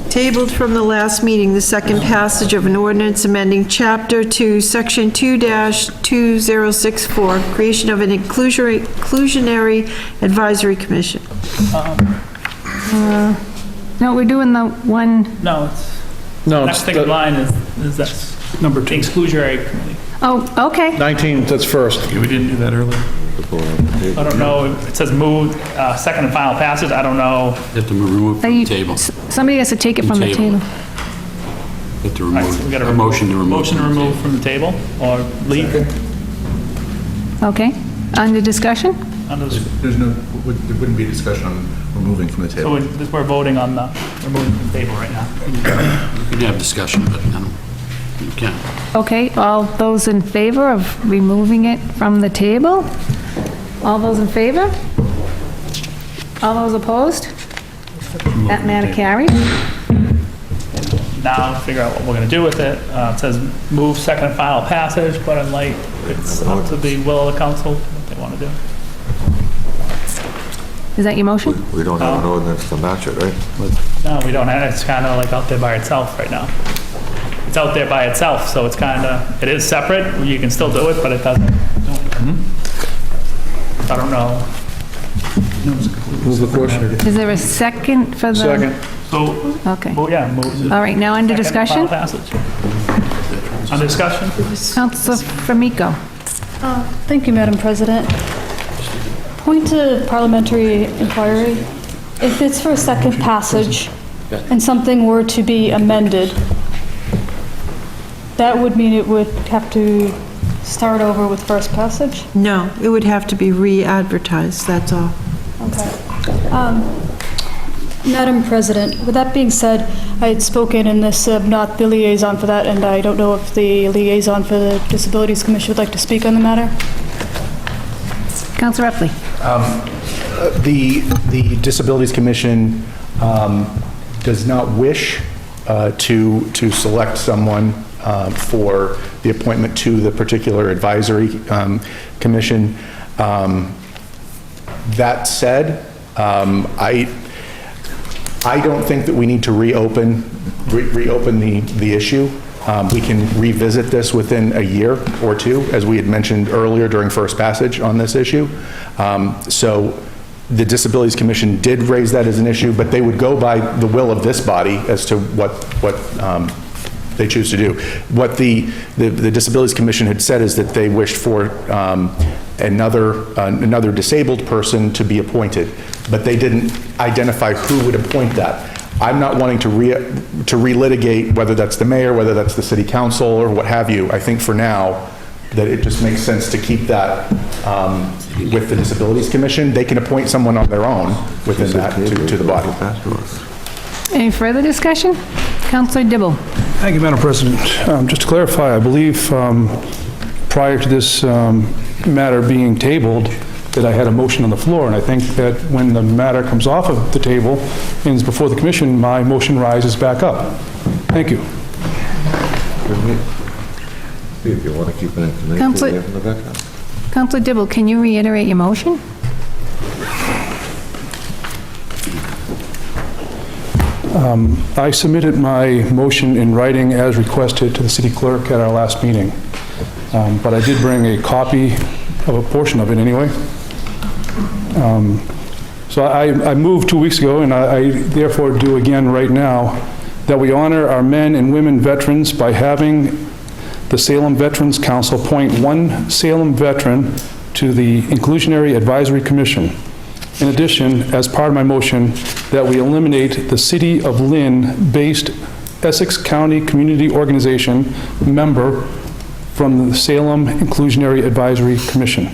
Tabled from the last meeting, the second passage of an ordinance amending Chapter 2, Section 2-2064, creation of an inclusionary advisory commission. No, we're doing the one... No, it's... No, next thing in line is this. Number 2. Exclusionary committee. Oh, okay. 19, that's first. We didn't do that earlier. I don't know, it says move, second and final passage, I don't know. You have to remove from the table. Somebody has to take it from the table. You have to All right, so we gotta remove, a motion to remove. Motion to remove from the table, or leave. Okay. Under discussion? There's no, there wouldn't be a discussion on removing from the So table. we're voting on the, removing from the table right now. You can have discussion, but I don't, you can't. Okay, all those in favor of removing it from the table? All those in favor? All those opposed? That matter carries. Now, figure out what we're gonna do with it. It says move second and final passage, but I'm like, it's up to the will of the council, what they wanna do. Is that your motion? We don't have an ordinance to match it, right? No, we don't have, it's kinda like out there by itself right now. It's out there by itself, so it's kinda, it is separate, you can still do it, but it doesn't. I don't know. Move the question. Is there a second for the... Second. So, Okay. well, yeah, move. All right, now under discussion? Second and final passage. Under discussion? Counselor Famico. Thank you, Madam President. Point to parliamentary inquiry. If it's for a second passage and something were to be amended, that would mean it would have to start over with first passage? No, it would have to be re-advertised, that's all. Okay. Madam President, with that being said, I had spoken in this, not the liaison for that, and I don't know if the liaison for the Disabilities Commission would like to speak on the matter. Counselor Epley. The Disabilities Commission does not wish to select someone for the appointment to the particular advisory commission. That said, I don't think that we need to reopen the issue. We can revisit this within a year or two, as we had mentioned earlier during first passage on this issue. So the Disabilities Commission did raise that as an issue, but they would go by the will of this body as to what they choose to do. What the Disabilities Commission had said is that they wished for another disabled person to be appointed, but they didn't identify who would appoint that. I'm not wanting to relitigate whether that's the mayor, whether that's the city council, or what have you. I think for now that it just makes sense to keep that with the Disabilities Commission. They can appoint someone on their own within that to the body. Any further discussion? Counselor Dibble. Thank you, Madam President. Just to clarify, I believe prior to this matter being tabled, that I had a motion on the floor, and I think that when the matter comes off of the table and is before the commission, my motion rises back up. Thank you. If you want to keep an information, Counselor- you have in the background. Counselor Dibble, can you reiterate your motion? I submitted my motion in writing as requested to the city clerk at our last meeting, but I did bring a copy of a portion of it anyway. So I moved 2 weeks ago, and I therefore do again right now, that we honor our men and women veterans by having the Salem Veterans Council appoint one Salem veteran to the Inclusionary Advisory Commission. In addition, as part of my motion, that we eliminate the City of Lynn-based Essex County Community Organization member from the Salem Inclusionary Advisory Commission.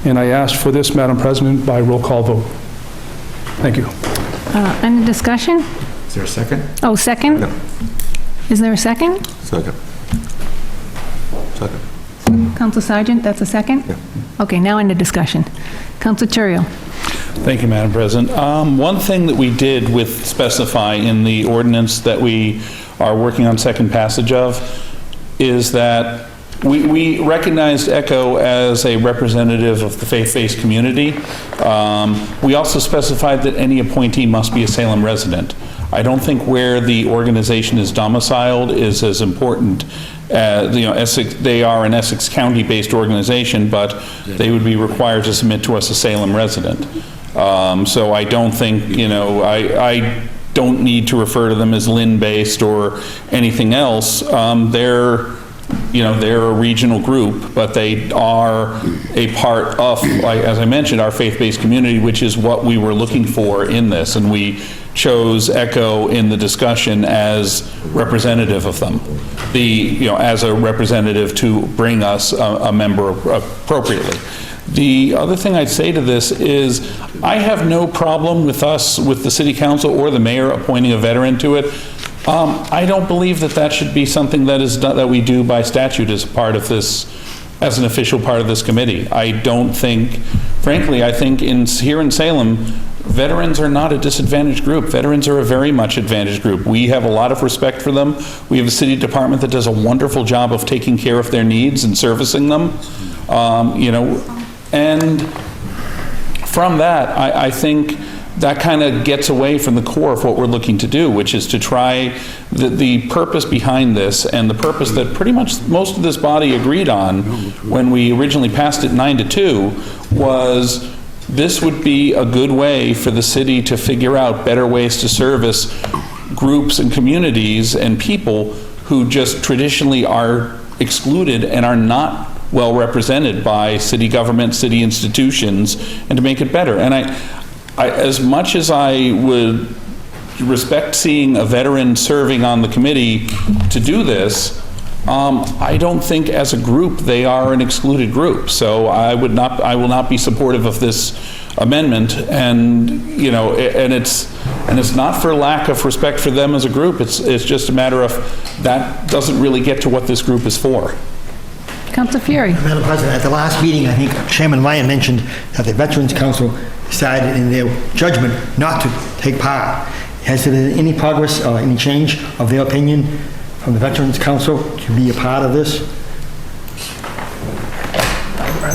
And I ask for this, Madam President, by roll call vote. Thank you. Any discussion? Is there a second? Oh, second? No. Is there a second? Second. Second. Council Sergeant, that's a second? Yeah. Okay, now into discussion. Council Turiel. Thank you, Madam President. One thing that we did with specify in the ordinance that we are working on second passage of is that we recognized ECHO as a representative of the faith-based community. We also specified that any appointee must be a Salem resident. I don't think where the organization is domiciled is as important. Essex, they are an Essex County-based organization, but they would be required to submit to us a Salem resident. So I don't think, I don't need to refer to them as Lynn-based or anything else. They're a regional group, but they are a part of, as I mentioned, our faith-based community, which is what we were looking for in this, and we chose ECHO in the discussion as representative of them, as a representative to bring us a member appropriately. The other thing I'd say to this is I have no problem with the city council or the mayor appointing a veteran to it. I don't believe that should be something that we do by statute as part of this, as an official part of this committee. I don't think, frankly, I think here in Salem, veterans are not a disadvantaged group. Veterans are a very much advantaged group. We have a lot of respect for them. We have a city department that does a wonderful job of taking care of their needs and servicing them. And from that, I think that kind of gets away from the core of what we're looking to do, which is to try the purpose behind this, and the purpose that pretty much most of this body agreed on when we originally passed it 9-2 was this would be a good way for the city to figure out better ways to service groups and communities and people who just traditionally are excluded and are not well represented by city government, city institutions, and to make it better. And I as much as I would respect seeing a veteran serving on the committee to do this, I don't think as a group they are an excluded group. So I will not be supportive of this amendment, and and it's not for lack of respect for them as a group. It's just a matter of that doesn't really get to what this group is for. Council Fury. Madam President, at the last meeting, I think Chairman Ryan mentioned that the Veterans Council decided in their judgment not to take part. Has there been any progress or any change of their opinion from the Veterans Council to be a part of this?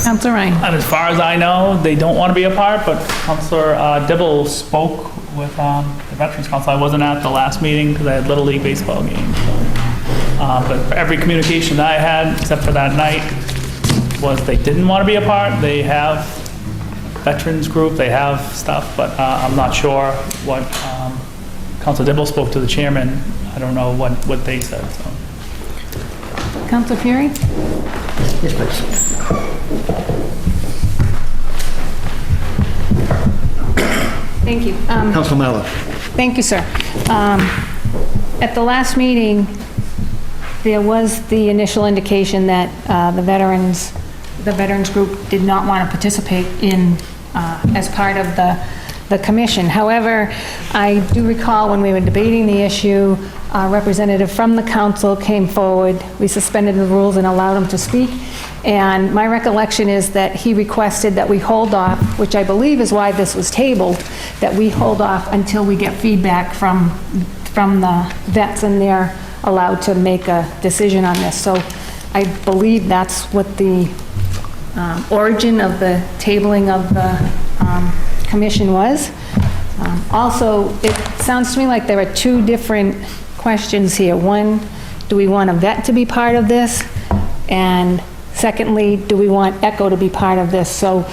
Councilor Ryan. And as far as I know, they don't want to be a part, but Councilor Dibble spoke with the Veterans Council. I wasn't at the last meeting because I had Little League baseball game. But every communication that I had, except for that night, was they didn't want to be a part. They have veterans group, they have stuff, but I'm not sure what, Councilor Dibble spoke to the chairman. I don't know what they said, so. Councilor Fury? Yes, please. Thank you. Councilor Mallow. Thank you, sir. At the last meeting, there was the initial indication that the veterans group did not want to participate in as part of the commission. However, I do recall when we were debating the issue, a representative from the council came forward. We suspended the rules and allowed him to speak. And my recollection is that he requested that we hold off, which I believe is why this was tabled, that we hold off until we get feedback from the vets and they're allowed to make a decision on this. So I believe that's what the origin of the tabling of the commission was. Also, it sounds to me like there are two different questions here. One, do we want a vet to be part of this? And secondly, do we want ECHO to be part of this? So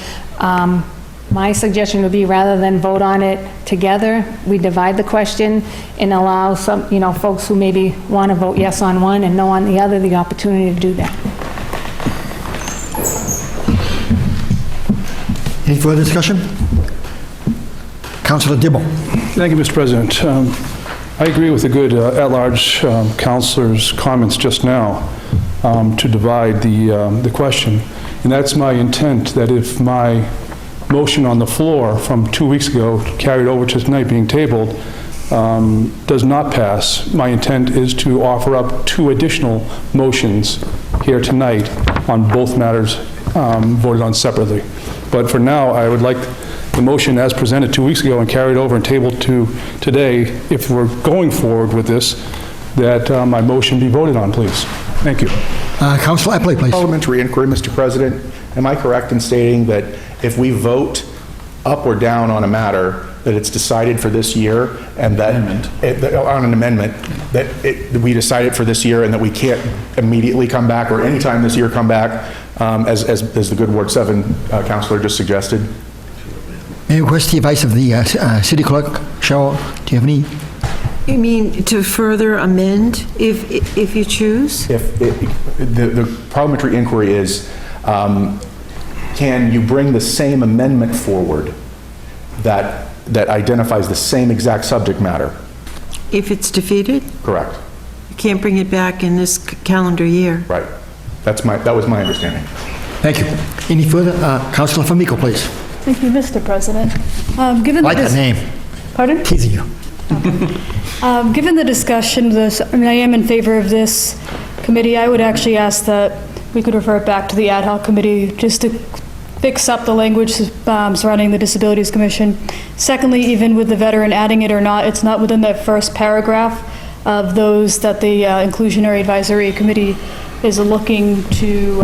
my suggestion would be, rather than vote on it together, we divide the question and allow some, folks who maybe want to vote yes on one and no on the other, the opportunity to do that. Any further discussion? Councilor Dibble. Thank you, Mr. President. I agree with the good at-large councilor's comments just now to divide the question. And that's my intent, that if my motion on the floor from 2 weeks ago carried over to tonight being tabled does not pass, my intent is to offer up 2 additional motions here tonight on both matters voted on separately. But for now, I would like the motion as presented 2 weeks ago and carried over and tabled to today, if we're going forward with this, that my motion be voted on, please. Thank you. Councilor Epley, please. Parliamentary inquiry, Mr. President. Am I correct in stating that if we vote up or down on a matter, that it's decided for this year, and that on an amendment, that we decide it for this year, and that we can't immediately come back or anytime this year come back, as the good Ward 7 councilor just suggested? May I request the advice of the city clerk? Cheryl, do you have any? You mean to further amend if you choose? The parliamentary inquiry is, can you bring the same amendment forward that identifies the same exact subject matter? If it's defeated? Correct. You can't bring it back in this calendar year. Right. That was my understanding. Thank you. Any further? Councilor Famico, please. Thank you, Mr. President. Given Like that name. Pardon? Teasing you. Given the discussion of this, I am in favor of this committee. I would actually ask that we could refer it back to the ad hoc committee just to fix up the language surrounding the Disabilities Commission. Secondly, even with the veteran adding it or not, it's not within that first paragraph of those that the Inclusionary Advisory Committee is looking to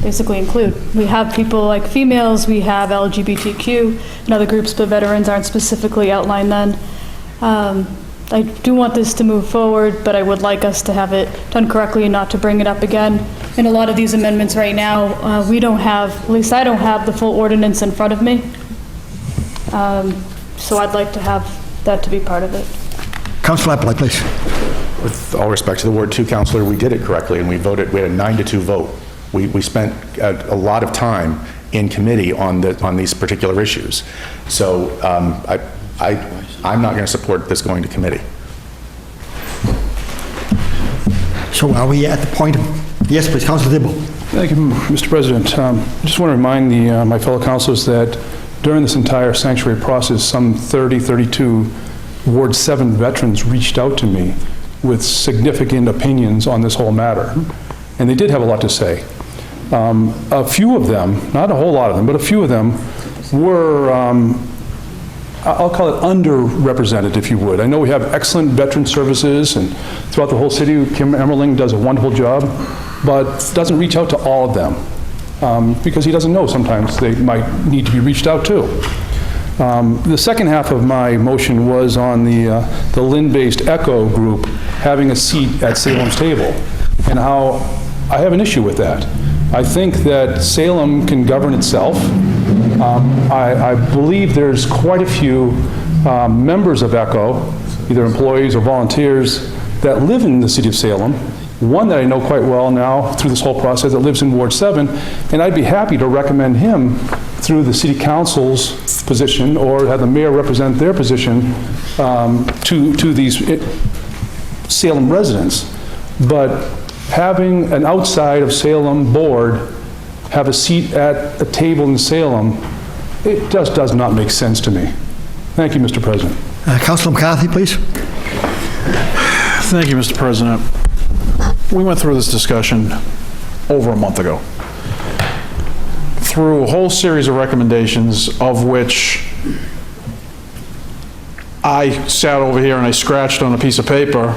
basically include. We have people like females, we have LGBTQ and other groups, but veterans aren't specifically outlined then. I do want this to move forward, but I would like us to have it done correctly and not to bring it up again. In a lot of these amendments right now, we don't have, at least I don't have the full ordinance in front of me. So I'd like to have that to be part of it. Councilor Epley, please. With all respect to the Ward 2 councilor, we did it correctly, and we had a 9-2 vote. We spent a lot of time in committee on these particular issues. So I'm not going to support this going to committee. So are we at the point of, yes, please, Councilor Dibble. Thank you, Mr. President. I just want to remind my fellow councilors that during this entire sanctuary process, some 32 Ward 7 veterans reached out to me with significant opinions on this whole matter. And they did have a lot to say. A few of them, not a whole lot of them, but a few of them were, I'll call it underrepresented, if you would. I know we have excellent veteran services, and throughout the whole city, Kim Emmerling does a wonderful job, but doesn't reach out to all of them, because he doesn't know sometimes they might need to be reached out to. The second half of my motion was on the Lynn-based ECHO group having a seat at Salem's table, and how I have an issue with that. I think that Salem can govern itself. I believe there's quite a few members of ECHO, either employees or volunteers, that live in the city of Salem. One that I know quite well now through this whole process that lives in Ward 7, and I'd be happy to recommend him through the city council's position or have the mayor represent their position to these Salem residents. But having an outside of Salem board have a seat at a table in Salem, it just does not make sense to me. Thank you, Mr. President. Councilor McCarthy, please. Thank you, Mr. President. We went through this discussion over a month ago, through a whole series of recommendations, of which I sat over here and I scratched on a piece of paper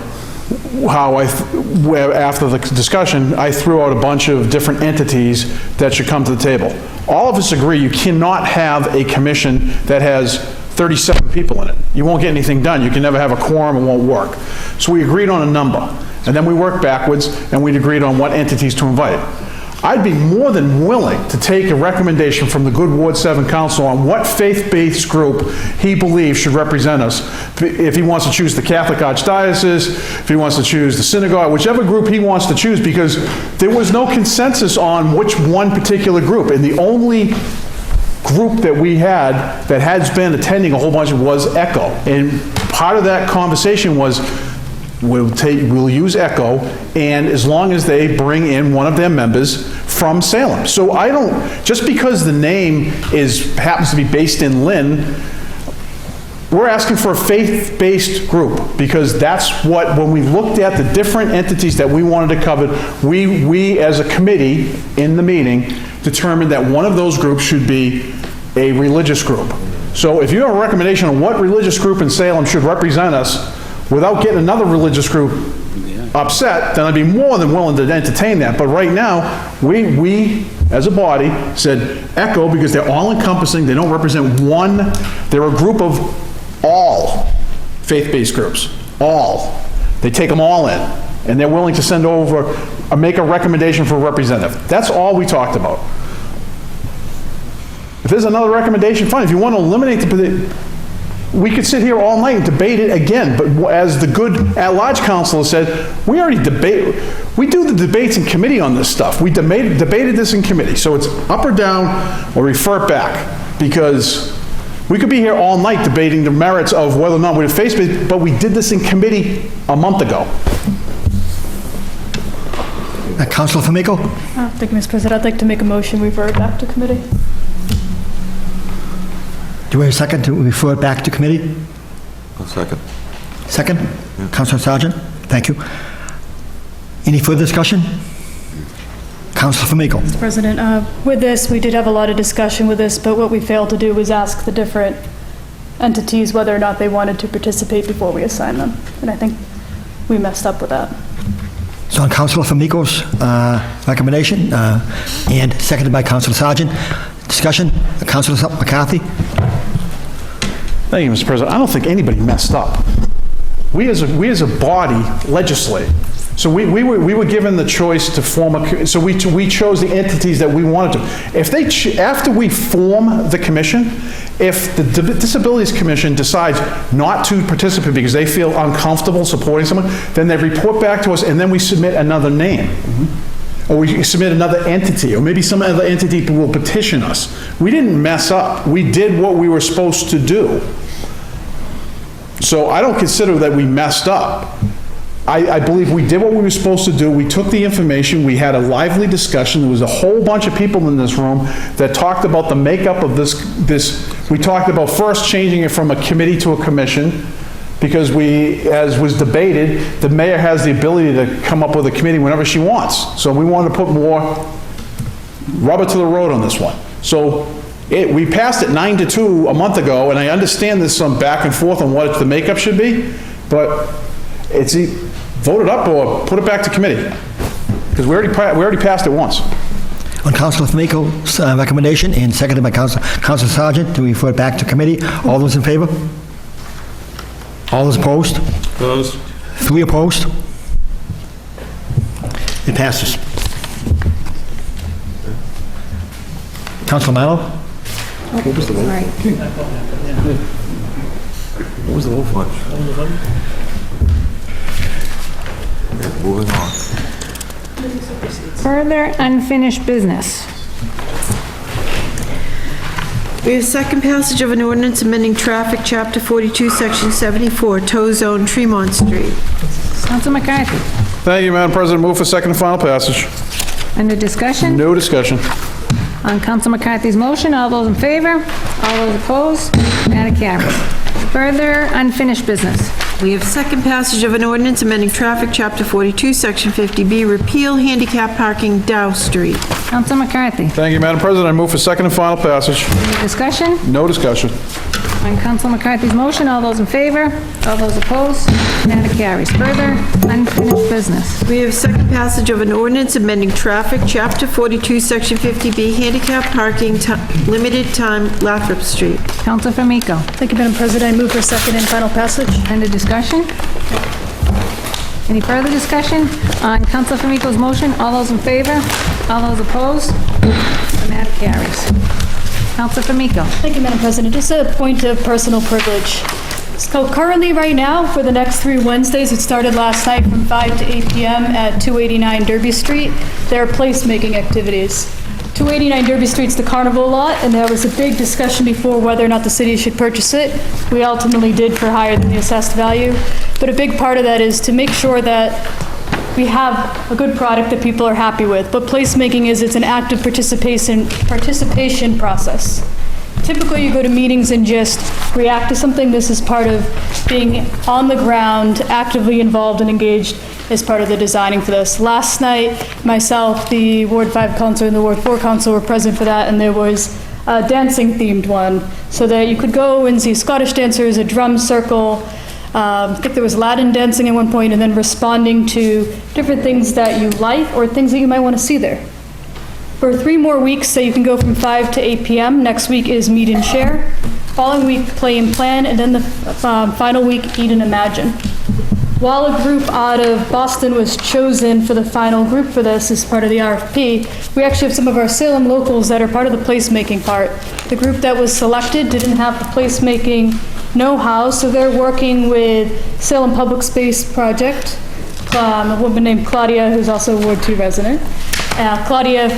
how after the discussion, I threw out a bunch of different entities that should come to the table. All of us agree you cannot have a commission that has 37 people in it. You won't get anything done. You can never have a quorum, it won't work. So we agreed on a number, and then we worked backwards, and we'd agreed on what entities to invite. I'd be more than willing to take a recommendation from the good Ward 7 council on what faith-based group he believes should represent us. If he wants to choose the Catholic Archdiocese, if he wants to choose the synagogue, whichever group he wants to choose, because there was no consensus on which one particular group. And the only group that we had that has been attending a whole bunch was Echo. And part of that conversation was, we'll use Echo, and as long as they bring in one of their members from Salem. So I don't, just because the name happens to be based in Lynn, we're asking for a faith-based group, because that's what, when we looked at the different entities that we wanted to cover, we as a committee in the meeting determined that one of those groups should be a religious group. So if you have a recommendation on what religious group in Salem should represent us, without getting another religious group upset, then I'd be more than willing to entertain that. But right now, we as a body said Echo, because they're all encompassing, they don't represent one, they're a group of all faith-based groups, all. They take them all in, and they're willing to send over, or make a recommendation for a representative. That's all we talked about. If there's another recommendation, fine. If you want to eliminate we could sit here all night and debate it again, but as the good at-large council said, we already debate, we do the debates in committee on this stuff. We debated this in committee, so it's up or down or refer it back, because we could be here all night debating the merits of whether or not we're faith-based, but we did this in committee a month ago. Councilor Famico? Thank you, Mr. President. I'd like to make a motion, refer it back to committee. Do we have a second to refer it back to committee? A second. Second? Councilor Sargent? Thank you. Any further discussion? Councilor Famico? Mr. President, with this, we did have a lot of discussion with this, but what we failed to do was ask the different entities whether or not they wanted to participate before we assign them. And I think we messed up with that. So on Councilor Famico's recommendation, and seconded by Councilor Sargent, discussion, Councilor McCarthy? Thank you, Mr. President. I don't think anybody messed up. We as a body legislate. So we were given the choice to form so we chose the entities that we wanted to. If after we form the commission, if the Disabilities Commission decides not to participate because they feel uncomfortable supporting someone, then they report back to us, and then we submit another name. Or we submit another entity, or maybe some other entity will petition us. We didn't mess up. We did what we were supposed to do. So I don't consider that we messed up. I believe we did what we were supposed to do. We took the information, we had a lively discussion. There was a whole bunch of people in this room that talked about the makeup of this. We talked about first changing it from a committee to a commission, because as was debated, the mayor has the ability to come up with a committee whenever she wants. So we wanted to put more rubber to the road on this one. So we passed it 9-2 a month ago, and I understand there's some back and forth on what the makeup should be, but it's vote it up or put it back to committee, because we already passed it once. On Councilor Famico's recommendation, and seconded by Councilor Sargent, to refer it back to committee, all those in favor? All those opposed? Opposed. 3 opposed? It passes. Councilor Mallow? What was the vote? What was the vote for? Moving on. Further unfinished business. We have second passage of an ordinance amending traffic, Chapter 42, Section 74, Tow Zone, Tremont Street. Council McCarthy. Thank you, Madam President. Move for second and final passage. Under discussion? No discussion. On Council McCarthy's motion, all those in favor? All those opposed? Matter carries. Further unfinished business. We have second passage of an ordinance amending traffic, Chapter 42, Section 50B, repeal handicap parking, Dow Street. Council McCarthy. Thank you, Madam President. I move for second and final passage. Any discussion? No discussion. On Council McCarthy's motion, all those in favor? All those opposed? Matter carries. Further unfinished business. We have second passage of an ordinance amending traffic, Chapter 42, Section 50B, handicap parking, limited time, Lathrop Street. Council Famico. Thank you, Madam President. I move for second and final passage. Under discussion? Any further discussion on Councilor Famico's motion? All those in favor? All those opposed? The matter carries. Councilor Famico. Thank you, Madam President. Just a point of personal privilege. So currently, right now, for the next 3 Wednesdays, it started last night from 5 to 8 p.m. at 289 Derby Street. There are placemaking activities. 289 Derby Street's the carnival lot, and there was a big discussion before whether or not the city should purchase it. We ultimately did for higher than the assessed value. But a big part of that is to make sure that we have a good product that people are happy with. But placemaking is, it's an active participation process. Typically, you go to meetings and just react to something. This is part of being on the ground, actively involved and engaged as part of the designing for this. Last night, myself, the Ward 5 councilor, and the Ward 4 councilor were present for that, and there was a dancing-themed one, so that you could go and see Scottish dancers, a drum circle. I think there was Latin dancing at one point, and then responding to different things that you like or things that you might want to see there. For 3 more weeks, so you can go from 5 to 8 p.m. Next week is Meet and Share. Following week, Play and Plan, and then the final week, Eat and Imagine. While a group out of Boston was chosen for the final group for this as part of the RFP, we actually have some of our Salem locals that are part of the placemaking part. The group that was selected didn't have the placemaking know-how, so they're working with Salem Public Space Project, a woman named Claudia, who's also a Ward 2 resident. Claudia,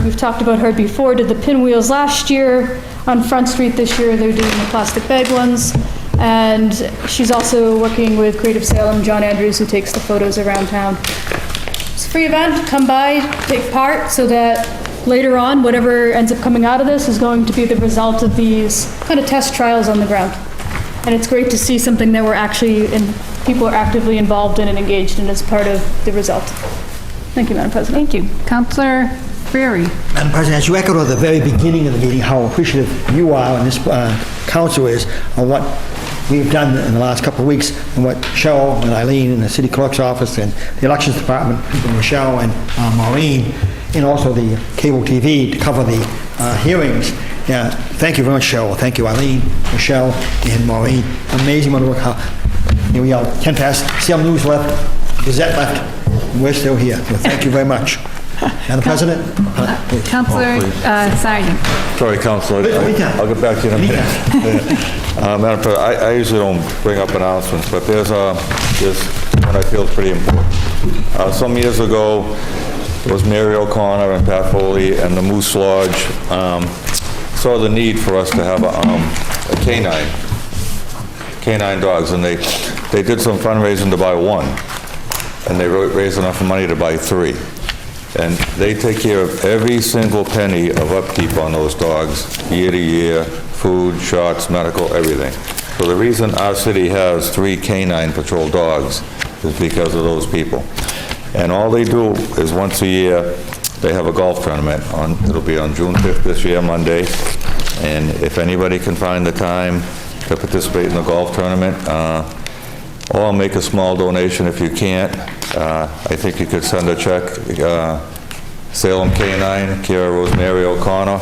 we've talked about her before, did the pinwheels last year on Front Street. This year they're doing the plastic bag ones. And she's also working with Creative Salem, John Andrews, who takes the photos around town. It's a free event. Come by, take part, so that later on, whatever ends up coming out of this is going to be the result of these kind of test trials on the ground. And it's great to see something that we're actually, and people are actively involved in and engaged in as part of the result. Thank you, Madam President. Thank you. Councilor Freary. Madam President, as you echoed at the very beginning of the meeting, how appreciative you are and this council is on what we've done in the last couple of weeks, and what Cheryl and Eileen in the city clerk's office and the elections department, and Michelle and Maureen, and also the cable TV to cover the hearings. Yeah, thank you very much, Cheryl. Thank you, Eileen, Michelle, and Maureen. Amazing amount of work. Here we are, 10 past, Salem News left, Gazette left, and we're still here. So thank you very much. Madam President? Councilor Sargent. Sorry, Councilor. I'll get back to you in a minute. Madam President, I usually don't bring up announcements, but there's one I feel is pretty important. Some years ago, it was Mary O'Connor and Pat Foley and the Moose Lodge saw the need for us to have a canine dogs, and they did some fundraising to buy one, and they raised enough money to buy 3. And they take care of every single penny of upkeep on those dogs, year to year, food, shots, medical, everything. So the reason our city has 3 canine patrol dogs is because of those people. And all they do is once a year, they have a golf tournament. It'll be on June 5th this year, Monday. And if anybody can find the time to participate in the golf tournament, or make a small donation if you can't. I think you could send a check, Salem K9, care of Rosemary O'Connor,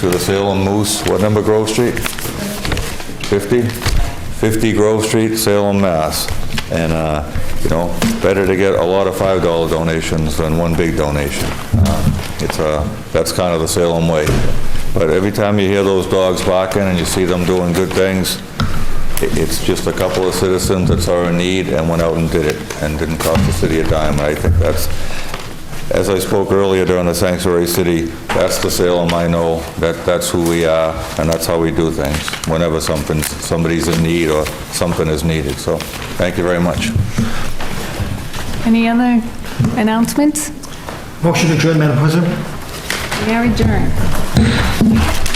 to the Salem Moose. What number, Grove Street? 50? 50 Grove Street, Salem, Mass. And, better to get a lot of $5 donations than one big donation. That's kind of the Salem way. But every time you hear those dogs barking and you see them doing good things, it's just a couple of citizens that saw a need and went out and did it, and didn't cost the city a dime. And I think that's, as I spoke earlier during the Sanctuary City, that's the Salem I know, that's who we are, and that's how we do things, whenever somebody's in need or something is needed. So, thank you very much. Any other announcements? Motion to adjourn, Madam President. We are adjourned.